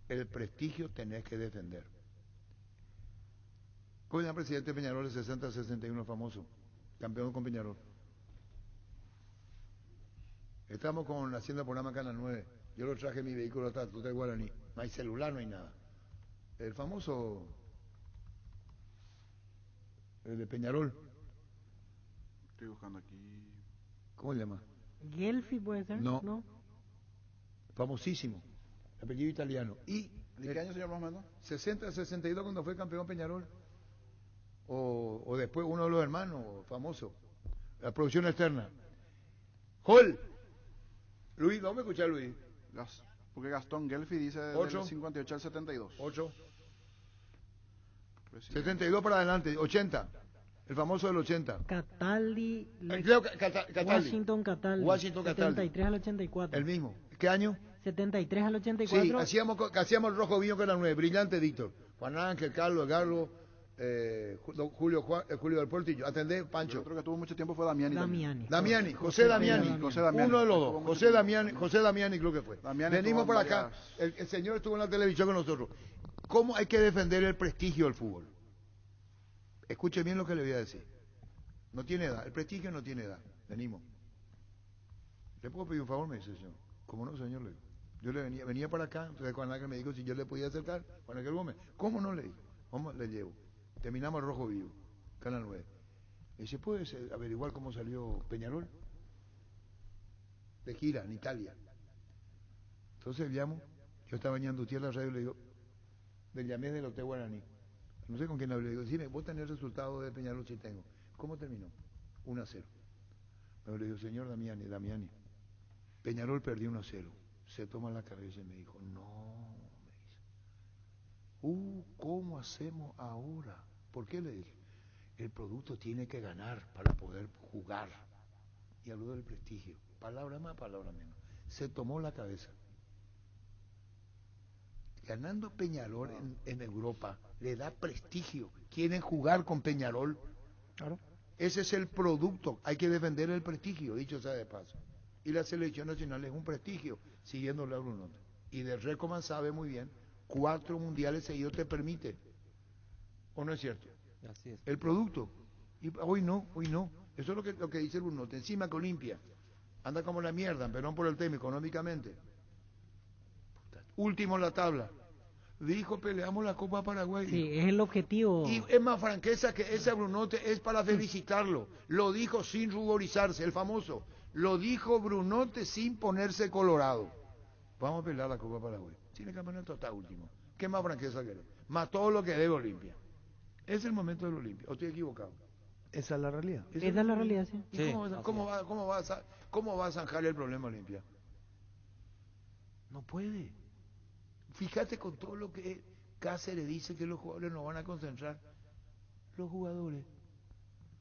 El prestigio tenés que defender. ¿Cómo se llama el presidente Peñarol de 60-61 famoso? Campeón con Peñarol. Estamos haciendo el programa Canal 9. Yo lo traje en mi vehículo hasta Hotel Guaraní. No hay celular, no hay nada. El famoso, el de Peñarol, Estoy buscando aquí. ¿cómo se llama? Gelfi puede ser. No. Famosísimo, apellido italiano. ¿Y ¿De qué año, señor Rosmando? 60-62 cuando fue campeón Peñarol? O después uno de los hermanos famosos, la producción externa. Joel, Luis, vamos a escuchar Luis. Porque Gastón Gelfi dice Ocho. del 58 al 72. 8. Presidente. 72 para adelante, 80. El famoso del 80. Cataldi, Creo que Cataldi. Washington Cataldi. Washington Cataldi. 73 al 84. El mismo. ¿Qué año? 73 al Sí, 84. hacíamos el rojo vino que era 9. Brillante, Víctor. Juan Ángel, Carlos, Garlo, Julio del Puerto y yo. Atendé, Pancho. Otro que tuvo mucho tiempo fue Damiani. Damiani. José Damiani. José Damiani. Uno de los Tuvo dos. mucho José Damiani creo que fue. Damiani Venimos estuvo por en acá. El señor estuvo en la televisión con nosotros. ¿Cómo hay que defender el prestigio del fútbol? Escuche bien lo que le voy a decir. No tiene edad. El prestigio no tiene edad. Venimos. ¿Le puedo pedir un favor? Me dice el señor. ¿Cómo no, señor? Le digo. Yo le venía para acá. Entonces Juan Ángel me dijo si yo le podía acercar. Juan Ángel Gómez. ¿Cómo no? Le digo. Vamos, le llevo. Terminamos el rojo vivo. Canal 9. Y dice, ¿puedes averiguar cómo salió Peñarol? De gira, en Italia. Entonces llamo. Yo estaba bañando tierra radio y le digo, le llamé del Hotel Guaraní. No sé con quién hablé. Le digo, dime, ¿vos tenés el resultado de Peñarol? Sí tengo. ¿Cómo terminó? 1-0. Pero le digo, señor Damiani, Peñarol perdió 1-0. Se toma la cabeza y me dijo, no, me dice. ¿Cómo hacemos ahora? ¿Por qué? Le dije, el producto tiene que ganar para poder jugar. Y habló del prestigio. Palabra más, palabra menos. Se tomó la cabeza. Ganando Peñarol en Europa le da prestigio. Quieren jugar con Peñarol. Claro. Ese es el producto. Hay que defender el prestigio, dicho sea de paso. Y la selección nacional es un prestigio, siguiéndole a Bruno. Y de Recoman sabe muy bien, 4 mundiales seguidos te permite. ¿O no es cierto? Así es. El producto. Y hoy no. Eso es lo que dice Bruno. Encima que Olimpia anda como la mierda, perdón por el tema, económicamente. Último en la tabla. Dijo, peleamos la Copa Paraguay. Sí, es el objetivo. Y es más franqueza que ese Brunote, es para felicitarlo. Lo dijo sin ruborizarse, el famoso. Lo dijo Brunote sin ponerse colorado. Vamos a pelear la Copa Paraguay. Tiene campeonato hasta último. ¿Qué más franqueza querés? Más todo lo que debe Olimpia. Es el momento del Olimpia, ¿o estoy equivocado? Esa es la realidad. Esa es la realidad, sí. ¿Y cómo va a zanjar el problema Olimpia? No puede. Fíjate con todo lo que Cáceres dice que los jugadores no van a concentrar. Los jugadores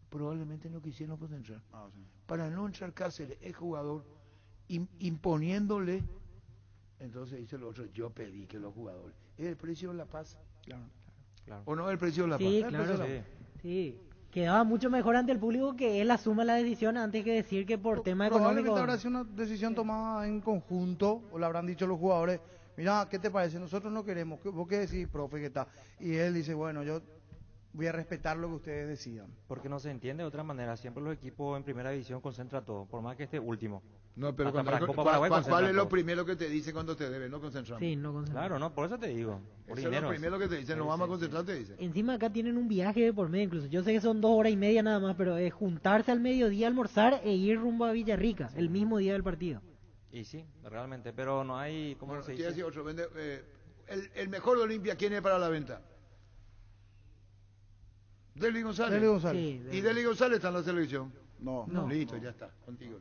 probablemente no quisieron concentrar. Para no entrar Cáceres, el jugador, imponiéndole, entonces dice el otro, yo pedí que los jugadores. ¿Es el precio de la paz? Claro. ¿O no es el precio de la Sí, paz? claro. Sí. Quedaba mucho mejor ante el público que él asuma la decisión antes que decir que por tema Probablemente económico. habrá sido una decisión tomada en conjunto, o le habrán dicho los jugadores, mira, ¿qué te parece? Nosotros no queremos, ¿vos qué decís, profe, qué tal? Y él dice, bueno, yo voy a respetar lo que ustedes decidan. Porque no se entiende de otra manera. Siempre los equipos en primera división concentran todo, por más que esté último. No, pero Hasta para Copa ¿cuál Paraguay es concentran lo todo. primero que te dice cuando te debe? No concentramos. Sí, no concentramos. Claro, no, por eso te digo. Por Eso es dinero. lo primero que te dicen, no vamos a concentrar, te dicen. Encima acá tienen un viaje de por medio, incluso. Yo sé que son 2 horas y media nada más, pero es juntarse al mediodía, almorzar e ir rumbo a Villarrica, el mismo día del partido. Y sí, realmente, pero no hay, ¿cómo se Te dice? decía otro, el mejor de Olimpia, ¿quién es para la venta? Deli González. Deli González. Sí, ¿Y Deli González está en la selección? No. Listo, ya está, contigo.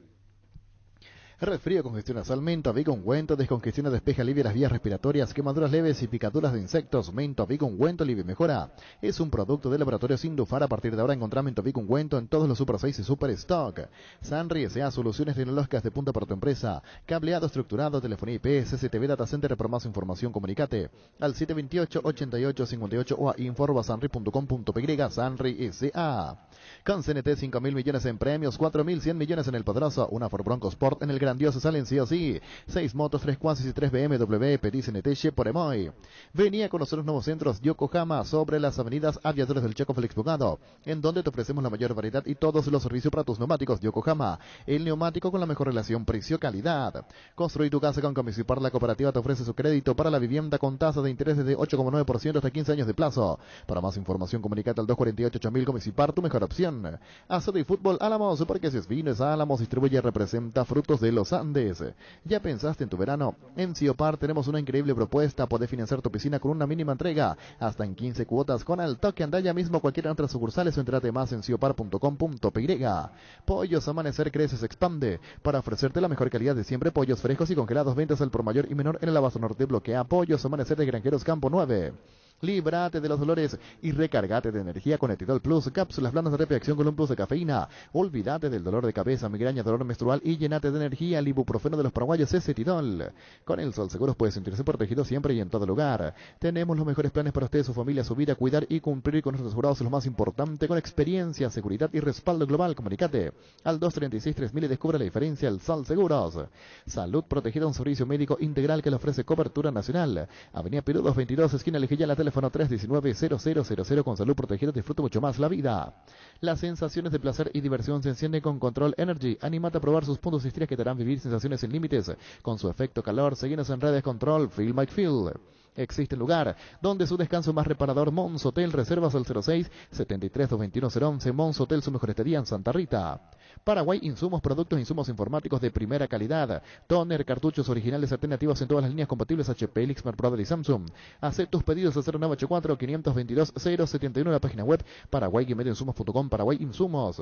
Resfrío, congestión nasal, mento, avigo, ungüento, descongestiona, despeja, alivia las vías respiratorias, quemaduras leves y picaduras de insectos. Mento, avigo, ungüento, alivia y mejora. Es un producto de Laboratorios Indufar. A partir de ahora encontrá Mento, avigo, ungüento en todos los Super 6 y Super Stock. Sanri S.A. Soluciones tecnológicas de punta para tu empresa. Cableado estructurado, telefonía IP, CCTV Data Center. Para más información, comunicate al 728-8858 o a info@sanri.com.py. Sanri S.A. Con CNT 5.000 millones en premios, 4.100 millones en el poderoso. Una Ford Bronco Sport en el grandioso salen sí o sí. 6 motos, 3 Quasis y 3 BMW. Pedí CNT por Emoy. Venía a conocer los nuevos centros Yokohama sobre las avenidas Aviadores del Chaco Félix Bogado, en donde te ofrecemos la mayor variedad y todos los servicios para tus neumáticos. Yokohama, el neumático con la mejor relación precio-calidad. Construí tu casa con Comisipar. La cooperativa te ofrece su crédito para la vivienda con tasa de interés de 8,9% hasta 15 años de plazo. Para más información, comunicate al 248-8000. Comisipar, tu mejor opción. Asado y Fútbol Álamos, porque si es vino es Álamos, distribuye y representa Frutos de los Andes. ¿Ya pensaste en tu verano? En Ciopar tenemos una increíble propuesta. Podés financiar tu piscina con una mínima entrega, hasta en 15 cuotas con al toque. Anda ya mismo a cualquiera de nuestras sucursales o entrate más en ciopar.com.py. Pollos Amanecer crece, se expande para ofrecerte la mejor calidad de siempre. Pollos frescos y congelados, ventas al por mayor y menor en el Abasto Norte. Bloquea Pollos Amanecer de Granjeros Campo 9. Líbrate de los dolores y recargate de energía con Etidol Plus, cápsulas blandas de reacción con un plus de cafeína. Olvídate del dolor de cabeza, migraña, dolor menstrual y llenate de energía. El ibuprofeno de los paraguayos es Etidol. Con el Sol Seguros puedes sentirse protegido siempre y en todo lugar. Tenemos los mejores planes para usted, su familia, su vida, cuidar y cumplir con nuestros asegurados, lo más importante, con experiencia, seguridad y respaldo global. Comunicate al 236-3000 y descubre la diferencia. El Sol Seguros. Salud protegida, un servicio médico integral que le ofrece cobertura nacional. Avenida Perú 222, esquina Lejilla, la teléfono 319-0000. Con salud protegida disfruta mucho más la vida. Las sensaciones de placer y diversión se encienden con Control Energy. Anímate a probar sus puntos de estrés que te harán vivir sensaciones sin límites con su efecto calor. Seguinos en redes Control, Feel My Feel. Existe lugar donde su descanso más reparador. Mons Hotel, reservas al 06-73-221-011. Mons Hotel, su mejor estadía en Santa Rita. Paraguay Insumos, productos e insumos informáticos de primera calidad. Toner, cartuchos originales alternativos en todas las líneas compatibles HP, Lixmar, Brother y Samsung. Haz tus pedidos al 0984-522-071 en la página web paraguay-insumos.com. Paraguay Insumos.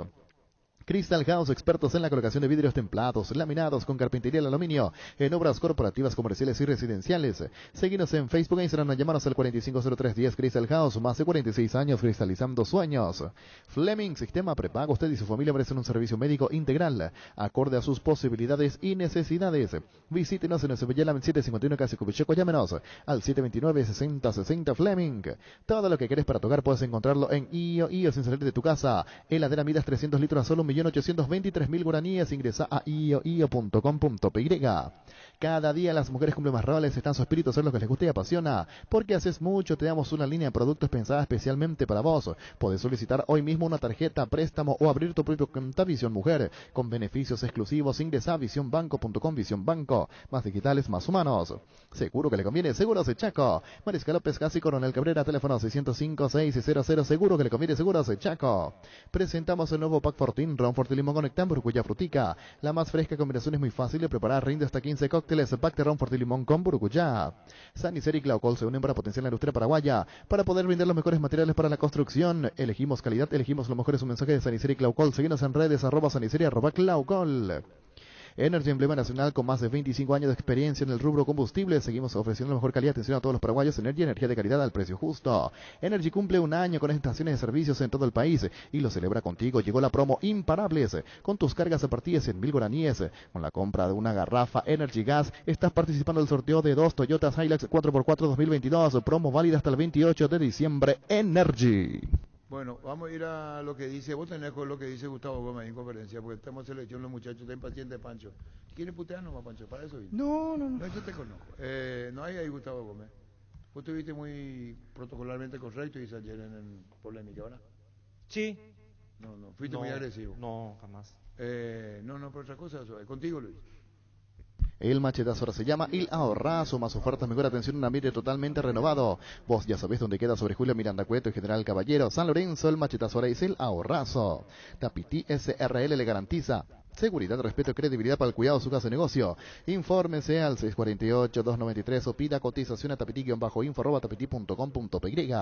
Crystal House, expertos en la colocación de vidrios templados, laminados con carpintería al aluminio, en obras corporativas, comerciales y residenciales. Seguinos en Facebook e Instagram, llamanos al 450310. Crystal House, más de 46 años cristalizando sueños. Fleming, sistema prepago. Usted y su familia merecen un servicio médico integral, acorde a sus posibilidades y necesidades. Visítenos en el Sevilla 751 Casi Cubicheco. Llámenos al 729-6060 Fleming. Todo lo que querés para tu hogar puedes encontrarlo en IO sin salir de tu casa. Heladera Midas 300 litros a solo 1.823.000 guaraníes. Ingresa a io.com.py. Cada día las mujeres cumplen más roles, están su espíritu, hacer lo que les gusta y apasiona. Porque haces mucho, te damos una línea de productos pensada especialmente para vos. Podés solicitar hoy mismo una tarjeta, préstamo o abrir tu propio cuenta Visión Mujer con beneficios exclusivos. Ingresa a visionbanco.com. Visión Banco, más digitales, más humanos. Seguro que le conviene. Seguros de Chaco. Mariscal López, Casi Coronel Cabrera, teléfono 605-600. Seguro que le conviene. Seguros de Chaco. Presentamos el nuevo Pack Fortín ron Forti Limón Conectan Burucuyá Frutica. La más fresca combinación es muy fácil de preparar, rinde hasta 15 cócteles. Pack de ron Forti Limón con Burucuyá. Sanicer y Glaucol se unen para potenciar la industria paraguaya, para poder brindar los mejores materiales para la construcción. Elegimos calidad, elegimos lo mejor. Es un mensaje de Sanicer y Glaucol. Seguinos en redes @Sanicer y @Glaucol. Energy, emblema nacional con más de 25 años de experiencia en el rubro combustible. Seguimos ofreciendo la mejor calidad. Atención a todos los paraguayos. Energy, energía de calidad al precio justo. Energy cumple un año con estaciones de servicios en todo el país y lo celebra contigo. Llegó la promo Imparables. Con tus cargas a partir de 100.000 guaraníes. Con la compra de una garrafa Energy Gas, estás participando del sorteo de 2 Toyota Hilux 4x4 2022. Promo válida hasta el 28 de diciembre. Energy. Bueno, vamos a ir a lo que dice, vos tenés con lo que dice Gustavo Gómez en conferencia, porque estamos en selección los muchachos, ten paciente, Pancho. ¿Quiere putear nomás, Pancho? Para eso vine. No, yo te conozco. No hay ahí Gustavo Gómez. Vos estuviste muy protocolarmente correcto y ayer en polémica, ¿verdad? Sí. No, fuiste muy agresivo. No, jamás. No, por otra cosa, contigo, Luis. El machetazo ahora se llama Il Ahorrazo, más ofertas, mejor atención, un ambiente totalmente renovado. Vos ya sabés dónde queda, sobre Julio Miranda Cueto y General Caballero, San Lorenzo. El machetazo ahora es El Ahorrazo. Tapiti SRL le garantiza seguridad, respeto y credibilidad para el cuidado de su casa de negocio. Infórmese al 648-293 o pida cotización a tapiti-info@tapiti.com.py.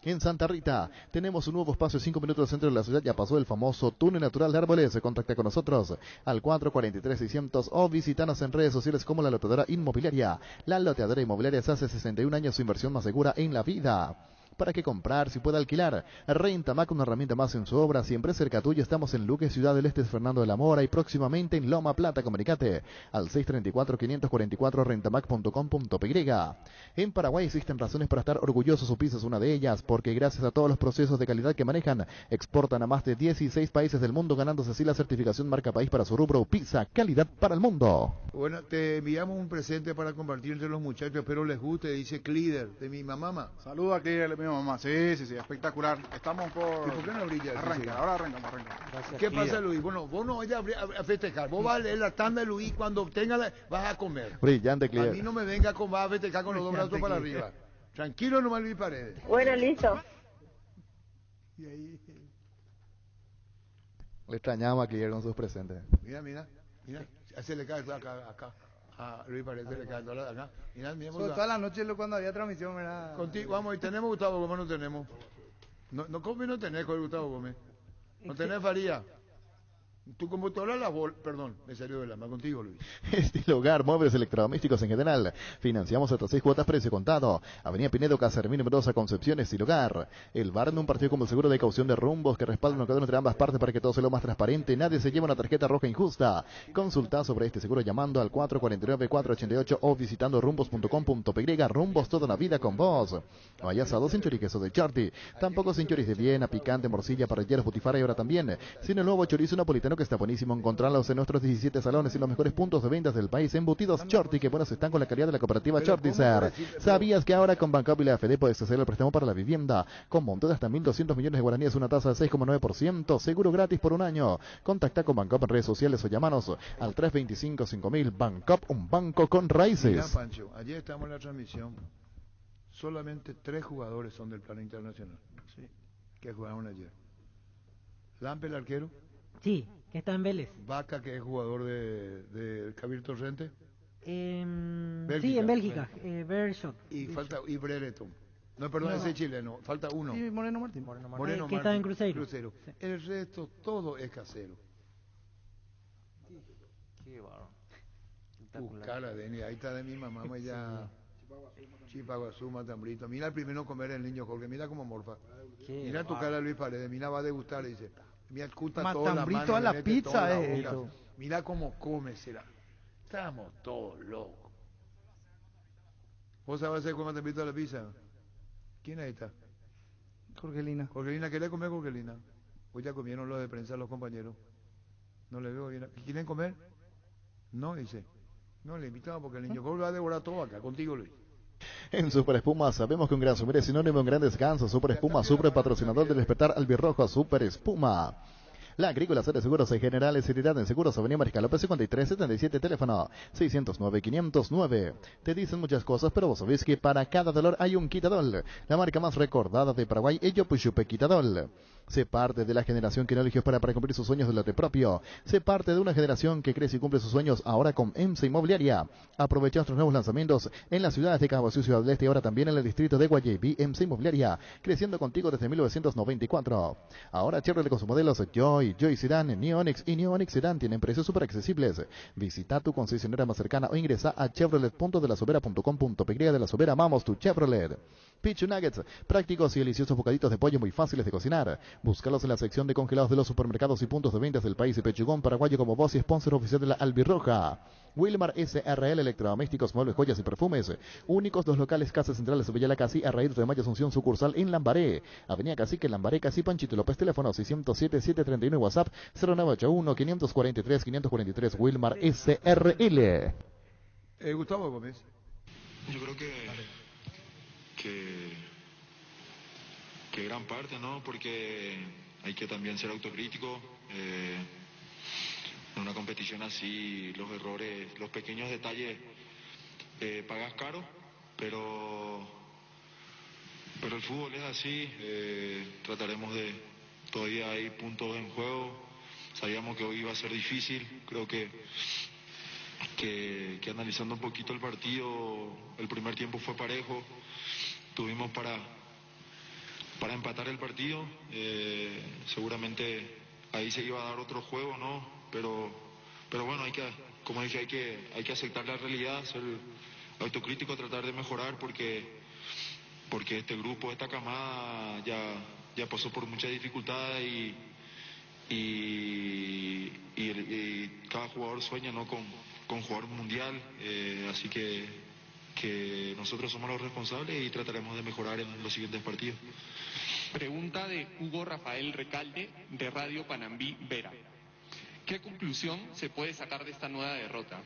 En Santa Rita tenemos un nuevo espacio 5 minutos del centro de la ciudad. Ya pasó el famoso túnel natural de árboles. Contacta con nosotros al 443-600 o visitanos en redes sociales como La Loteadora Inmobiliaria. La Loteadora Inmobiliaria hace 61 años su inversión más segura en la vida. ¿Para qué comprar si puede alquilar? Rentamac, una herramienta más en su obra, siempre cerca tuyo. Estamos en Luque, Ciudad del Este, Fernando de la Mora, y próximamente en Loma Plata. Comunicate al 634-544 rentamac.com.py. En Paraguay existen razones para estar orgullosos. Su pizza es una de ellas, porque gracias a todos los procesos de calidad que manejan, exportan a más de 16 países del mundo, ganándose así la certificación marca país para su rubro. Pizza, calidad para el mundo. Bueno, te enviamos un presente para compartir entre los muchachos, espero les guste, dice Clider, de mi mamá. Saluda a Clider, mi mamá. Sí, espectacular. Estamos por... ¿Y por qué no brilla? Ahora arrancamos. Gracias, ¿qué pasa, Luis? Bueno, vos no vayas a festejar. Vos vas a leer la tanda de Luis, cuando vas a comer. Brillante, Clider. A mí no me venga vas a festejar con los dos brazos para arriba. Tranquilo nomás, Luis Paredes. Bueno, listo. Y ahí... Le extrañamos a Clider con sus presentes. Mira. Se le cae acá. A Luis Paredes le cae acá. Mira, toda la noche cuando había transmisión, ¿verdad? Contigo, vamos, y tenemos Gustavo Gómez, no tenemos. No tenés con Gustavo Gómez. No tenés Faría. Tu computadora perdón, me salió del alma. Contigo, Luis. Estilo Hogar, muebles electrodomésticos en general. Financiamos hasta 6 cuotas, precio contado. Avenida Pinedo, Casa Hermínio Mendoza, Concepción, Estilo Hogar. El bar en un partido como el seguro de caución de rumbos que respaldan cada uno entre ambas partes para que todo sea lo más transparente. Nadie se lleva una tarjeta roja injusta. Consulta sobre este seguro llamando al 449-488 o visitando rumbos.com.py. Rumbos, toda la vida con vos. No hay asado sin chorizo de Charty. Tampoco sin chorizo de Viena, picante, morcilla, parrilleros, butifarra y ahora también sin el nuevo chorizo napolitano que está buenísimo. Encontrarlos en nuestros 17 salones y los mejores puntos de ventas del país. Embutidos Chorty, que buenos están con la calidad de la cooperativa Chortizer. ¿Sabías que ahora con Bancop y la AFD puedes hacer el préstamo para la vivienda con monto de hasta 1.200 millones de guaraníes, una tasa de 6,9%, seguro gratis por un año? Contacta con Bancop en redes sociales o llamanos al 325-5000. Bancop, un banco con raíces. Mira, Pancho, ayer estamos en la transmisión. Solamente 3 jugadores son del plano internacional. Sí. Que jugaron ayer. Lampe, el arquero. Sí, que está en Vélez. Vaca, que es jugador de Javier Torrente. Sí, en Bélgica. Bershot. Y Brereton. No, perdón, ese es chileno. Falta uno. Sí, Moreno Martín. Que está en Cruzeiro. Sí. El resto, todo es casero. Qué bárbaro. Cara, Deni, ahí está de mi mamá, ya. Chipaguazú, Matambrito. Mira el primero comer el niño Jorge, mira cómo morfa. Mira tu cara, Luis Paredes, mira, va a degustar, dice. Mira, Matambrito a la pizza, Mira cómo come, será. Estamos todos locos. ¿Vos sabés hacer con Matambrito a la pizza? ¿Quién ahí está? Jorgelina. Jorgelina, ¿querés comer, Jorgelina? Hoy ya comieron los de prensa los compañeros. No le veo bien. ¿Quieren comer? No, dice. No, le invitamos porque el niño Jorge va a devorar todo acá. Contigo, Luis. En Super Espuma sabemos que un gran sumir es sinónimo de un gran descanso. Super Espuma, super patrocinador del despertar albirrojo. Super Espuma. La Agrícola Sede Seguros en General Seguridad en Seguros, Avenida Mariscal López 5377, teléfono 609-509. Te dicen muchas cosas, pero vos sabés que para cada dolor hay un Quitadol. La marca más recordada de Paraguay, Ello Puchupe Quitadol. Sé parte de la generación que no eligió para cumplir sus sueños de lote propio. Sé parte de una generación que crece y cumple sus sueños ahora con EMSA Inmobiliaria. Aprovecha nuestros nuevos lanzamientos en las ciudades de Cabo Ciudad, Ciudad del Este y ahora también en el distrito de Guayaquil. EMSA Inmobiliaria, creciendo contigo desde 1994. Ahora Chevrolet con sus modelos Joy Sedan, Neonix y Neonix Sedan tienen precios súper accesibles. Visita tu concesionaria más cercana o ingresa a chevrolet.delasovera.com.py. De La Sobera, amamos tu Chevrolet. Pichu Nuggets, prácticos y deliciosos bocaditos de pollo muy fáciles de cocinar. Búscalos en la sección de congelados de los supermercados y puntos de ventas del país y Pechugón Paraguayo como voz y sponsor oficial de la Albirroja. Wilmar SRL, electrodomésticos, muebles, joyas y perfumes. Únicos dos locales, Casa Central de Villa Casi, a raíz de Mayo Asunción, sucursal en Lambaré. Avenida Cacique, Lambaré, Casi, Panchito López, teléfono 607-739, WhatsApp 0981-543-543, Wilmar SRL. Gustavo Gómez. Yo creo que gran parte, ¿no? Porque hay que también ser autocrítico. En una competición así, los errores, los pequeños detalles, pagas caro, pero el fútbol es así. Trataremos de, todavía hay puntos en juego. Sabíamos que hoy iba a ser difícil. Creo que analizando un poquito el partido, el primer tiempo fue parejo. Tuvimos para empatar el partido. Seguramente ahí se iba a dar otro juego, ¿no? Pero bueno, como dije, hay que aceptar la realidad, ser autocrítico, tratar de mejorar, porque este grupo, esta camada ya pasó por muchas dificultades y cada jugador sueña, ¿no? con jugar un mundial, así que nosotros somos los responsables y trataremos de mejorar en los siguientes partidos. Pregunta de Hugo Rafael Recalde, de Radio Panambí Vera. ¿Qué conclusión se puede sacar de esta nueva derrota?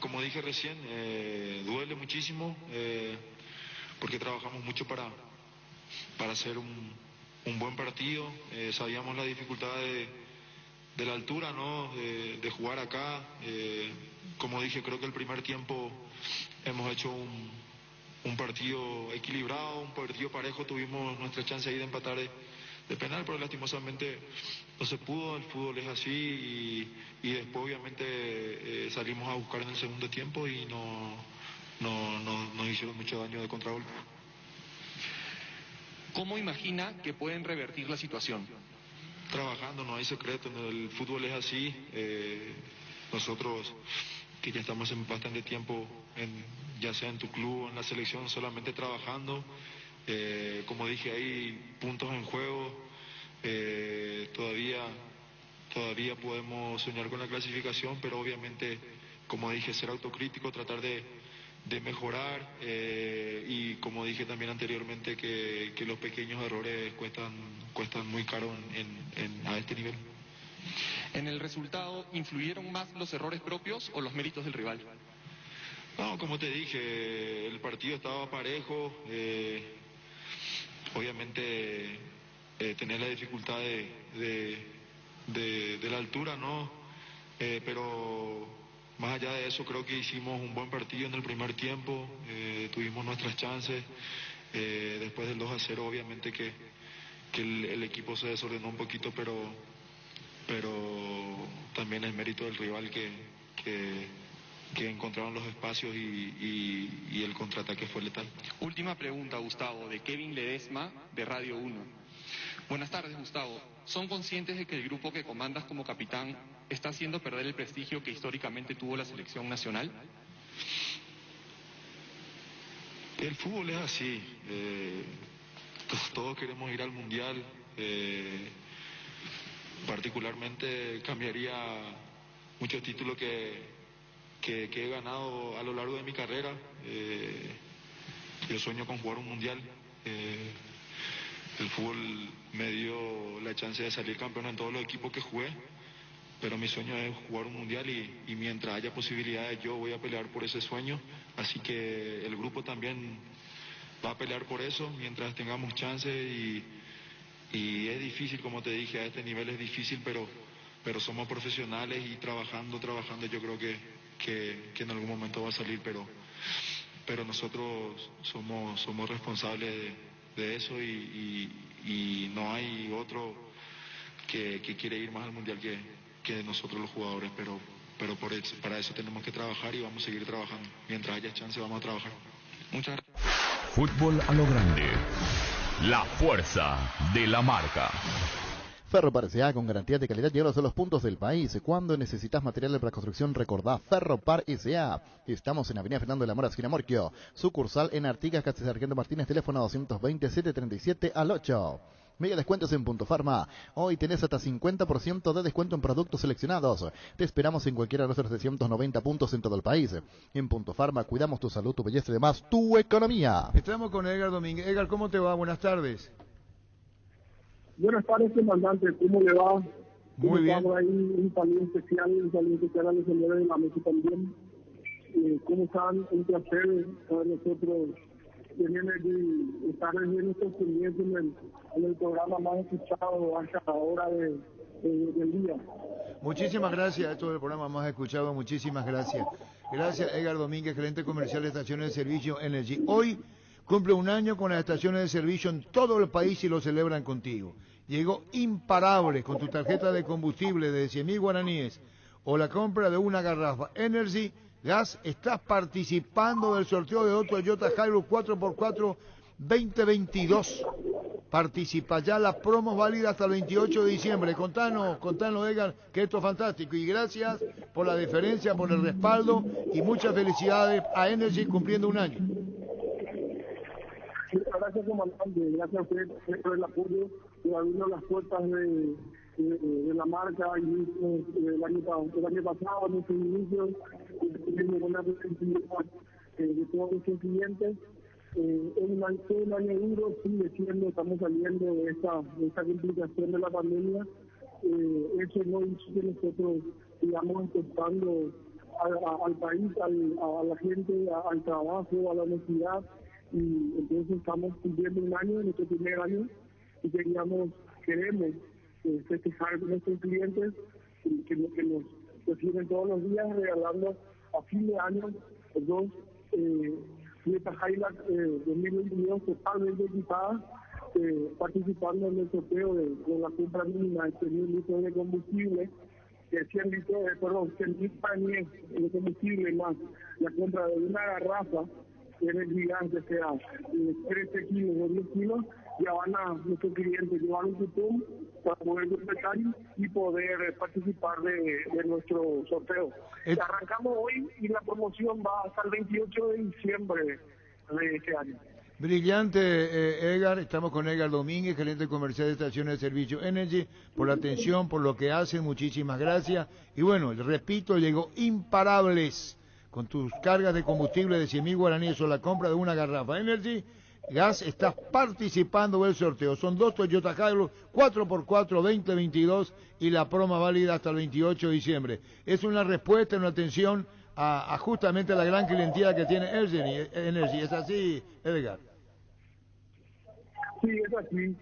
Como dije recién, duele muchísimo, porque trabajamos mucho para hacer un buen partido. Sabíamos la dificultad de la altura, ¿no? De jugar acá. Como dije, creo que el primer tiempo hemos hecho un partido equilibrado, un partido parejo. Tuvimos nuestra chance ahí de empatar de penal, pero lastimosamente no se pudo. El fútbol es así y después obviamente salimos a buscar en el segundo tiempo y nos hicieron mucho daño de contragolpe. ¿Cómo imagina que pueden revertir la situación? Trabajando, no hay secreto, el fútbol es así. Nosotros que ya estamos en bastante tiempo, ya sea en tu club o en la selección, solamente trabajando. Como dije, hay puntos en juego. Todavía podemos soñar con la clasificación, pero obviamente, como dije, ser autocrítico, tratar de mejorar, y como dije también anteriormente, que los pequeños errores cuestan muy caro a este nivel. ¿En el resultado influyeron más los errores propios o los méritos del rival? No, como te dije, el partido estaba parejo. Obviamente tener la dificultad de la altura, ¿no? Pero más allá de eso, creo que hicimos un buen partido en el primer tiempo. Tuvimos nuestras chances. Después del 2-0, obviamente que el equipo se desordenó un poquito, pero también es mérito del rival que encontraron los espacios y el contraataque fue letal. Última pregunta, Gustavo, de Kevin Ledesma, de Radio 1. Buenas tardes, Gustavo. ¿Son conscientes de que el grupo que comandas como capitán está haciendo perder el prestigio que históricamente tuvo la selección nacional? El fútbol es así. Todos queremos ir al Mundial. Particularmente cambiaría muchos títulos que he ganado a lo largo de mi carrera. Yo sueño con jugar un mundial. El fútbol me dio la chance de salir campeón en todos los equipos que jugué, pero mi sueño es jugar un mundial y mientras haya posibilidades yo voy a pelear por ese sueño. Así que el grupo también va a pelear por eso mientras tengamos chance y es difícil, como te dije, a este nivel es difícil, pero somos profesionales y trabajando, yo creo que en algún momento va a salir, pero nosotros somos responsables de eso y y no hay otro que quiere ir más al Mundial que nosotros los jugadores, pero para eso tenemos que trabajar y vamos a seguir trabajando. Mientras haya chance vamos a trabajar. Muchas gracias. Fútbol a lo grande. La fuerza de la marca. Ferropar S.A. con garantía de calidad llega a todos los puntos del país. Cuando necesitas materiales para construcción, recordá Ferropar S.A. Estamos en Avenida Fernando de la Mora, esquina Morquio. Sucursal en Artigas, calle Sargento Martínez, teléfono 220-737 al 8. Mega descuentos en Punto Farma. Hoy tenés hasta 50% de descuento en productos seleccionados. Te esperamos en cualquiera de nuestros 390 puntos en todo el país. En Punto Farma cuidamos tu salud, tu belleza y además tu economía. Estamos con Edgar Domínguez. Edgar, ¿cómo te va? Buenas tardes. Buenas tardes, comandante. ¿Cómo le va? Muy bien. Ahí un saludo especial a los señores de la mesa también. ¿Cómo están? Un placer para nosotros tener estar en nuestros comienzos en el programa más escuchado hasta la hora del día. Muchísimas gracias. Esto es el programa más escuchado. Muchísimas gracias. Gracias, Edgar Domínguez, gerente comercial de estaciones de servicio Energy. Hoy cumple un año con las estaciones de servicio en todo el país y lo celebran contigo. Llegó imparable con tu tarjeta de combustible de 100.000 guaraníes o la compra de una garrafa Energy Gas. Estás participando del sorteo de otro Toyota Hilux 4x4 2022. Participa ya, la promo válida hasta el 28 de diciembre. Contanos, Edgar, que esto es fantástico. Y gracias por la deferencia, por el respaldo y muchas felicidades a Energy cumpliendo un año. Gracias, comandante. Gracias a usted por el apoyo que abrió las puertas de la marca y el año pasado, en nuestros inicios, tuvimos una representación de todos nuestros clientes. Un año duro, sigue siendo, estamos saliendo de esta complicación de la pandemia. Eso no hizo que nosotros sigamos empezando al país, a la gente, al trabajo, a la honestidad. Y entonces estamos cumpliendo un año, nuestro primer año, y queremos festejar con nuestros clientes que nos reciben todos los días, regalando a fin de año dos Toyota Hilux 2022 totalmente equipadas, participando en el sorteo con la compra mínima de 100.000 litros de combustible, 100.000 guaraníes de combustible más la compra de una garrafa gigante, sea 13 kilos o 10 kilos, ya van a nuestros clientes llevar un cupón para poder completar y poder participar de nuestro sorteo. Arrancamos hoy y la promoción va hasta el 28 de diciembre de este año. Brillante, Edgar. Estamos con Edgar Domínguez, gerente comercial de estaciones de servicio Energy, por la atención, por lo que hacen. Muchísimas gracias. Y bueno, repito, llegó imparables con tus cargas de combustible de 100.000 guaraníes o la compra de una garrafa Energy Gas. Estás participando del sorteo. Son dos Toyota Hilux 4x4 2022 y la promo válida hasta el 28 de diciembre. Es una respuesta, una atención a justamente la gran clientela que tiene Energy. ¿Es así, Edgar? Sí, es así.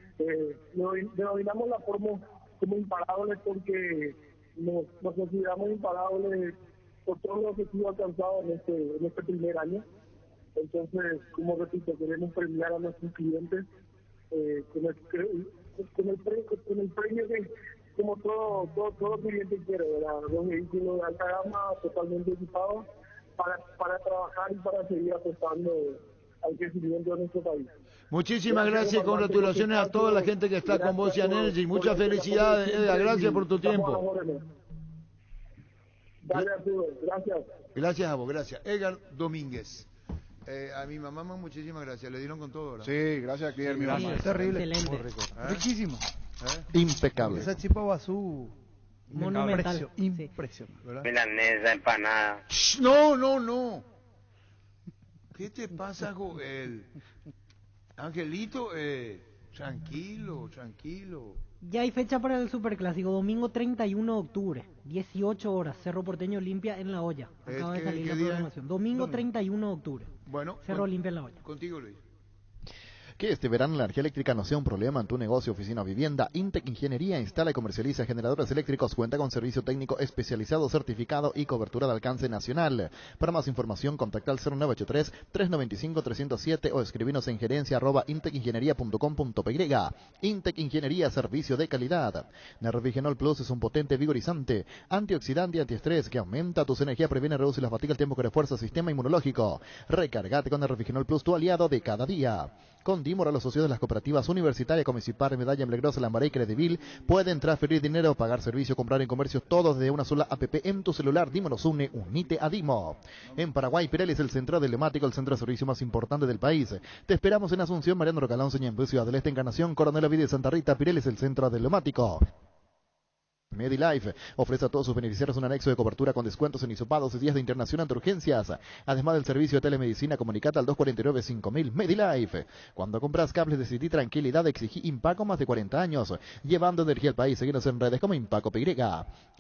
Denominamos la promo como imparables porque nos consideramos imparables por todo lo que estuvo alcanzado en este primer año. Entonces, como repito, queremos premiar a nuestros clientes con el premio que, como todo cliente quiere, ¿verdad? Los vehículos de alta gama totalmente equipados para trabajar y para seguir apostando al crecimiento de nuestro país. Muchísimas gracias y congratulaciones a toda la gente que está con vos y Energy. Muchas felicidades, Edgar. Gracias por tu tiempo. Gracias. Gracias a vos, gracias. Edgar Domínguez. A mi mamá, muchísimas gracias. Le dieron con todo, ¿verdad? Sí, gracias, Clier, mi mamá. Es terrible. Excelente. Muy rico. Riquísimo. Impecable. Esa chipa basú. Monumental. Impresionante, ¿verdad? Milanesa, empanada. No. ¿Qué te pasa, Joel? Angelito, tranquilo. Ya hay fecha para el Superclásico, domingo 31 de octubre, 18 horas, Cerro Porteño Olimpia en La Hoya. Acaba de salir la programación. Domingo 31 de octubre. Bueno, Cerro Olimpia en La Hoya. Contigo, Luis. Que este verano la energía eléctrica no sea un problema en tu negocio, oficina o vivienda. Intec Ingeniería instala y comercializa generadores eléctricos, cuenta con servicio técnico especializado, certificado y cobertura de alcance nacional. Para más información, contacta al 0983-395-307 o escribinos en gerencia@intecingeniería.com.py. Intec Ingeniería, servicio de calidad. Nervigenol Plus es un potente vigorizante, antioxidante y antiestrés que aumenta tus energías, previene, reduce la fatiga, el tiempo que refuerza el sistema inmunológico. Recargate con Nervigenol Plus, tu aliado de cada día. Con Dimor, a los socios de las cooperativas universitarias Comicipar, Medalla, Emblegrosa, Lambaré y Credibil pueden transferir dinero, pagar servicio, comprar en comercios, todos desde una sola app en tu celular. Dimo nos une, unite a Dimo. En Paraguay, Pirelli es el centro del neumático, el centro de servicio más importante del país. Te esperamos en Asunción, Mariano Rocalón, Ñemby, Ciudad del Este, Encarnación, Coronel Ovidio, Santa Rita. Pirelli es el centro del neumático. MediLife ofrece a todos sus beneficiarios un anexo de cobertura con descuentos en hisopados y días de internación ante urgencias. Además del servicio de telemedicina, comunicate al 249-5000. MediLife. Cuando compras cables, decidí tranquilidad, exigí Impaco, más de 40 años, llevando energía al país. Seguinos en redes como Impaco PY.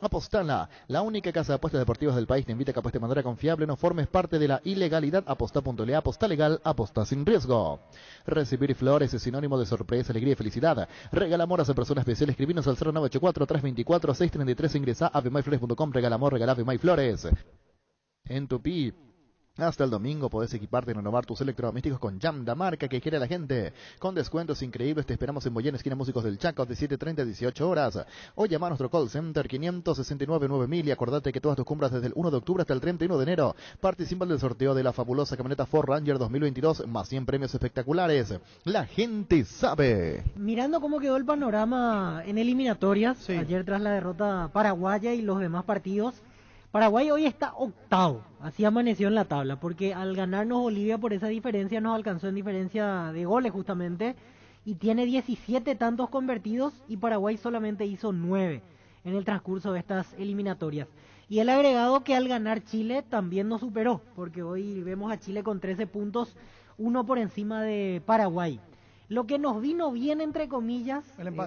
Apostala, la única casa de apuestas deportivas del país, te invita a que apuestes de manera confiable, no formes parte de la ilegalidad. Aposta.le, aposta legal, aposta sin riesgo. Recibir flores es sinónimo de sorpresa, alegría y felicidad. Regala amor a esa persona especial. Escribinos al 0984-324-633. Ingresa a avemaiflores.com. Regala amor, regala Ave May Flores. En Tupí, hasta el domingo podés equiparte y renovar tus electrodomésticos con Jam, la marca que quiere la gente. Con descuentos increíbles te esperamos en Boyén, esquina Músicos del Chaco, de 7:30 a 18 horas. O llama a nuestro call center 569-9000 y acordate que todas tus compras desde el 1 de octubre hasta el 31 de enero participan del sorteo de la fabulosa camioneta Ford Ranger 2022, más 100 premios espectaculares. La gente sabe. Mirando cómo quedó el panorama en eliminatorias, ayer tras la derrota paraguaya y los demás partidos, Paraguay hoy está octavo, así amaneció en la tabla, porque al ganarnos Bolivia por esa diferencia nos alcanzó en diferencia de goles justamente, y tiene 17 tantos convertidos y Paraguay solamente hizo 9 en el transcurso de estas eliminatorias. Y el agregado que al ganar Chile también nos superó, porque hoy vemos a Chile con 13 puntos, uno por encima de Paraguay. Lo que nos vino bien, entre comillas,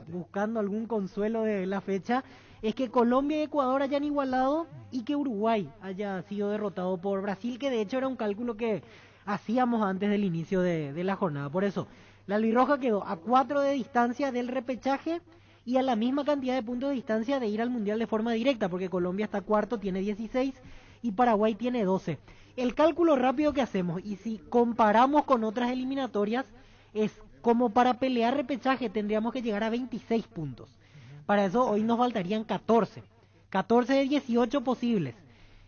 buscando algún consuelo de la fecha, es que Colombia y Ecuador hayan igualado y que Uruguay haya sido derrotado por Brasil, que de hecho era un cálculo que hacíamos antes del inicio de la jornada. Por eso, la albirroja quedó a 4 de distancia del repechaje y a la misma cantidad de puntos de distancia de ir al Mundial de forma directa, porque Colombia está cuarto, tiene 16 y Paraguay tiene 12. El cálculo rápido que hacemos, y si comparamos con otras eliminatorias, es como para pelear repechaje tendríamos que llegar a 26 puntos. Para eso hoy nos faltarían 14 de 18 posibles.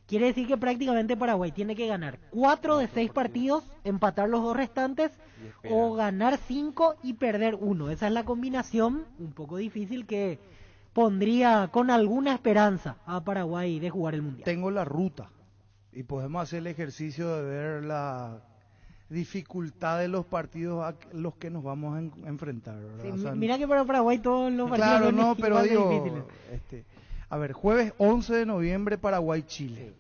Quiere decir que prácticamente Paraguay tiene que ganar 4 de 6 partidos, empatar los 2 restantes, o ganar 5 y perder 1. Esa es la combinación un poco difícil que pondría con alguna esperanza a Paraguay de jugar el Mundial. Tengo la ruta y podemos hacer el ejercicio de ver la dificultad de los partidos a los que nos vamos a enfrentar, ¿verdad? Sí, o sea, mira que para Paraguay todos los partidos claro, son no, pero igual de digo, difíciles. A ver, jueves 11 de noviembre, Paraguay-Chile.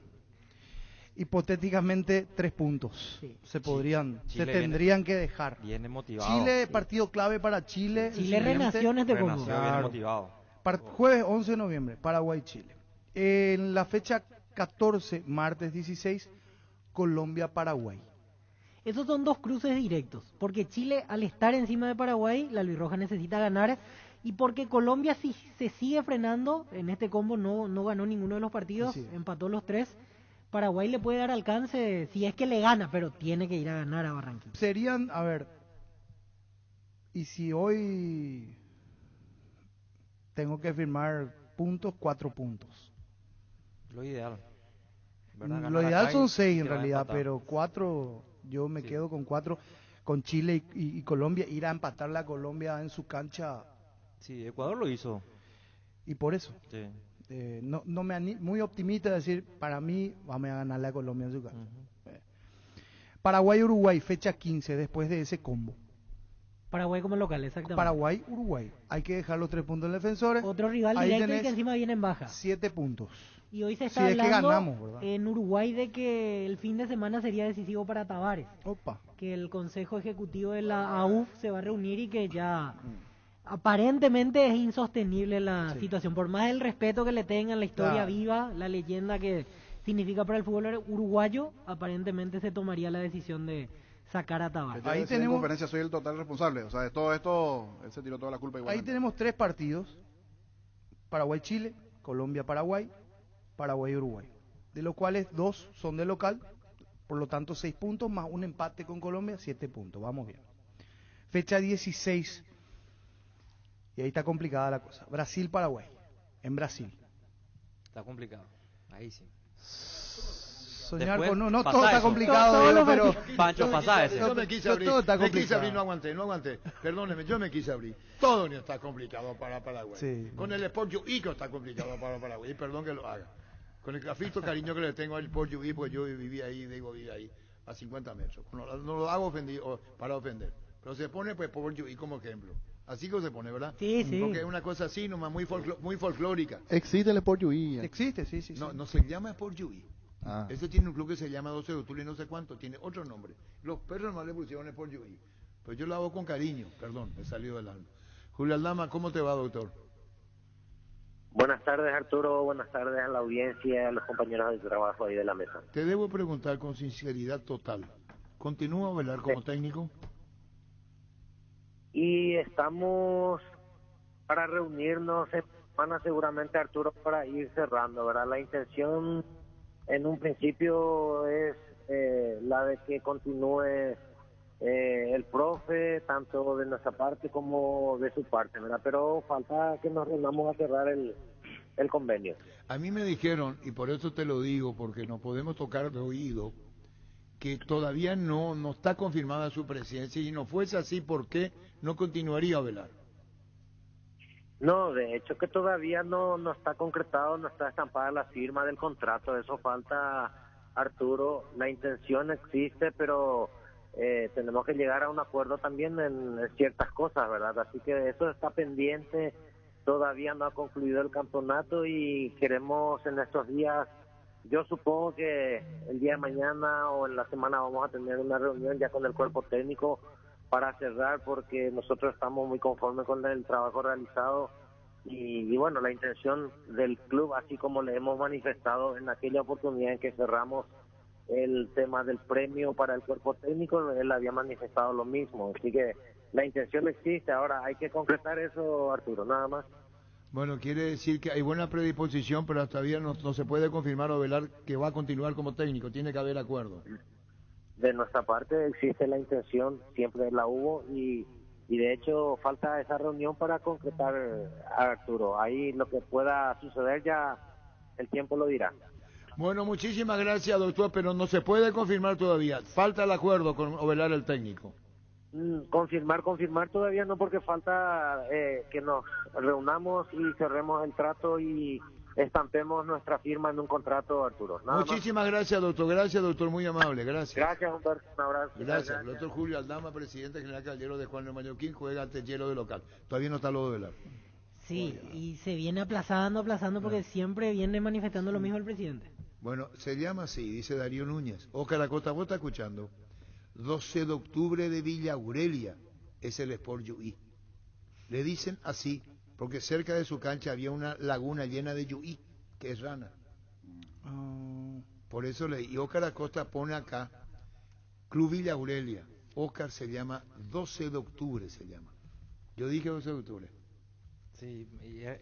Hipotéticamente 3 puntos se podrían, Chile se tendrían que dejar. Viene motivado. Chile, partido clave para Chile. Chile renació en este Congo. Viene motivado. Jueves 11 de noviembre, Paraguay-Chile. En la fecha 14, martes 16, Colombia-Paraguay. Esos son 2 cruces directos, porque Chile al estar encima de Paraguay, la albirroja necesita ganar, y porque Colombia si se sigue frenando, en este combo no ganó ninguno de los partidos, empató los 3, Paraguay le puede dar alcance si es que le gana, pero tiene que ir a ganar a Barranquilla. Serían, a ver, y si hoy tengo que firmar puntos, 4 puntos. Lo ideal. Lo ideal son 6 en realidad, pero 4... Yo me quedo con 4, con Chile y Colombia, ir a empatarle a Colombia en su cancha. Sí, Ecuador lo hizo. Y por eso, no me muy optimista de decir, para mí, vamos a ganarle a Colombia en su cancha. Paraguay-Uruguay, fecha 15, después de ese combo. Paraguay como local, exactamente. Paraguay-Uruguay, hay que dejar los 3 puntos en defensores. Otro rival directo y que encima viene en baja. 7 puntos. Y hoy se está hablando en Uruguay de que el fin de semana sería decisivo para Tavares. Que el Consejo Ejecutivo de la AUF se va a reunir y que ya aparentemente es insostenible la situación. Por más el respeto que le tengan, la historia viva, la leyenda que significa para el fútbol uruguayo, aparentemente se tomaría la decisión de sacar a Tavares. Ahí tenemos en conferencia, soy el total responsable. O sea, de todo esto, él se tiró toda la culpa igual. Ahí tenemos 3 partidos: Paraguay-Chile, Colombia-Paraguay, Paraguay-Uruguay, de los cuales 2 son de local, por lo tanto 6 puntos más un empate con Colombia, 7 puntos. Vamos bien. Fecha 16. Y ahí está complicada la cosa. Brasil-Paraguay, en Brasil. Está complicado, ahí sí. Soñar Después, con no pasa todo está eso. complicado, pero Pancho, pasa ese. Yo me quise abrir, todo está me quise complicado. abrir, no aguanté. Perdóneme, yo me quise abrir. Todo no está complicado para Paraguay. Sí. Con el Sport Yuico está complicado para Paraguay. Y perdón que lo haga. Con el grafito cariño que le tengo al Sport Yuico, porque yo viví ahí, a 50 metros. No lo hago para ofender. Pero se pone pues Sport Yuico como ejemplo. Así que se pone, ¿verdad? Sí, sí. Porque es una cosa así, nomás muy folclórica. Existe el Sport Yuí. Existe, sí. No se llama Sport Yuí. Ah. Este tiene un club que se llama 12 de octubre y no sé cuánto, tiene otro nombre. Los perros no le pusieron Sport Yuí. Pues yo lo hago con cariño, perdón, me salió del alma. Julio Aldama, ¿cómo te va, doctor? Buenas tardes, Arturo. Buenas tardes a la audiencia, a los compañeros de trabajo ahí de la mesa. Te debo preguntar con sinceridad total. ¿Continúa a velar como técnico? Y estamos para reunirnos en semana seguramente, Arturo, para ir cerrando, ¿verdad? La intención en un principio es la de que continúe el profe, tanto de nuestra parte como de su parte, ¿verdad? Pero falta que nos reunamos a cerrar el convenio. A mí me dijeron, y por eso te lo digo, porque nos podemos tocar de oído, que todavía no está confirmada su presidencia, y si no fuese así, ¿por qué no continuaría a velar? No, de hecho que todavía no está concretado, no está estampada la firma del contrato, eso falta, Arturo. La intención existe, pero tenemos que llegar a un acuerdo también en ciertas cosas, ¿verdad? Así que eso está pendiente, todavía no ha concluido el campeonato y queremos en estos días, yo supongo que el día de mañana o en la semana vamos a tener una reunión ya con el cuerpo técnico para cerrar, porque nosotros estamos muy conformes con el trabajo realizado y bueno, la intención del club, así como le hemos manifestado en aquella oportunidad en que cerramos el tema del premio para el cuerpo técnico, él había manifestado lo mismo, así que la intención existe. Ahora hay que concretar eso, Arturo, nada más. Bueno, quiere decir que hay buena predisposición, pero todavía no se puede confirmar o velar que va a continuar como técnico, tiene que haber acuerdo. De nuestra parte existe la intención, siempre la hubo y de hecho falta esa reunión para concretar, Arturo. Ahí lo que pueda suceder ya el tiempo lo dirá. Bueno, muchísimas gracias, doctor, pero no se puede confirmar todavía. Falta el acuerdo con Ovelar, el técnico. Confirmar todavía no, porque falta que nos reunamos y cerremos el trato y estampemos nuestra firma en un contrato, Arturo. Muchísimas gracias, doctor, muy amable, gracias. Gracias, Humberto, un abrazo. Gracias. El doctor Julio Aldama, presidente general Caldero de Juan de Mallorquín, juega ante Hielo de local. Todavía no está lo de Ovelar. Sí, y se viene aplazando porque siempre viene manifestando lo mismo el presidente. Bueno, se llama así, dice Darío Núñez. Oscar Acosta, ¿vos estás escuchando? 12 de octubre de Villa Aurelia es el Sport Yuí. Le dicen así porque cerca de su cancha había una laguna llena de yuí, que es rana. Por eso y Oscar Acosta pone acá Club Villa Aurelia. Oscar se llama 12 de octubre, se llama. Yo dije 12 de octubre. Sí,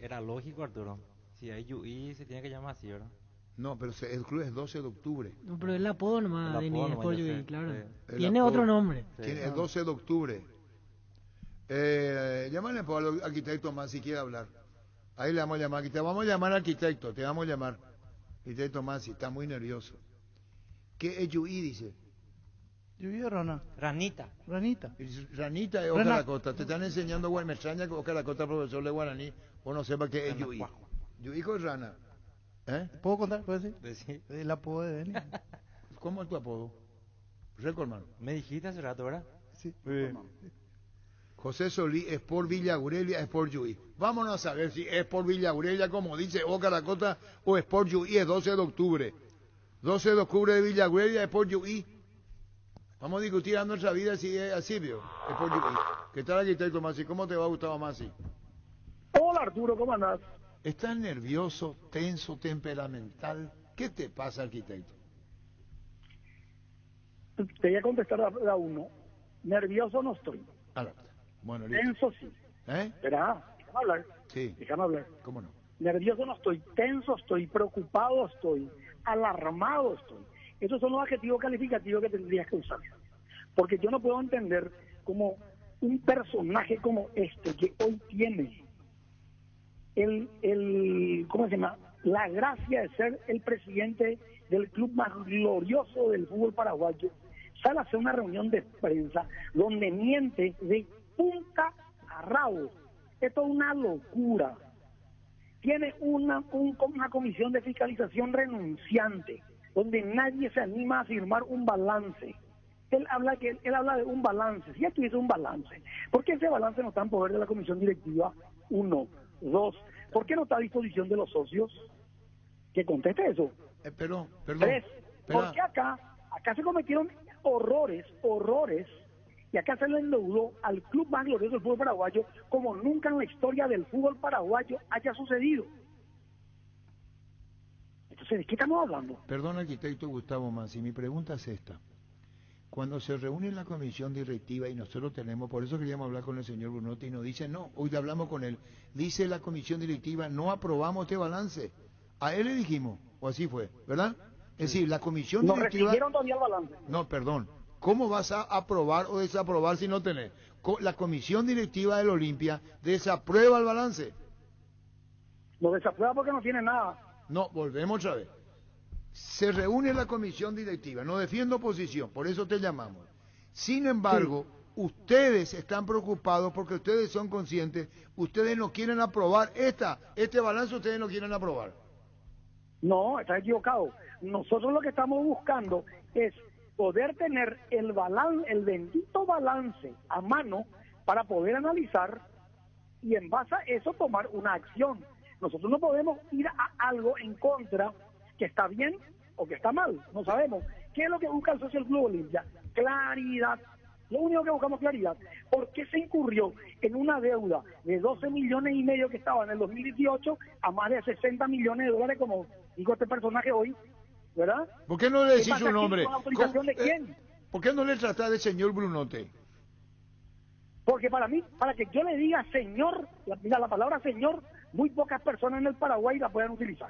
era lógico, Arturo. Si hay yuí se tiene que llamar así, ¿verdad? No, pero el club es 12 de octubre. No, pero el apodo nomás de ni Sport Yuí, claro. Sí. Tiene otro nombre. Tiene el 12 de octubre. Llámale al arquitecto más si quiere hablar. Ahí le vamos a llamar. Te vamos a llamar arquitecto, te vamos a llamar. Arquitecto Masi, está muy nervioso. ¿Qué es yuí, dice? Yuí o rana. Ranita. Ranita. Ranita es Oscar Acosta. Te están enseñando, me extraña que Oscar Acosta, profesor de guaraní, o no sepa qué es yuí. Yuí con rana. ¿Puedo contar? ¿Puedo decir? Sí. El apodo de Denis. ¿Cómo es tu apodo? Recordman. Me dijiste hace rato, ¿verdad? Sí. José Solí es por Villa Aurelia, es por Yuí. Vámonos a saber si es por Villa Aurelia, como dice Oscar Acosta, o es por Yuí, es 12 de octubre. 12 de octubre de Villa Aurelia, es por Yuí. Vamos a discutir a nuestra vida si es así, ¿vio? Es por Yuí. ¿Qué tal, arquitecto Masi? ¿Cómo te va, Gustavo Masi? Hola, Arturo, ¿cómo andás? ¿Estás nervioso, tenso, temperamental? ¿Qué te pasa, arquitecto? Te voy a contestar a uno. Nervioso no estoy. Bueno, listo. Tenso sí. Espera, déjame hablar. Sí. Déjame hablar. ¿Cómo no? Nervioso no estoy, tenso estoy, preocupado estoy, alarmado estoy. Esos son los adjetivos calificativos que tendrías que usar. Porque yo no puedo entender cómo un personaje como este, que hoy tiene ¿cómo se llama? La gracia de ser el presidente del club más glorioso del fútbol paraguayo, sale a hacer una reunión de prensa donde miente de punta a rabo. Esto es una locura. Tiene una comisión de fiscalización renunciante, donde nadie se anima a firmar un balance. Él habla de un balance. Si ya tuviese un balance, ¿por qué ese balance no está en poder de la comisión directiva? 1, 2, ¿por qué no está a disposición de los socios? Que conteste eso. Perdón. 3, porque acá se cometieron horrores, y acá se le endeudó al club más glorioso del fútbol paraguayo como nunca en la historia del fútbol paraguayo haya sucedido. Entonces, ¿de qué estamos hablando? Perdón, arquitecto Gustavo Masi, mi pregunta es esta. Cuando se reúne la comisión directiva y nosotros tenemos, por eso queríamos hablar con el señor Brunotti y nos dice, no, hoy hablamos con él, dice la comisión directiva, no aprobamos este balance. A él le dijimos, o así fue, ¿verdad? Es decir, la comisión Nos directiva... recibieron todavía el balance. No, perdón. ¿Cómo vas a aprobar o desaprobar si no tenés? La comisión directiva del Olimpia desaprueba el balance. Lo desaprueba porque no tiene nada. No, volvemos otra vez. Se reúne la comisión directiva, no defiendo posición, por eso te llamamos. Sin embargo, ustedes están preocupados porque ustedes son conscientes, ustedes no quieren aprobar este balance, ustedes no quieren aprobar. No, estás equivocado. Nosotros lo que estamos buscando es poder tener el bendito balance a mano para poder analizar y en base a eso tomar una acción. Nosotros no podemos ir a algo en contra que está bien o que está mal, no sabemos. ¿Qué es lo que busca el Social Club Olimpia? Claridad. Lo único que buscamos es claridad. ¿Por qué se incurrió en una deuda de 12 millones y medio que estaba en el 2018 a más de 60 millones de dólares, como dijo este personaje hoy? ¿Verdad? ¿Por qué no le decís su aquí? nombre? ¿Con autorización de quién? ¿Por qué no le tratás de señor Brunote? Porque para mí, para que yo le diga señor, mira, la palabra señor, muy pocas personas en el Paraguay la pueden utilizar.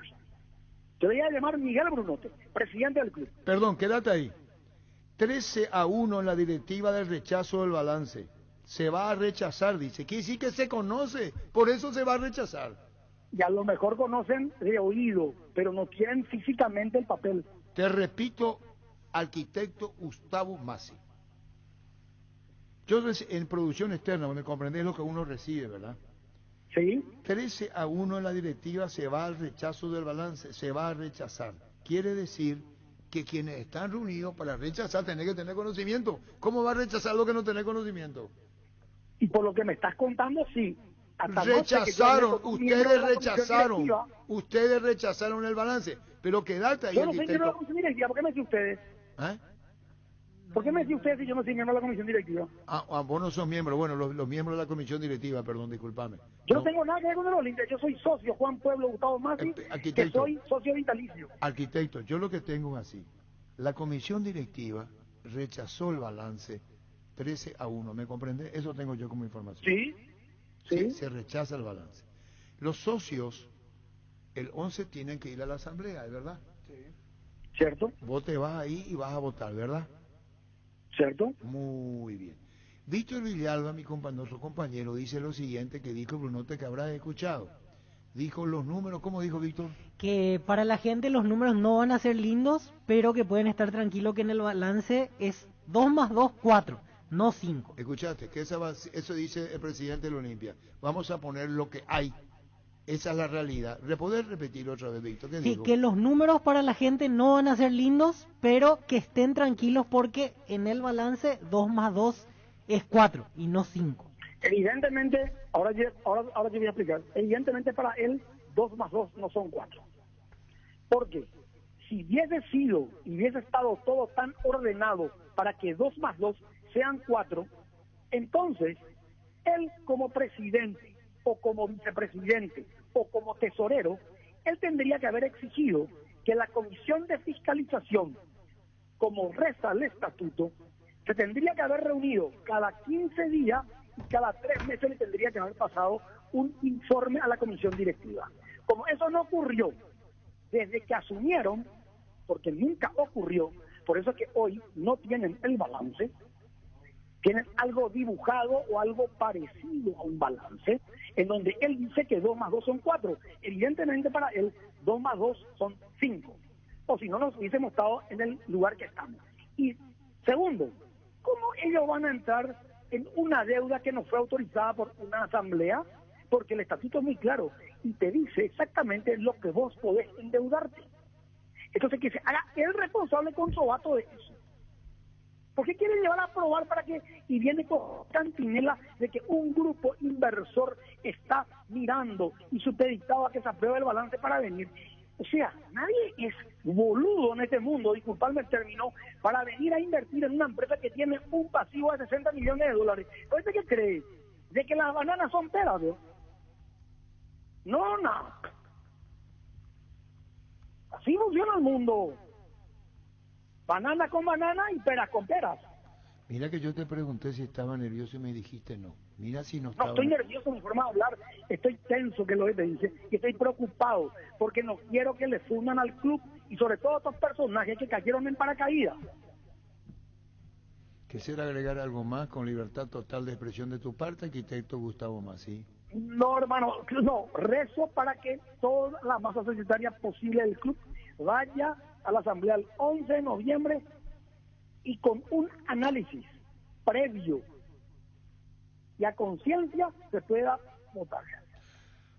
Yo le voy a llamar Miguel Brunote, presidente del club. Perdón, quédate ahí. 13-1 en la directiva del rechazo del balance. Se va a rechazar, dice. Quiere decir que se conoce, por eso se va a rechazar. Y a lo mejor conocen de oído, pero no quieren físicamente el papel. Te repito, arquitecto Gustavo Masi. Yo en producción externa, donde comprendés lo que uno recibe, ¿verdad? Sí. 13-1 en la directiva se va al rechazo del balance, se va a rechazar. Quiere decir que quienes están reunidos para rechazar tienen que tener conocimiento. ¿Cómo va a rechazar lo que no tiene conocimiento? Y por lo que me estás contando, sí. Rechazaron, ustedes rechazaron el balance, pero quedate ahí. Yo no soy miembro de la comisión directiva, ¿por qué me decís ustedes? ¿Por qué me decís ustedes si yo no soy miembro de la comisión directiva? Vos no sos miembro, bueno, los miembros de la comisión directiva, perdón, discúlpame. Yo no tengo nada que ver con el Olimpia, yo soy socio, Juan Pueblo, Gustavo Masi, que soy socio vitalicio. Arquitecto, yo lo que tengo es así, la comisión directiva rechazó el balance 13-1, ¿me comprende? Eso tengo yo como información. Sí. Se rechaza el balance. Los socios, el 11 tienen que ir a la asamblea, ¿es verdad? Sí. ¿Cierto? Vos te vas ahí y vas a votar, ¿verdad? ¿Cierto? Muy bien. Víctor Villalba, nuestro compañero, dice lo siguiente que dijo Brunote, que habrás escuchado. Dijo los números, ¿cómo dijo Víctor? Que para la gente los números no van a ser lindos, pero que pueden estar tranquilos que en el balance es 2 más 2, 4. No 5. Escuchaste, que eso dice el presidente del Olimpia. Vamos a poner lo que hay. Esa es la realidad. ¿Poder repetirlo otra vez, Víctor? Sí, digo? Que los números para la gente no van a ser lindos, pero que estén tranquilos porque en el balance 2 más 2 es 4 y no 5. Evidentemente, ahora yo voy a explicar. Evidentemente para él 2 más 2 no son 4. Porque si hubiese sido y hubiese estado todo tan ordenado para que 2 más 2 sean 4, entonces él como presidente o como vicepresidente o como tesorero, él tendría que haber exigido que la comisión de fiscalización como reza el estatuto, se tendría que haber reunido cada 15 días y cada 3 meses le tendría que haber pasado un informe a la comisión directiva. Como eso no ocurrió desde que asumieron, porque nunca ocurrió, por eso es que hoy no tienen el balance, tienen algo dibujado o algo parecido a un balance, en donde él dice que 2 más 2 son 4. Evidentemente para él 2 más 2 son 5. O si no, nos hubiésemos estado en el lugar que estamos. Y segundo, ¿cómo ellos van a entrar en una deuda que no fue autorizada por una asamblea? Porque el estatuto es muy claro y te dice exactamente lo que vos podés endeudarte. Entonces que se haga el responsable con sobato de eso. ¿Por qué quieren llevar a aprobar para que, y viene con cantinela de que un grupo inversor está mirando y supeditado a que se apruebe el balance para venir? O sea, nadie es boludo en este mundo, disculpadme el término, para venir a invertir en una empresa que tiene un pasivo de 60 millones de dólares. ¿Oíste qué cree? ¿De que las bananas son peras, ¿no? No. Así funciona el mundo. Banana con banana y peras con peras. Mira que yo te pregunté si estaba nervioso y me dijiste no. Mira si no No, estaba... estoy nervioso en mi forma de hablar, estoy tenso, que es lo que te dice, y estoy preocupado, porque no quiero que le fundan al club, y sobre todo a estos personajes que cayeron en paracaídas. Quisiera agregar algo más con libertad total de expresión de tu parte, arquitecto Gustavo Masí. No, hermano, no, rezo para que toda la masa societaria posible del club vaya a la asamblea el 11 de noviembre y con un análisis previo y a conciencia se pueda votar.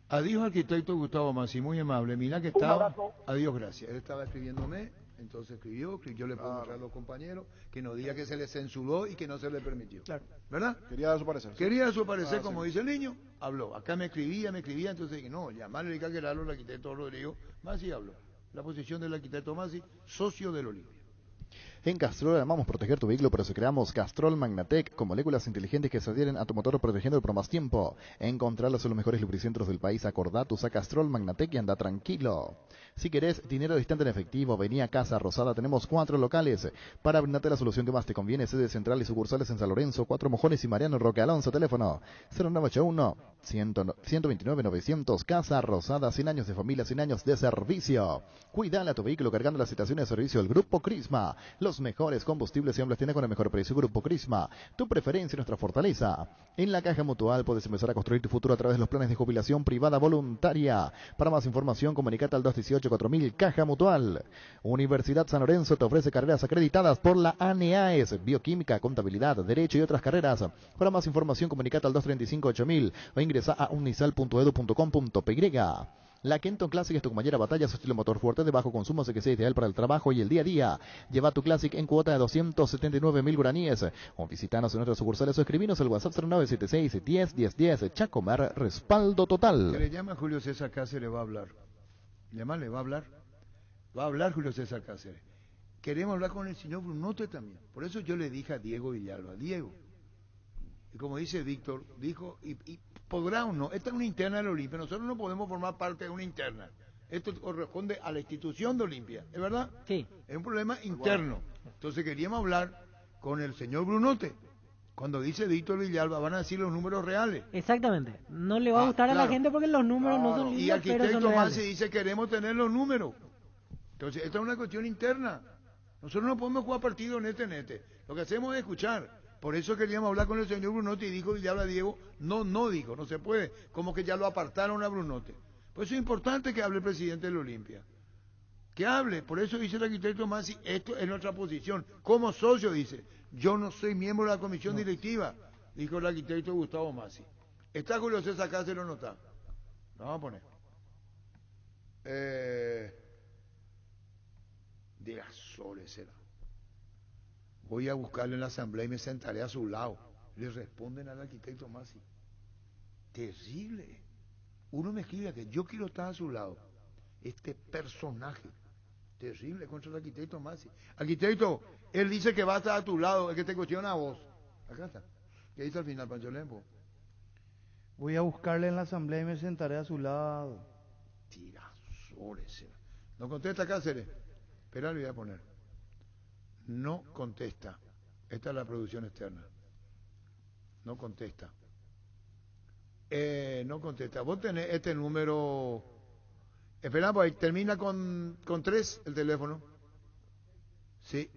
Adiós, arquitecto Gustavo Masí, muy amable. Mira que estaba... Adiós, gracias. Él estaba escribiéndome, entonces escribió, yo le puedo mostrar a los compañeros, que no diga que se le censuró y que no se le permitió. Claro. ¿Verdad? Quería dar su parecer. Quería dar su parecer, como sí. dice el niño, habló. Acá me escribía, entonces dije, no, llamarle a el arquitecto Rodrigo Masí habló. La posición del arquitecto Masí, socio del Olimpia. En Castrol amamos proteger tu vehículo, por eso creamos Castrol Magnatec con moléculas inteligentes que se adhieren a tu motor protegiendo por más tiempo. Encontrarlos en los mejores lubricentros del país. Acordate, usa Castrol Magnatec y anda tranquilo. Si querés dinero distante en efectivo, vení a Casa Rosada. Tenemos 4 locales para brindarte la solución que más te conviene. Sede central y sucursales en San Lorenzo, 4 Mojones y Mariano Roque Alonso. Teléfono 0981-129-900. Casa Rosada, 100 años de familia, 100 años de servicio. Cuidale a tu vehículo cargando las estaciones de servicio del Grupo Crisma. Los mejores combustibles siempre tienen con el mejor precio. Grupo Crisma, tu preferencia y nuestra fortaleza. En la Caja Mutual puedes empezar a construir tu futuro a través de los planes de jubilación privada voluntaria. Para más información, comunicate al 218-4000. Caja Mutual. Universidad San Lorenzo te ofrece carreras acreditadas por la ANEAES, bioquímica, contabilidad, derecho y otras carreras. Para más información, comunicate al 235-8000 o ingresa a unisal.edu.com.py. La Kenton Classic es tu compañera batalla, su estilo motor fuerte de bajo consumo hace que sea ideal para el trabajo y el día a día. Lleva tu Classic en cuota de 279.000 guaraníes. O visitanos en nuestras sucursales o escribinos al WhatsApp 0976-10-10-10. Chacomer, respaldo total. Se le llama Julio César Cáceres, le va a hablar. ¿Le va a hablar? Va a hablar Julio César Cáceres. Queremos hablar con el señor Brunote también. Por eso yo le dije a Diego Villalba, Diego, y como dice Víctor, dijo, y podrá o no, esta es una interna de la Olimpia, nosotros no podemos formar parte de una interna, esto corresponde a la institución de Olimpia, ¿es verdad? Sí. Es un problema interno, entonces queríamos hablar con el señor Brunote, cuando dice Víctor Villalba van a decir los números reales. Exactamente, no le va a gustar a la gente porque los números no son y lindos, pero son arquitecto reales. Masi dice queremos tener los números, entonces esta es una cuestión interna, nosotros no podemos jugar partido nete, lo que hacemos es escuchar. Por eso queríamos hablar con el señor Brunote y dijo Villalba Diego, no dijo, no se puede, como que ya lo apartaron a Brunote. Por eso es importante que hable el presidente de la Olimpia, que hable, por eso dice el arquitecto Masi, esto es nuestra posición, como socio dice, yo no soy miembro de la comisión directiva, dijo el arquitecto Gustavo Masi. ¿Está Julio César Cáceres o no está? Lo vamos a poner. De Azores será. Voy a buscarle en la asamblea y me sentaré a su lado. Le responden al arquitecto Masi. Terrible. Uno me escribe que yo quiero estar a su lado. Este personaje terrible contra el arquitecto Masi. Arquitecto, él dice que va a estar a tu lado, es que te cuestiona a vos. Acá está. ¿Qué dice al final, Pancho Lempo? Voy a buscarle en la asamblea y me sentaré a su lado. Tirazores. ¿No contesta Cáceres? Espera, le voy a poner. No contesta. Esta es la producción externa. No contesta. No contesta. Vos tenés este número. Esperamos, ahí termina con 3 el teléfono. Sí.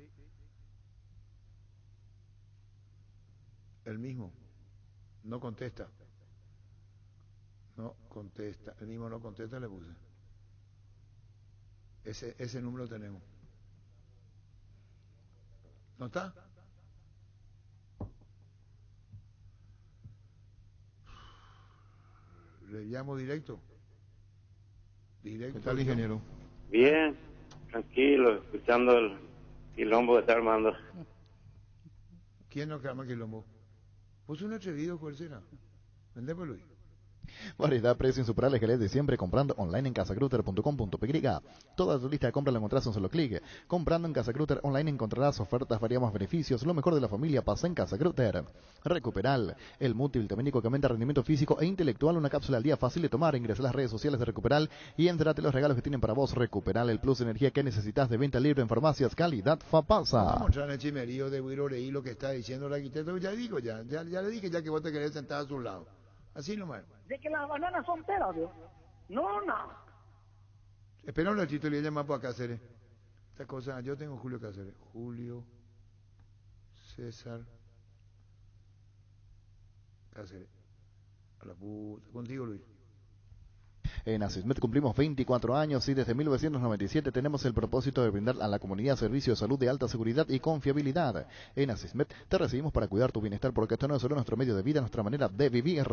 El mismo. No contesta. No contesta. El mismo no contesta, le puse. Ese número tenemos. ¿No está? Le llamo directo. ¿Qué tal, ingeniero? Bien, tranquilo, escuchando el quilombo que está armando. ¿Quién no arma quilombo? ¿Vos un atrevido cuál será? Vendémoslo ahí. Variedad, precio insuperables que de siempre comprando online en casacruter.com.py. Toda tu lista de compras la encontrás en un solo clic. Comprando en Casacruter online encontrarás ofertas, variados beneficios. Lo mejor de la familia pasa en Casacruter. Recuperal, el multivitamínico que aumenta rendimiento físico e intelectual. Una cápsula al día fácil de tomar. Ingresa a las redes sociales de Recuperal y entrate los regalos que tienen para vos. Recuperal, el plus de energía que necesitas, de venta libre en farmacias. Calidad Fapasa. Vamos a entrar en el chimerío de Buiroreí lo que está diciendo el arquitecto. Ya le dije ya que vos te querés sentar a su lado. Así nomás. De que las bananas son peras, ¿no? No. Espera un ratito, le voy a llamar para Cáceres. Esta cosa, yo tengo Julio Cáceres. Julio César Cáceres. A la puta. Contigo, Luis. En Asismed cumplimos 24 años y desde 1997 tenemos el propósito de brindar a la comunidad servicios de salud de alta seguridad y confiabilidad. En Asismed te recibimos para cuidar tu bienestar porque esto no es solo nuestro medio de vida, nuestra manera de vivir.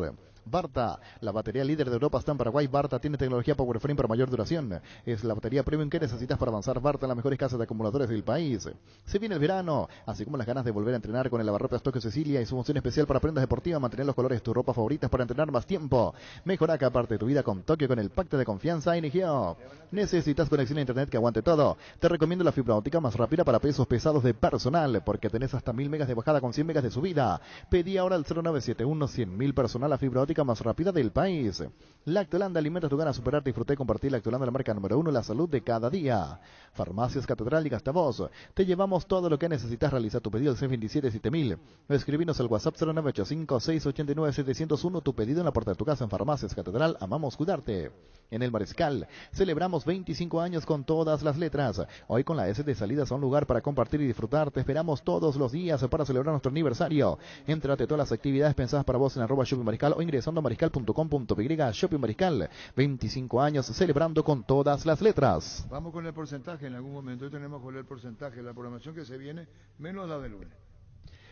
Barta, la batería líder de Europa está en Paraguay. Barta tiene tecnología Power Frame para mayor duración. Es la batería premium que necesitas para avanzar. Barta, las mejores casas de acumuladores del país. Se viene el verano, así como las ganas de volver a entrenar con el lavarropas Tokio Cecilia y su función especial para prendas deportivas. Mantener los colores de tus ropas favoritas para entrenar más tiempo. Mejora cada parte de tu vida con Tokio, con el pacto de confianza Inigeo. ¿Necesitas conexión a internet que aguante todo? Te recomiendo la fibra óptica más rápida para pesos pesados de personal, porque tenés hasta 1000 megas de bajada con 100 megas de subida. Pedí ahora al 0971 100.000 personal, la fibra óptica más rápida del país. Lactolanda, alimenta tu ganas de superar, disfrutar y compartir. Lactolanda, la marca número 1, la salud de cada día. Farmacias Catedral y Gastavos. Te llevamos todo lo que necesitas. Realizar tu pedido al C277000. Escribinos al WhatsApp 0985 689 701. Tu pedido en la puerta de tu casa en Farmacias Catedral. Amamos cuidarte. En el Mariscal celebramos 25 años con todas las letras. Hoy con la S de salidas a un lugar para compartir y disfrutar. Te esperamos todos los días para celebrar nuestro aniversario. Entrate a todas las actividades pensadas para vos en @Shopping Mariscal o ingresando a mariscal.com.py. Shopping Mariscal, 25 años celebrando con todas las letras. Vamos con el porcentaje en algún momento. Hoy tenemos que ver el porcentaje, la programación que se viene, menos la de lunes.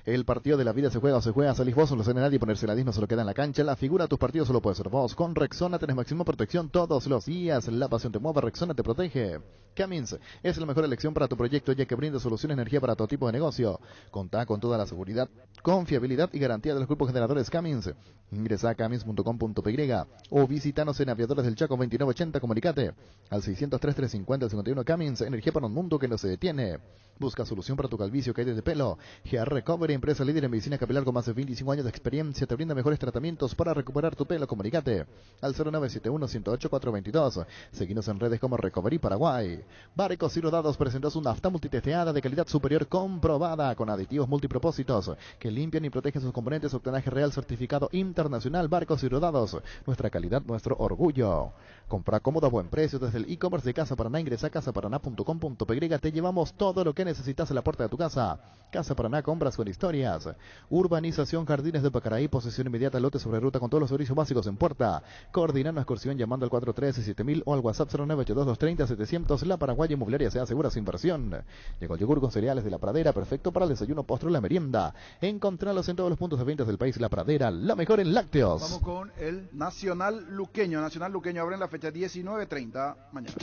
El partido de la vida se juega o se juega, salís vos, no lo sé nadie, ponerse la 10 no se lo queda en la cancha. La figura de tus partidos solo puede ser vos. Con Rexona tenés máxima protección todos los días. La pasión te mueve, Rexona te protege. Cummins es la mejor elección para tu proyecto, ya que brinda soluciones de energía para todo tipo de negocio. Contá con toda la seguridad, confiabilidad y garantía de los grupos generadores Cummins. Ingresa a cummins.com.py o visítanos en Aviadores del Chaco 2980. Comunicate al 603-350-51. Cummins, energía para un mundo que no se detiene. Busca solución para tu calvicio, caída de pelo. GR Recovery, empresa líder en medicina capilar con más de 25 años de experiencia, te brinda mejores tratamientos para recuperar tu pelo. Comunicate al 0971-108-422. Seguinos en redes como Recovery Paraguay. Barcos y Rodados presentó una nafta multitesteada de calidad superior comprobada con aditivos multipropósitos que limpian y protegen sus componentes. Octanaje real certificado internacional. Barcos y Rodados, nuestra calidad, nuestro orgullo. Compra cómodo a buen precio desde el e-commerce de Casa Paraná. Ingresa a casaparaná.com.py. Te llevamos todo lo que necesitas en la puerta de tu casa. Casa Paraná, compras con historias. Urbanización Jardines de Pacaraí, posesión inmediata, lote sobre ruta con todos los servicios básicos en puerta. Coordina una excursión llamando al 413-7000 o al WhatsApp 0982-230-700. La Paraguaya Inmobiliaria se asegura su inversión. Llegó el yogur con cereales de La Pradera, perfecto para el desayuno, postre o la merienda. Encontralos en todos los puntos de ventas del país. La Pradera, la mejor en lácteos. Vamos con el Nacional Luqueño. Nacional Luqueño abre en la fecha 19:30 mañana.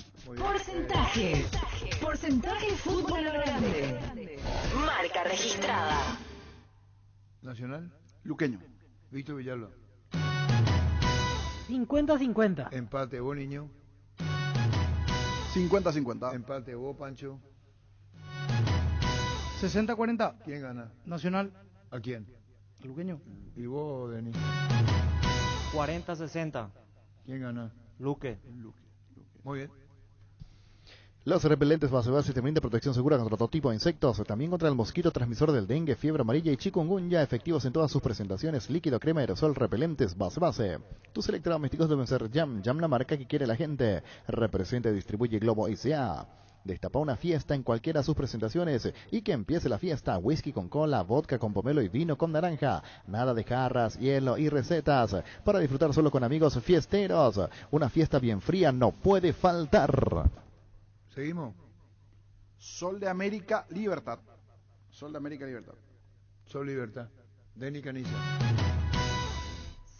Porcentaje fútbol a lo grande. Marca registrada. Nacional Luqueño. Víctor Villalba. 50-50. Empate vos, niño. 50-50. Empate vos, Pancho. 60-40. ¿Quién gana? Nacional. ¿A quién? Luqueño. ¿Y vos, Denis? 40-60. ¿Quién gana? Luque. Muy bien. Los repelentes Baseball sistema de protección segura contra todo tipo de insectos, también contra el mosquito transmisor del dengue, fiebre amarilla y chikungunya, efectivos en todas sus presentaciones, líquido, crema, aerosol, repelentes Base. Tus electrodomésticos deben ser Jam, la marca que quiere la gente. Representa y distribuye Globo S.A. Destapa una fiesta en cualquiera de sus presentaciones y que empiece la fiesta. Whisky con cola, vodka con pomelo y vino con naranja. Nada de jarras, hielo y recetas. Para disfrutar solo con amigos fiesteros. Una fiesta bien fría no puede faltar. Seguimos. Sol de América, Libertad. Sol de América, Libertad. Sol Libertad. Denny Caniza.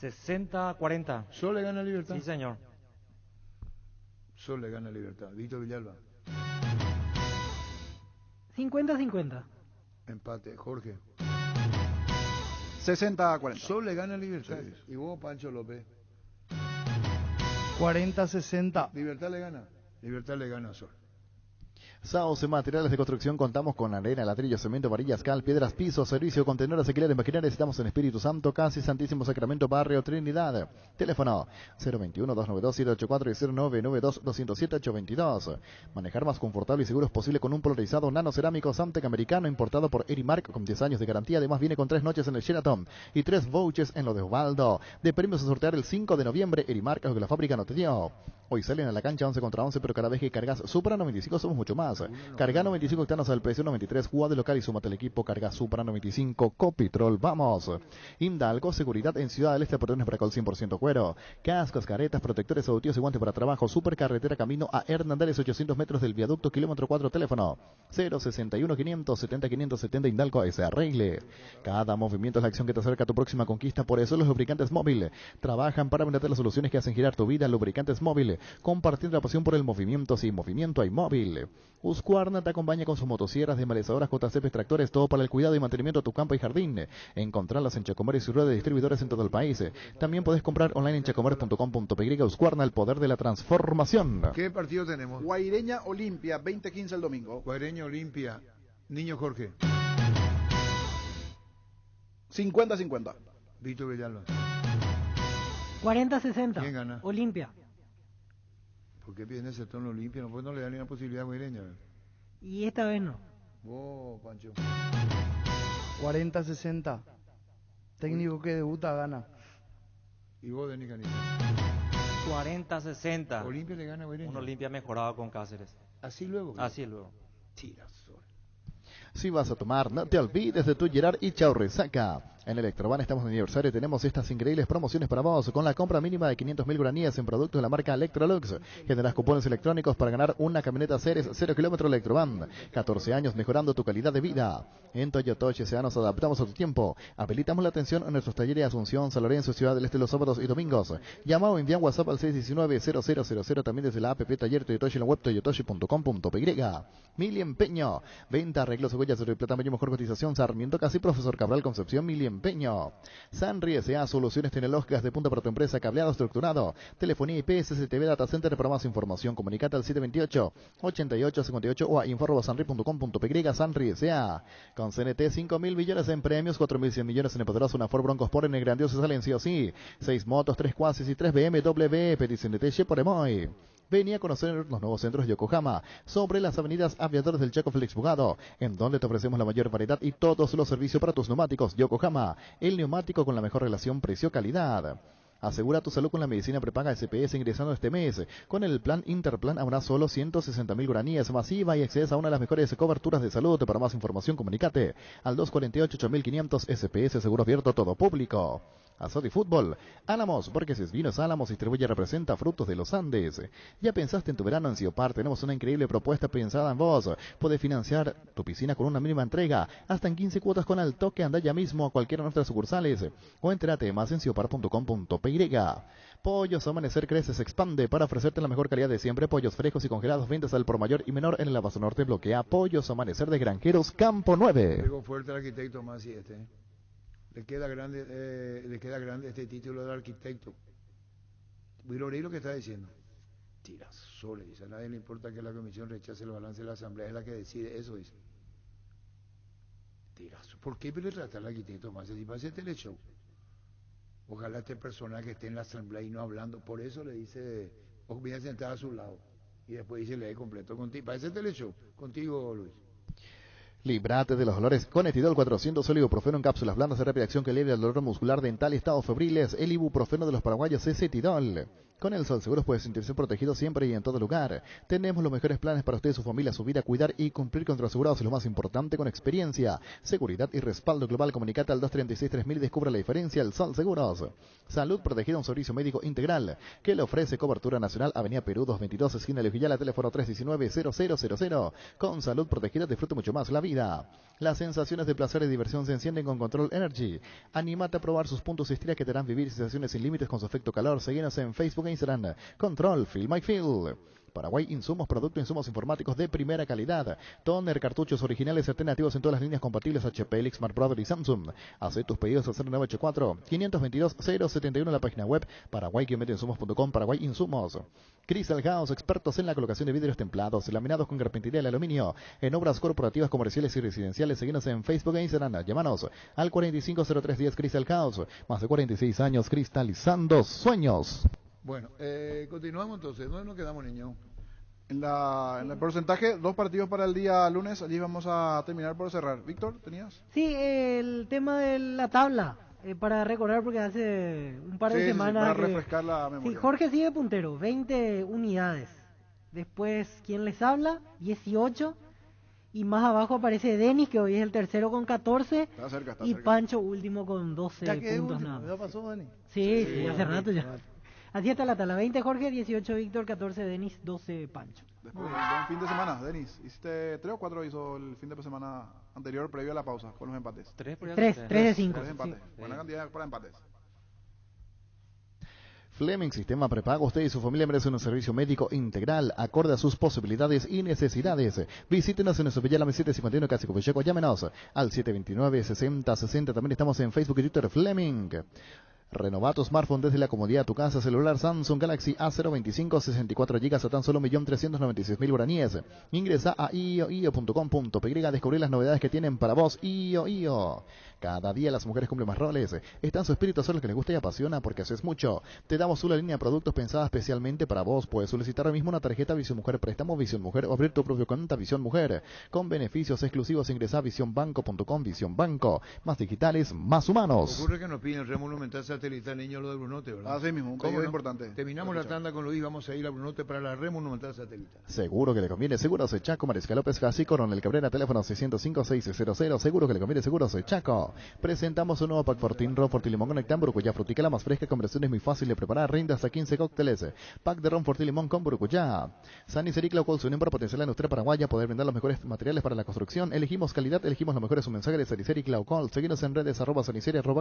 60-40. Sol le gana Libertad. Sí, señor. Sol le gana Libertad. Víctor Villalba. 50-50. Empate. Jorge. 60-40. Sol le gana Libertad. Sí. Y vos, Pancho López. 40-60. Libertad le gana. Libertad le gana a Sol. Sauce Materiales de Construcción, contamos con arena, ladrillo, cemento, varillas, cal, piedras, pisos, servicio, contenedores, alquileres, maquinarias. Estamos en Espíritu Santo, casi Santísimo Sacramento, Barrio Trinidad. Teléfono 021-292-784 y 0992-207-822. Manejar más confortable y seguro es posible con un polarizado nanocerámico Samtec americano importado por Erimark con 10 años de garantía. Además viene con 3 noches en el Sheraton y 3 vouchers en lo de Osvaldo. De premios a sortear el 5 de noviembre. Erimark, algo que la fábrica no te dio. Hoy salen a la cancha 11 contra 11, pero cada vez que cargas Supra 95 somos mucho más. Carga 95 octanos al precio 93, jugada de local y súmate al equipo. Carga Supra 95, Copitrol, vamos. Hindalgo, seguridad en Ciudad del Este, protecciones para col 100% cuero. Cascos, caretas, protectores auditivos y guantes para trabajo. Supercarretera camino a Hernandales, 800 metros del viaducto, kilómetro 4, teléfono 061 570 570. Hindalgo se arregle. Cada movimiento es la acción que te acerca a tu próxima conquista. Por eso los lubricantes móvil trabajan para brindarte las soluciones que hacen girar tu vida. Lubricantes móvil, compartiendo la pasión por el movimiento. Sin movimiento hay móvil. Husqvarna te acompaña con sus motosierras, desmalezadoras, JCP, tractores, todo para el cuidado y mantenimiento de tu campo y jardín. Encontrarlas en Chacomer y su red de distribuidores en todo el país. También podés comprar online en chacomer.com.py. Husqvarna, el poder de la transformación. ¿Qué partido tenemos? Guaireña Olimpia, 20-15 el domingo. Guaireña Olimpia. Niño Jorge. 50-50. Víctor Villalba. 40-60. ¿Quién gana? Olimpia. ¿Por qué viene ese tono Olimpia? No, pues no le da ni una posibilidad a Guaireña. Y esta vez no. Vos, Pancho. 40-60. Técnico que debuta gana. ¿Y vos, Denis Canita? 40-60. Olimpia le gana a Guaireña. Un Olimpia mejorado con Cáceres. ¿Así luego? Así luego. Tirasol. Si vas a tomar, no te olvides de tu Gerard y Chaurresaca. En Electroban estamos de aniversario y tenemos estas increíbles promociones para vos. Con la compra mínima de 500.000 guaraníes en productos de la marca Electrolux, generas cupones electrónicos para ganar una camioneta Ceres 0 kilómetro Electroban. 14 años mejorando tu calidad de vida. En Toyotoche SA nos adaptamos a tu tiempo. Habilitamos la atención en nuestros talleres de Asunción, San Lorenzo, Ciudad del Este los sábados y domingos. Llama o envía WhatsApp al 619-0000, también desde la app Taller Toyotoche en la web toyotoche.com.py. Mili Empeño. Venta, arreglos, huellas de plata, mayor mejor cotización. Sarmiento Casi, Profesor Cabral, Concepción, Mili Empeño. Sanri S.A. Soluciones tecnológicas de punta para tu empresa, cableado estructurado. Telefonía IP, CCTV Data Center. Para más información, comunicate al 728-8858 o a info@sanri.com.py. Sanri S.A. Con CNT, 5.000 millones en premios, 4.100 millones en el poderoso una Ford Bronco Sport en el grandioso salen sí o sí. 6 motos, 3 Quasis y 3 BMW. Pedí CNT por Emoy. Vení a conocer los nuevos centros de Yokohama, sobre las avenidas Aviadores del Chaco Félix Bugado, en donde te ofrecemos la mayor variedad y todos los servicios para tus neumáticos. Yokohama, el neumático con la mejor relación precio-calidad. Asegura tu salud con la medicina prepaga SPS ingresando este mes. Con el plan Interplan habrá solo 160.000 guaraníes masiva y accedes a una de las mejores coberturas de salud. Para más información, comunicate al 248-8500 SPS Seguro Abierto Todo Público. Azodi Fútbol, Álamos, porque si es Vinos Álamos distribuye y representa frutos de los Andes. ¿Ya pensaste en tu verano en Ciopar? Tenemos una increíble propuesta pensada en vos. Puedes financiar tu piscina con una mínima entrega, hasta en 15 cuotas con al toque. Anda ya mismo a cualquiera de nuestras sucursales o entérate más en ciopar.com.py. Pollos Amanecer crece, se expande para ofrecerte la mejor calidad de siempre. Pollos frescos y congelados, ventas al por mayor y menor en el Abasto Norte. Bloquea Pollos Amanecer de Granjeros Campo 9. Pegó fuerte el arquitecto Masi este. Le queda grande este título de arquitecto. Lo que está diciendo. Tirasoles, dice. A nadie le importa que la comisión rechace el balance de la asamblea, es la que decide eso, dice. Tirasoles. ¿Por qué le trata al arquitecto Masi? Si parece teleshow. Ojalá este personaje esté en la asamblea y no hablando. Por eso le dice, o viene sentada a su lado. y después dice le completo contigo. Parece teleshow. Contigo, Luis. Librate de los dolores con Etidol 400, el ibuprofeno en cápsulas blandas de rápida acción que alivia el dolor muscular, dental y estados febriles. El ibuprofeno de los paraguayos es Etidol. Con el Sol Seguros puede sentirse protegido siempre y en todo lugar. Tenemos los mejores planes para usted, su familia, su vida, cuidar y cumplir con los asegurados, y lo más importante, con experiencia, seguridad y respaldo global. Comunicate al 236-3000 y descubra la diferencia. El Sol Seguros. Salud protegida, un servicio médico integral que le ofrece cobertura nacional. Avenida Perú 222, esquina de Lujillala, teléfono 319-0000. Con Salud protegida disfruta mucho más la vida. Las sensaciones de placer y diversión se encienden con Control Energy. Anímate a probar sus puntos Istria que te harán vivir sensaciones sin límites con su efecto calor. Seguinos en Facebook e Instagram. Control, Feel My Feel. Paraguay Insumos, productos insumos informáticos de primera calidad. Toner, cartuchos originales alternativos en todas las líneas compatibles HP, Elix, Smart Brother y Samsung. Haz tus pedidos al 0984-522-071 en la página web paraguay-insumos.com. Paraguay Insumos. Crystal House, expertos en la colocación de vidrios templados, laminados con carpintería de aluminio, en obras corporativas, comerciales y residenciales. Seguinos en Facebook e Instagram. Llámanos al 450310 Crystal House. Más de 46 años cristalizando sueños. Bueno, continuamos entonces. ¿Dónde nos quedamos, niño? En el porcentaje, 2 partidos para el día lunes. Allí vamos a terminar por cerrar. Víctor, ¿tenías? Sí, el tema de la tabla. Para recordar, porque hace un par de semanas... para refrescar la memoria. Sí, Jorge sigue puntero, 20 unidades. Después, ¿quién les habla? 18. Y más abajo aparece Denis, que hoy es el tercero con 14. Está cerca. Pancho último con 12 puntos nada. ¿Ya pasó, Denis? Sí, hace rato ya. Así está la tabla, 20 Jorge, 18 Víctor, 14 Denis, 12 Pancho. Después buen fin de semana, Denis. ¿Hiciste 3 o 4 hizo el fin de semana anterior previo a la pausa con los empates? 3 de 5. 3 empates, sí. Buena cantidad para empates. Fleming Sistema Prepago. Usted y su familia merecen un servicio médico integral, acorde a sus posibilidades y necesidades. Visítenos en nuestro Villa 751 Casi Copicheco. Llámenos al 729-6060. También estamos en Facebook y Twitter. Fleming. Renova tu smartphone desde la comodidad de tu casa. Celular Samsung Galaxy A025, 64 GB a tan solo 1.396.000 guaraníes. Ingresa a io.com.py. Descubrir las novedades que tienen para vos. Io. Cada día las mujeres cumplen más roles. Está en su espíritu hacer lo que les gusta y apasiona, porque haces mucho. Te damos una línea de productos pensada especialmente para vos. Puedes solicitar ahora mismo una tarjeta Visión Mujer, préstamo Visión Mujer o abrir tu propio cuenta Visión Mujer. Con beneficios exclusivos, ingresa a visionbanco.com. Visión Banco. Más digitales, más humanos. Ocurre que nos piden el monumental satelital, niño, lo de Brunote, ¿verdad? Así mismo, un pedido importante. Terminamos la tanda con Luis, vamos a ir a Brunote para la monumental satelital. Seguro que le conviene. Seguros de Chaco, Mariscal López Casi, Coronel Cabrera, teléfono 605-600. Seguro que le conviene. Seguros de Chaco. Presentamos un nuevo pack Fortín Ron Fortín Limón con Burucuyá, frutica la más fresca, con versiones muy fácil de preparar, rinde hasta 15 cócteles. Pack de Ron Fortín Limón con Burucuyá. San Isidro Claucol, su unión para potenciar la industria paraguaya, poder brindar los mejores materiales para la construcción. Elegimos calidad, elegimos lo mejor. Es un mensaje de San Isidro Claucol. Seguinos en redes @San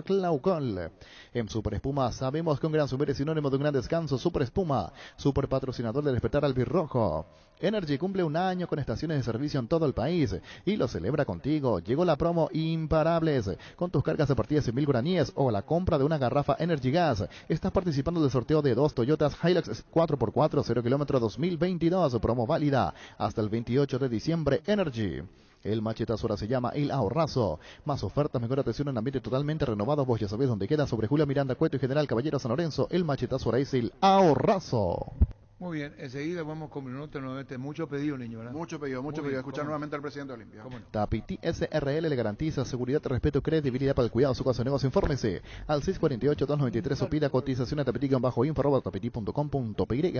Claucol. En Super Espuma sabemos que un gran summer es sinónimo de un gran descanso. Super Espuma, super patrocinador de Despertar Albirrojo. Energy cumple un año con estaciones de servicio en todo el país y lo celebra contigo. Llegó la promo Imparables. Con tus cargas a partir de 100.000 guaraníes o la compra de una garrafa Energy Gas, estás participando del sorteo de 2 Toyotas Hilux 4x4 0 km 2022. Promo válida hasta el 28 de diciembre. Energy. El machetazo ahora se llama El Ahorrazo. Más ofertas, mejor atención en ambiente totalmente renovado. Vos ya sabés dónde queda, sobre Julio Miranda, Cueto y General Caballero San Lorenzo. El machetazo ahora es El Ahorrazo. Muy bien, enseguida vamos con Brunote nuevamente. Mucho pedido, niño, ¿verdad? Mucho pedido. Escuchar nuevamente al presidente de Olimpia. Tapiti SRL le garantiza seguridad, respeto, credibilidad para el cuidado de su casa de negocio. Infórmese al 648-293 o pida cotización a tapiti-info@tapiti.com.py.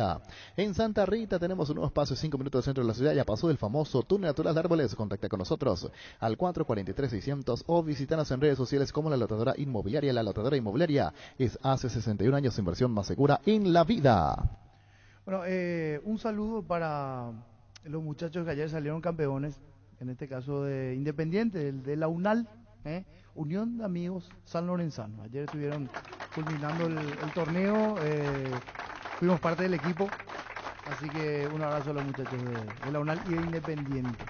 En Santa Rita tenemos un nuevo espacio, 5 minutos del centro de la ciudad. Ya pasó del famoso túnel natural de árboles. Contacta con nosotros al 443-600 o visítanos en redes sociales como La Lotadora Inmobiliaria. La Lotadora Inmobiliaria es hace 61 años inversión más segura en la vida. Bueno, un saludo para los muchachos que ayer salieron campeones, en este caso de Independiente, de la UNAL, Unión de Amigos San Lorenzano. Ayer estuvieron culminando el torneo, fuimos parte del equipo, así que un abrazo a los muchachos de la UNAL y de Independiente.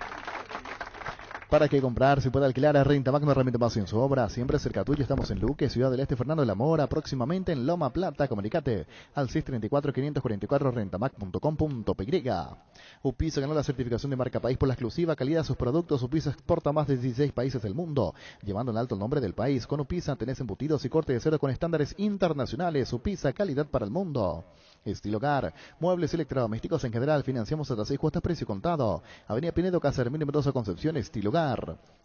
Para que comprar se puede alquilar a Rentamac, no herramienta más en su obra. Siempre cerca tuyo. Estamos en Luque, Ciudad del Este, Fernando de la Mora. Próximamente en Loma Plata. Comunicate al 634-544 rentamac.com.py. Upisa ganó la certificación de marca país por la exclusiva calidad de sus productos. Upisa exporta a más de 16 países del mundo, llevando en alto el nombre del país. Con Upisa tenés embutidos y corte de cero con estándares internacionales. Upisa, calidad para el mundo. Estilo Hogar, muebles electrodomésticos en general, financiamos hasta 6 cuotas, precio contado. Avenida Pinedo, Casa Hermínio, Mendoza, Concepción. Estilo Hogar.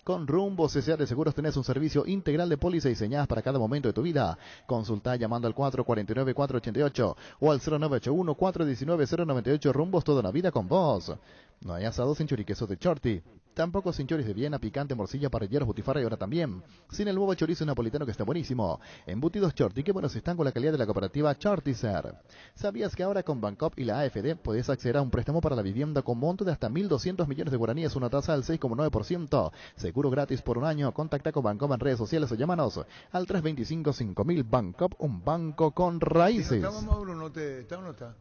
Con Rumbo CCA de Seguros tenés un servicio integral de póliza diseñadas para cada momento de tu vida. Consulta llamando al 449-488 o al 0981-419-098. Rumbos, toda una vida con vos. No hay asado sin choriquesos de Shorty. Tampoco sin choris de Viena, picante, morcilla, parrilleros, butifarra y ahora también sin el nuevo chorizo napolitano que está buenísimo. Embutidos Shorty, qué buenos están con la calidad de la cooperativa Shortycer. ¿Sabías que ahora con Bancop y la AFD podés acceder a un préstamo para la vivienda con monto de hasta 1.200 millones de guaraníes, una tasa del 6,9%? Seguro gratis por un año. Contacta con Bancop en redes sociales o llámanos al 325-5000. Bancop, un banco con raíces. Si no está, Mauro, ¿está o no está?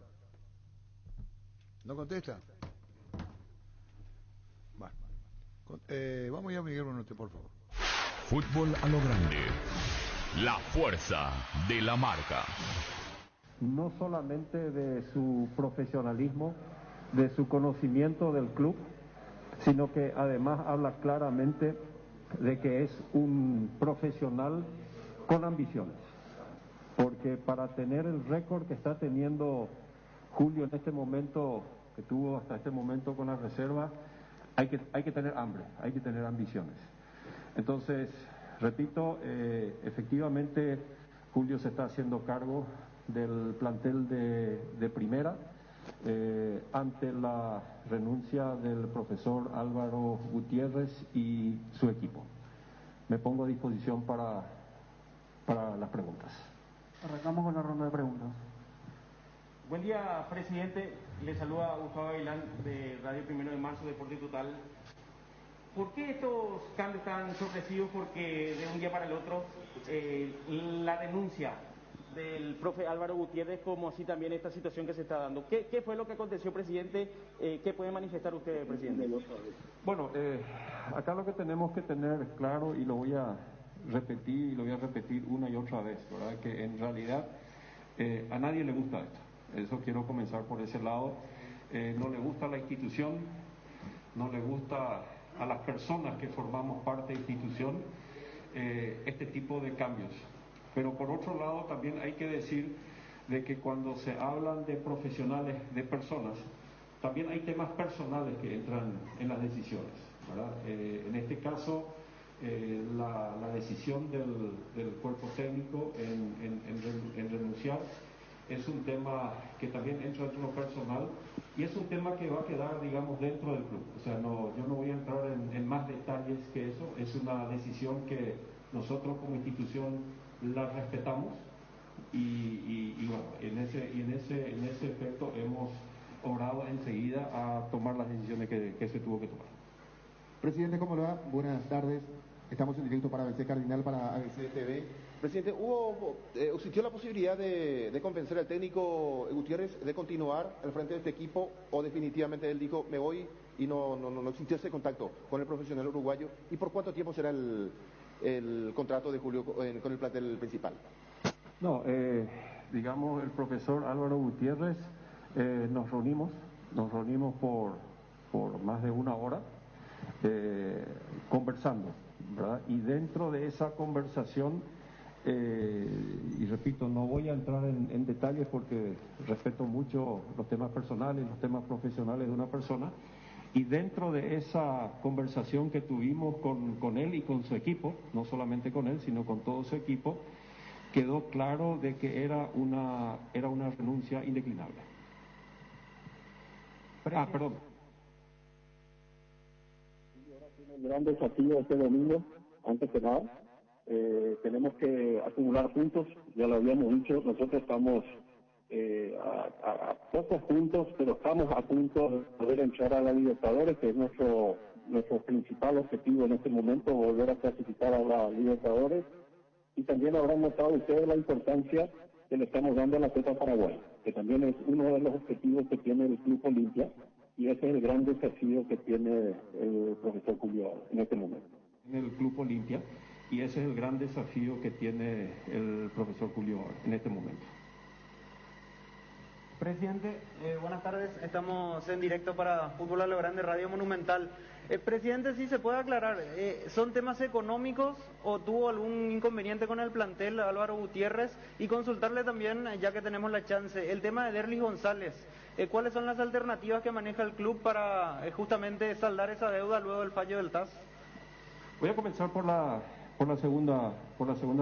¿No contesta? Vamos ya, Miguel Brunote, por favor. Fútbol a lo grande. La fuerza de la marca. No solamente de su profesionalismo, de su conocimiento del club, sino que además habla claramente de que es un profesional con ambiciones. Porque para tener el récord que está teniendo Julio en este momento, que tuvo hasta este momento con la reserva, hay que tener hambre, hay que tener ambiciones. Entonces, repito, efectivamente Julio se está haciendo cargo del plantel de primera ante la renuncia del profesor Álvaro Gutiérrez y su equipo. Me pongo a disposición para las preguntas. Arrancamos con la ronda de preguntas. Buen día, presidente. Le saluda Gustavo Avilán de Radio Primero de Marzo, Deporte Total. ¿Por qué estos cambios tan sorpresivos? Porque de un día para el otro la renuncia del profe Álvaro Gutiérrez, como así también esta situación que se está dando. ¿Qué fue lo que aconteció, presidente? ¿Qué puede manifestar usted, presidente? Bueno, acá lo que tenemos que tener claro, y lo voy a repetir una y otra vez, ¿verdad? Que en realidad a nadie le gusta esto. Eso quiero comenzar por ese lado. No le gusta la institución, no le gusta a las personas que formamos parte de la institución este tipo de cambios. Pero por otro lado también hay que decir de que cuando se hablan de profesionales, de personas, también hay temas personales que entran en las decisiones, ¿verdad? En este caso, la decisión del cuerpo técnico en renunciar es un tema que también entra dentro de lo personal y es un tema que va a quedar, digamos, dentro del club. O sea, yo no voy a entrar en más detalles que eso. Es una decisión que nosotros como institución la respetamos y bueno, en ese efecto hemos obrado enseguida a tomar las decisiones que se tuvo que tomar. Presidente, ¿cómo le va? Buenas tardes. Estamos en directo para ABC Cardinal, para ABC TV. Presidente, ¿existió la posibilidad de convencer al técnico Gutiérrez de continuar al frente de este equipo o definitivamente él dijo me voy y no existió ese contacto con el profesional uruguayo? ¿Y por cuánto tiempo será el contrato de Julio con el plantel principal? No, digamos, el profesor Álvaro Gutiérrez, nos reunimos por más de una hora conversando, ¿verdad? Y dentro de esa conversación, y repito, no voy a entrar en detalles porque respeto mucho los temas personales, los temas profesionales de una persona, y dentro de esa conversación que tuvimos con él y con su equipo, no solamente con él, sino con todo su equipo, quedó claro de que era una renuncia indeclinable. Perdón. Un gran desafío este domingo, antes que nada. Tenemos que acumular puntos, ya lo habíamos dicho, nosotros estamos a pocos puntos, pero estamos a punto de poder entrar a la Libertadores, que es nuestro principal objetivo en este momento, volver a clasificar a la Libertadores. Y también habrán notado ustedes la importancia que le estamos dando a la Copa Paraguay, que también es uno de los objetivos que tiene el Club Olimpia, y ese es el gran desafío que tiene el profesor Julio en este momento. En el Club Olimpia, y ese es el gran desafío que tiene el profesor Julio en este momento. Presidente, buenas tardes. Estamos en directo para Fútbol a lo Grande, Radio Monumental. Presidente, si se puede aclarar, ¿son temas económicos o tuvo algún inconveniente con el plantel Álvaro Gutiérrez? Y consultarle también, ya que tenemos la chance, el tema de Derlis González. ¿Cuáles son las alternativas que maneja el club para justamente saldar esa deuda luego del fallo del TAS? Voy a comenzar por la segunda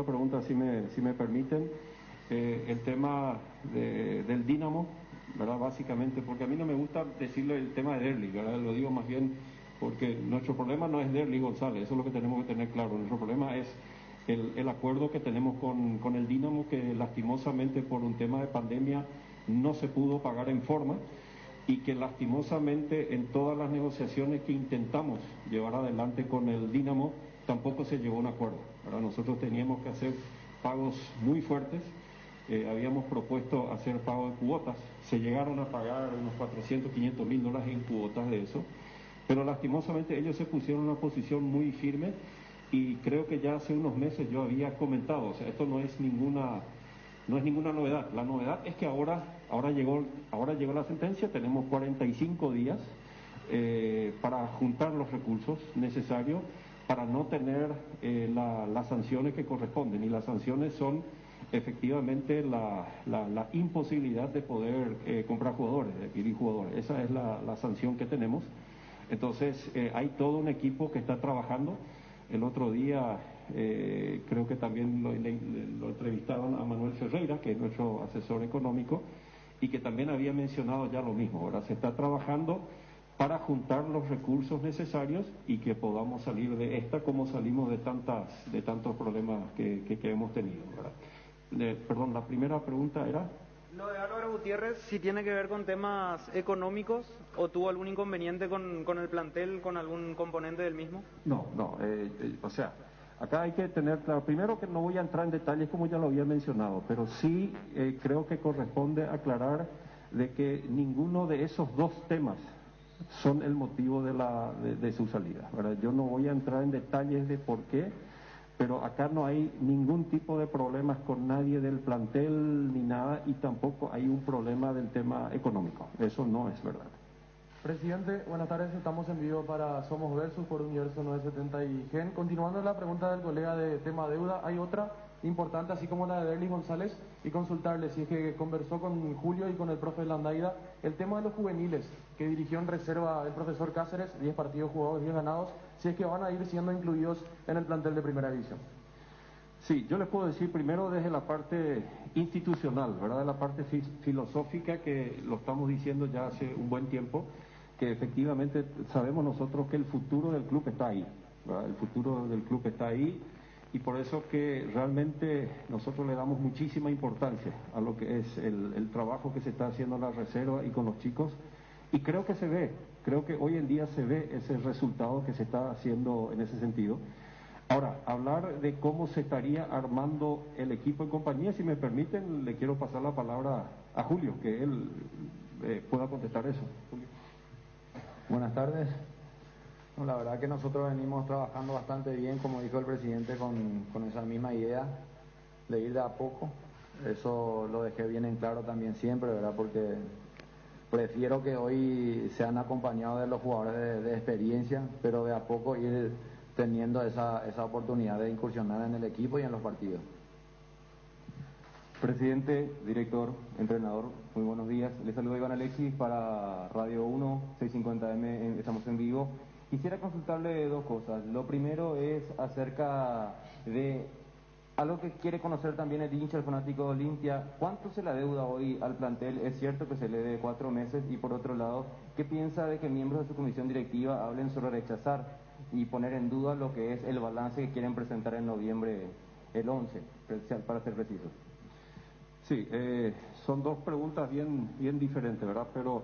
pregunta, si me permiten. El tema del Dínamo, ¿verdad? Básicamente, porque a mí no me gusta decirle el tema de Derlis, ¿verdad? Lo digo más bien porque nuestro problema no es Derlis González, eso es lo que tenemos que tener claro. Nuestro problema es el acuerdo que tenemos con el Dínamo, que lastimosamente por un tema de pandemia no se pudo pagar en forma, y que lastimosamente en todas las negociaciones que intentamos llevar adelante con el Dínamo tampoco se llegó a un acuerdo, ¿verdad? Nosotros teníamos que hacer pagos muy fuertes, habíamos propuesto hacer pago de cuotas, se llegaron a pagar unos 400, 500 mil dólares en cuotas de eso, pero lastimosamente ellos se pusieron en una posición muy firme, y creo que ya hace unos meses yo había comentado, o sea, esto no es ninguna novedad. La novedad es que ahora llegó la sentencia, tenemos 45 días para juntar los recursos necesarios para no tener las sanciones que corresponden, y las sanciones son efectivamente la imposibilidad de poder comprar jugadores, de adquirir jugadores. Esa es la sanción que tenemos. Entonces hay todo un equipo que está trabajando. El otro día creo que también lo entrevistaron a Manuel Ferreira, que es nuestro asesor económico, y que también había mencionado ya lo mismo. Ahora se está trabajando para juntar los recursos necesarios y que podamos salir de esta como salimos de tantos problemas que hemos tenido, ¿verdad? Perdón, la primera pregunta era... Lo de Álvaro Gutiérrez, si tiene que ver con temas económicos o tuvo algún inconveniente con el plantel, con algún componente del mismo. No, o sea, acá hay que tener claro, primero que no voy a entrar en detalles como ya lo había mencionado, pero sí creo que corresponde aclarar de que ninguno de esos dos temas son el motivo de su salida, ¿verdad? Yo no voy a entrar en detalles de por qué, pero acá no hay ningún tipo de problemas con nadie del plantel ni nada, y tampoco hay un problema del tema económico. Eso no es verdad. Presidente, buenas tardes. Estamos en vivo para Somos Versus por Universo 970 y Gen. Continuando la pregunta del colega de tema deuda, hay otra importante, así como la de Derlis González, y consultarle si es que conversó con Julio y con el profe Landaida el tema de los juveniles que dirigió en reserva el profesor Cáceres, 10 partidos jugados, 10 ganados, si es que van a ir siendo incluidos en el plantel de primera división. Sí, yo les puedo decir primero desde la parte institucional, ¿verdad? De la parte filosófica, que lo estamos diciendo ya hace un buen tiempo, que efectivamente sabemos nosotros que el futuro del club está ahí, ¿verdad? El futuro del club está ahí, y por eso que realmente nosotros le damos muchísima importancia a lo que es el trabajo que se está haciendo en la reserva y con los chicos, y creo que se ve, creo que hoy en día se ve ese resultado que se está haciendo en ese sentido. Ahora, hablar de cómo se estaría armando el equipo en compañía, si me permiten, le quiero pasar la palabra a Julio, que él pueda contestar eso. Julio. Buenas tardes. No, la verdad que nosotros venimos trabajando bastante bien, como dijo el presidente, con esa misma idea de ir de a poco. Eso lo dejé bien en claro también siempre, ¿verdad? Porque prefiero que hoy sean acompañados de los jugadores de experiencia, pero de a poco ir teniendo esa oportunidad de incursionar en el equipo y en los partidos. Presidente, director, entrenador, muy buenos días. Les saludo Iván Alexis para Radio 1, 650M, estamos en vivo. Quisiera consultarle dos cosas. Lo primero es acerca de algo que quiere conocer también el hincha, el fanático de Olimpia. ¿Cuánto se le adeuda hoy al plantel? Es cierto que se le debe 4 meses. Y por otro lado, ¿qué piensa de que miembros de su comisión directiva hablen sobre rechazar y poner en duda lo que es el balance que quieren presentar en noviembre, el 11, para ser precisos? Sí, son dos preguntas bien diferentes, ¿verdad? Pero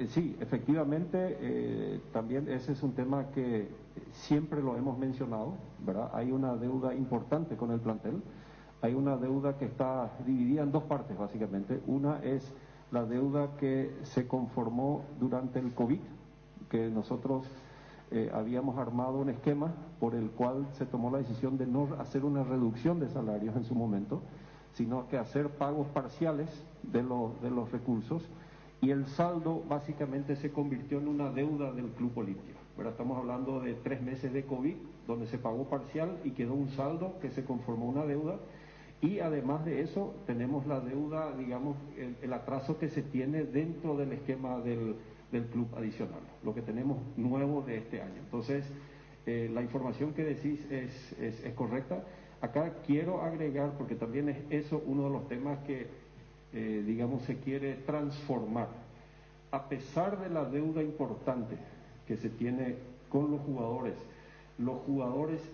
sí, efectivamente, también ese es un tema que siempre lo hemos mencionado, ¿verdad? Hay una deuda importante con el plantel, hay una deuda que está dividida en dos partes, básicamente. Una es la deuda que se conformó durante el COVID, que nosotros habíamos armado un esquema por el cual se tomó la decisión de no hacer una reducción de salarios en su momento, sino que hacer pagos parciales de los recursos, y el saldo básicamente se convirtió en una deuda del Club Olimpia. Pero estamos hablando de 3 meses de COVID, donde se pagó parcial y quedó un saldo que se conformó una deuda, y además de eso tenemos la deuda, digamos, el atraso que se tiene dentro del esquema del club adicional, lo que tenemos nuevo de este año. Entonces, la información que decís es correcta. Acá quiero agregar, porque también es eso uno de los temas que, digamos, se quiere transformar. A pesar de la deuda importante que se tiene con los jugadores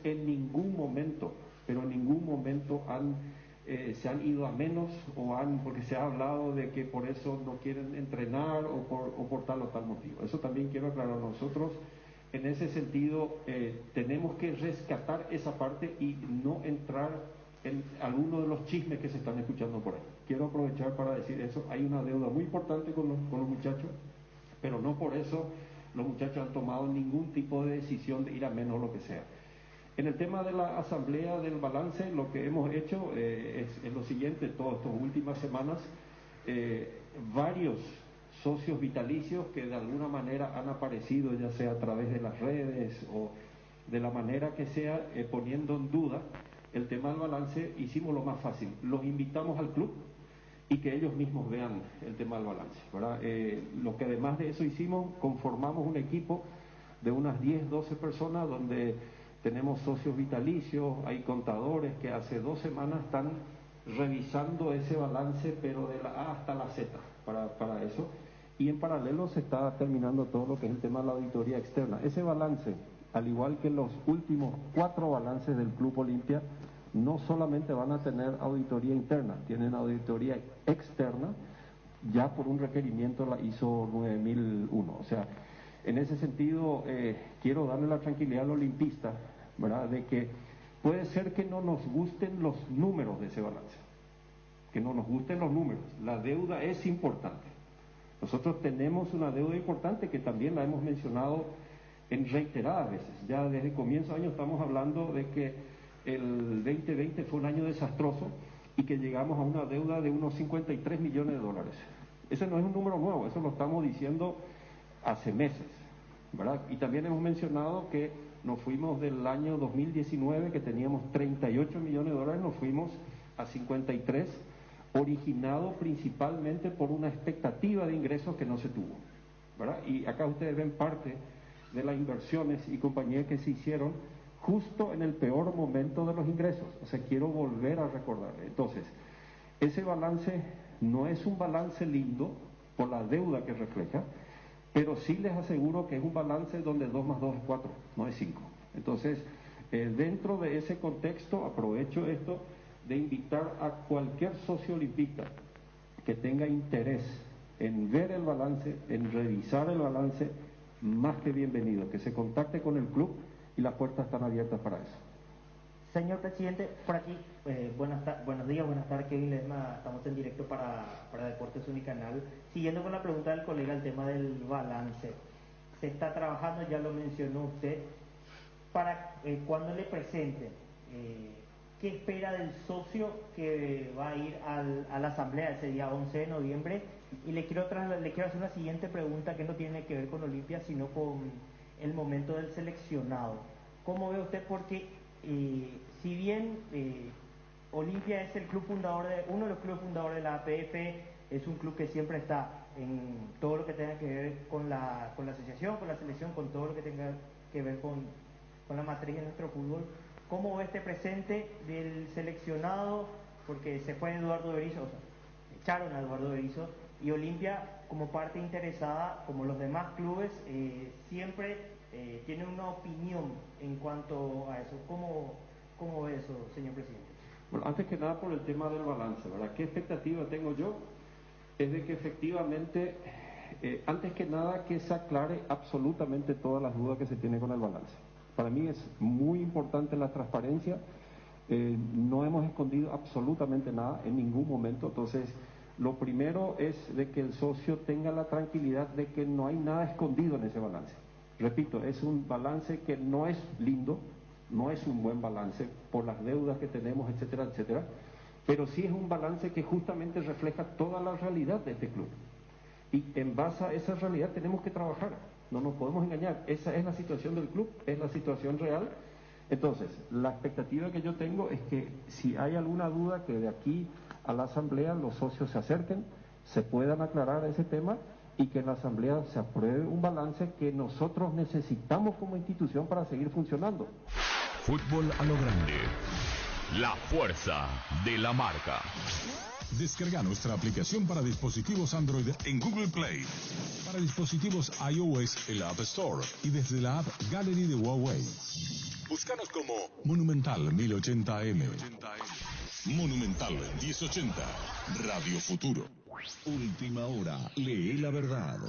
en ningún momento, pero en ningún momento se han ido a menos porque se ha hablado de que por eso no quieren entrenar o por tal o tal motivo. Eso también quiero aclarar. Nosotros en ese sentido tenemos que rescatar esa parte y no entrar en alguno de los chismes que se están escuchando por ahí. Quiero aprovechar para decir eso. Hay una deuda muy importante con los muchachos, pero no por eso los muchachos han tomado ningún tipo de decisión de ir a menos o lo que sea. En el tema de la asamblea del balance, lo que hemos hecho es lo siguiente: todas estas últimas semanas, varios socios vitalicios que de alguna manera han aparecido, ya sea a través de las redes o de la manera que sea, poniendo en duda el tema del balance, hicimos lo más fácil: los invitamos al club y que ellos mismos vean el tema del balance, ¿verdad? Lo que además de eso hicimos, conformamos un equipo de unas 10, 12 personas donde tenemos socios vitalicios, hay contadores que hace 2 semanas están revisando ese balance, pero de la A hasta la Z para eso, y en paralelo se está terminando todo lo que es el tema de la auditoría externa. Ese balance, al igual que los últimos 4 balances del Club Olimpia, no solamente van a tener auditoría interna, tienen auditoría externa, ya por un requerimiento de la ISO 9001. O sea, en ese sentido, quiero darle la tranquilidad al olimpista, ¿verdad?, de que puede ser que no nos gusten los números de ese balance, que no nos gusten los números. La deuda es importante. Nosotros tenemos una deuda importante que también la hemos mencionado en reiteradas veces. Ya desde comienzo de año estamos hablando de que el 2020 fue un año desastroso y que llegamos a una deuda de unos 53 millones de dólares. Ese no es un número nuevo, eso lo estamos diciendo hace meses, ¿verdad? Y también hemos mencionado que nos fuimos del año 2019, que teníamos 38 millones de dólares, nos fuimos a 53, originado principalmente por una expectativa de ingresos que no se tuvo, ¿verdad? Y acá ustedes ven parte de las inversiones y compañías que se hicieron justo en el peor momento de los ingresos. O sea, quiero volver a recordar. Entonces, ese balance no es un balance lindo por la deuda que refleja, pero sí les aseguro que es un balance donde 2 más 2 es 4, no es 5. Entonces, dentro de ese contexto, aprovecho esto de invitar a cualquier socio olimpista que tenga interés en ver el balance, en revisar el balance, más que bienvenido, que se contacte con el club y las puertas están abiertas para eso. Señor presidente, por aquí, buenos días, buenas tardes, Kevin Ledma, estamos en directo para Deportes Unicanal. Siguiendo con la pregunta del colega, el tema del balance. Se está trabajando, ya lo mencionó usted, para cuando le presenten, ¿qué espera del socio que va a ir a la asamblea ese día 11 de noviembre? Y le quiero hacer una siguiente pregunta que no tiene que ver con Olimpia, sino con el momento del seleccionado. ¿Cómo ve usted? Porque si bien Olimpia es el club fundador uno de los clubes fundadores de la APF, es un club que siempre está en todo lo que tenga que ver con la asociación, con la selección, con todo lo que tenga que ver con la matriz de nuestro fútbol. ¿Cómo ve este presente del seleccionado? Porque se fue Eduardo Berizzo, o sea, echaron a Eduardo Berizzo, y Olimpia, como parte interesada, como los demás clubes, siempre tiene una opinión en cuanto a eso. ¿Cómo ve eso, señor presidente? Bueno, antes que nada por el tema del balance, ¿verdad? ¿Qué expectativa tengo yo? Es de que efectivamente, antes que nada, que se aclare absolutamente todas las dudas que se tiene con el balance. Para mí es muy importante la transparencia, no hemos escondido absolutamente nada en ningún momento, entonces Lo primero es de que el socio tenga la tranquilidad de que no hay nada escondido en ese balance. Repito, es un balance que no es lindo, no es un buen balance por las deudas que tenemos, etcétera, etcétera, pero sí es un balance que justamente refleja toda la realidad de este club. Y en base a esa realidad tenemos que trabajar, no nos podemos engañar, esa es la situación del club, es la situación real. Entonces, la expectativa que yo tengo es que si hay alguna duda, que de aquí a la asamblea los socios se acerquen, se puedan aclarar ese tema y que en la asamblea se apruebe un balance que nosotros necesitamos como institución para seguir funcionando. Fútbol a lo grande. La fuerza de la marca. Descarga nuestra aplicación para dispositivos Android en Google Play. Para dispositivos iOS en la App Store y desde la app Gallery de Huawei. Búscanos como Monumental 1080M. Monumental 1080. Radio Futuro. Última hora. Lee la verdad.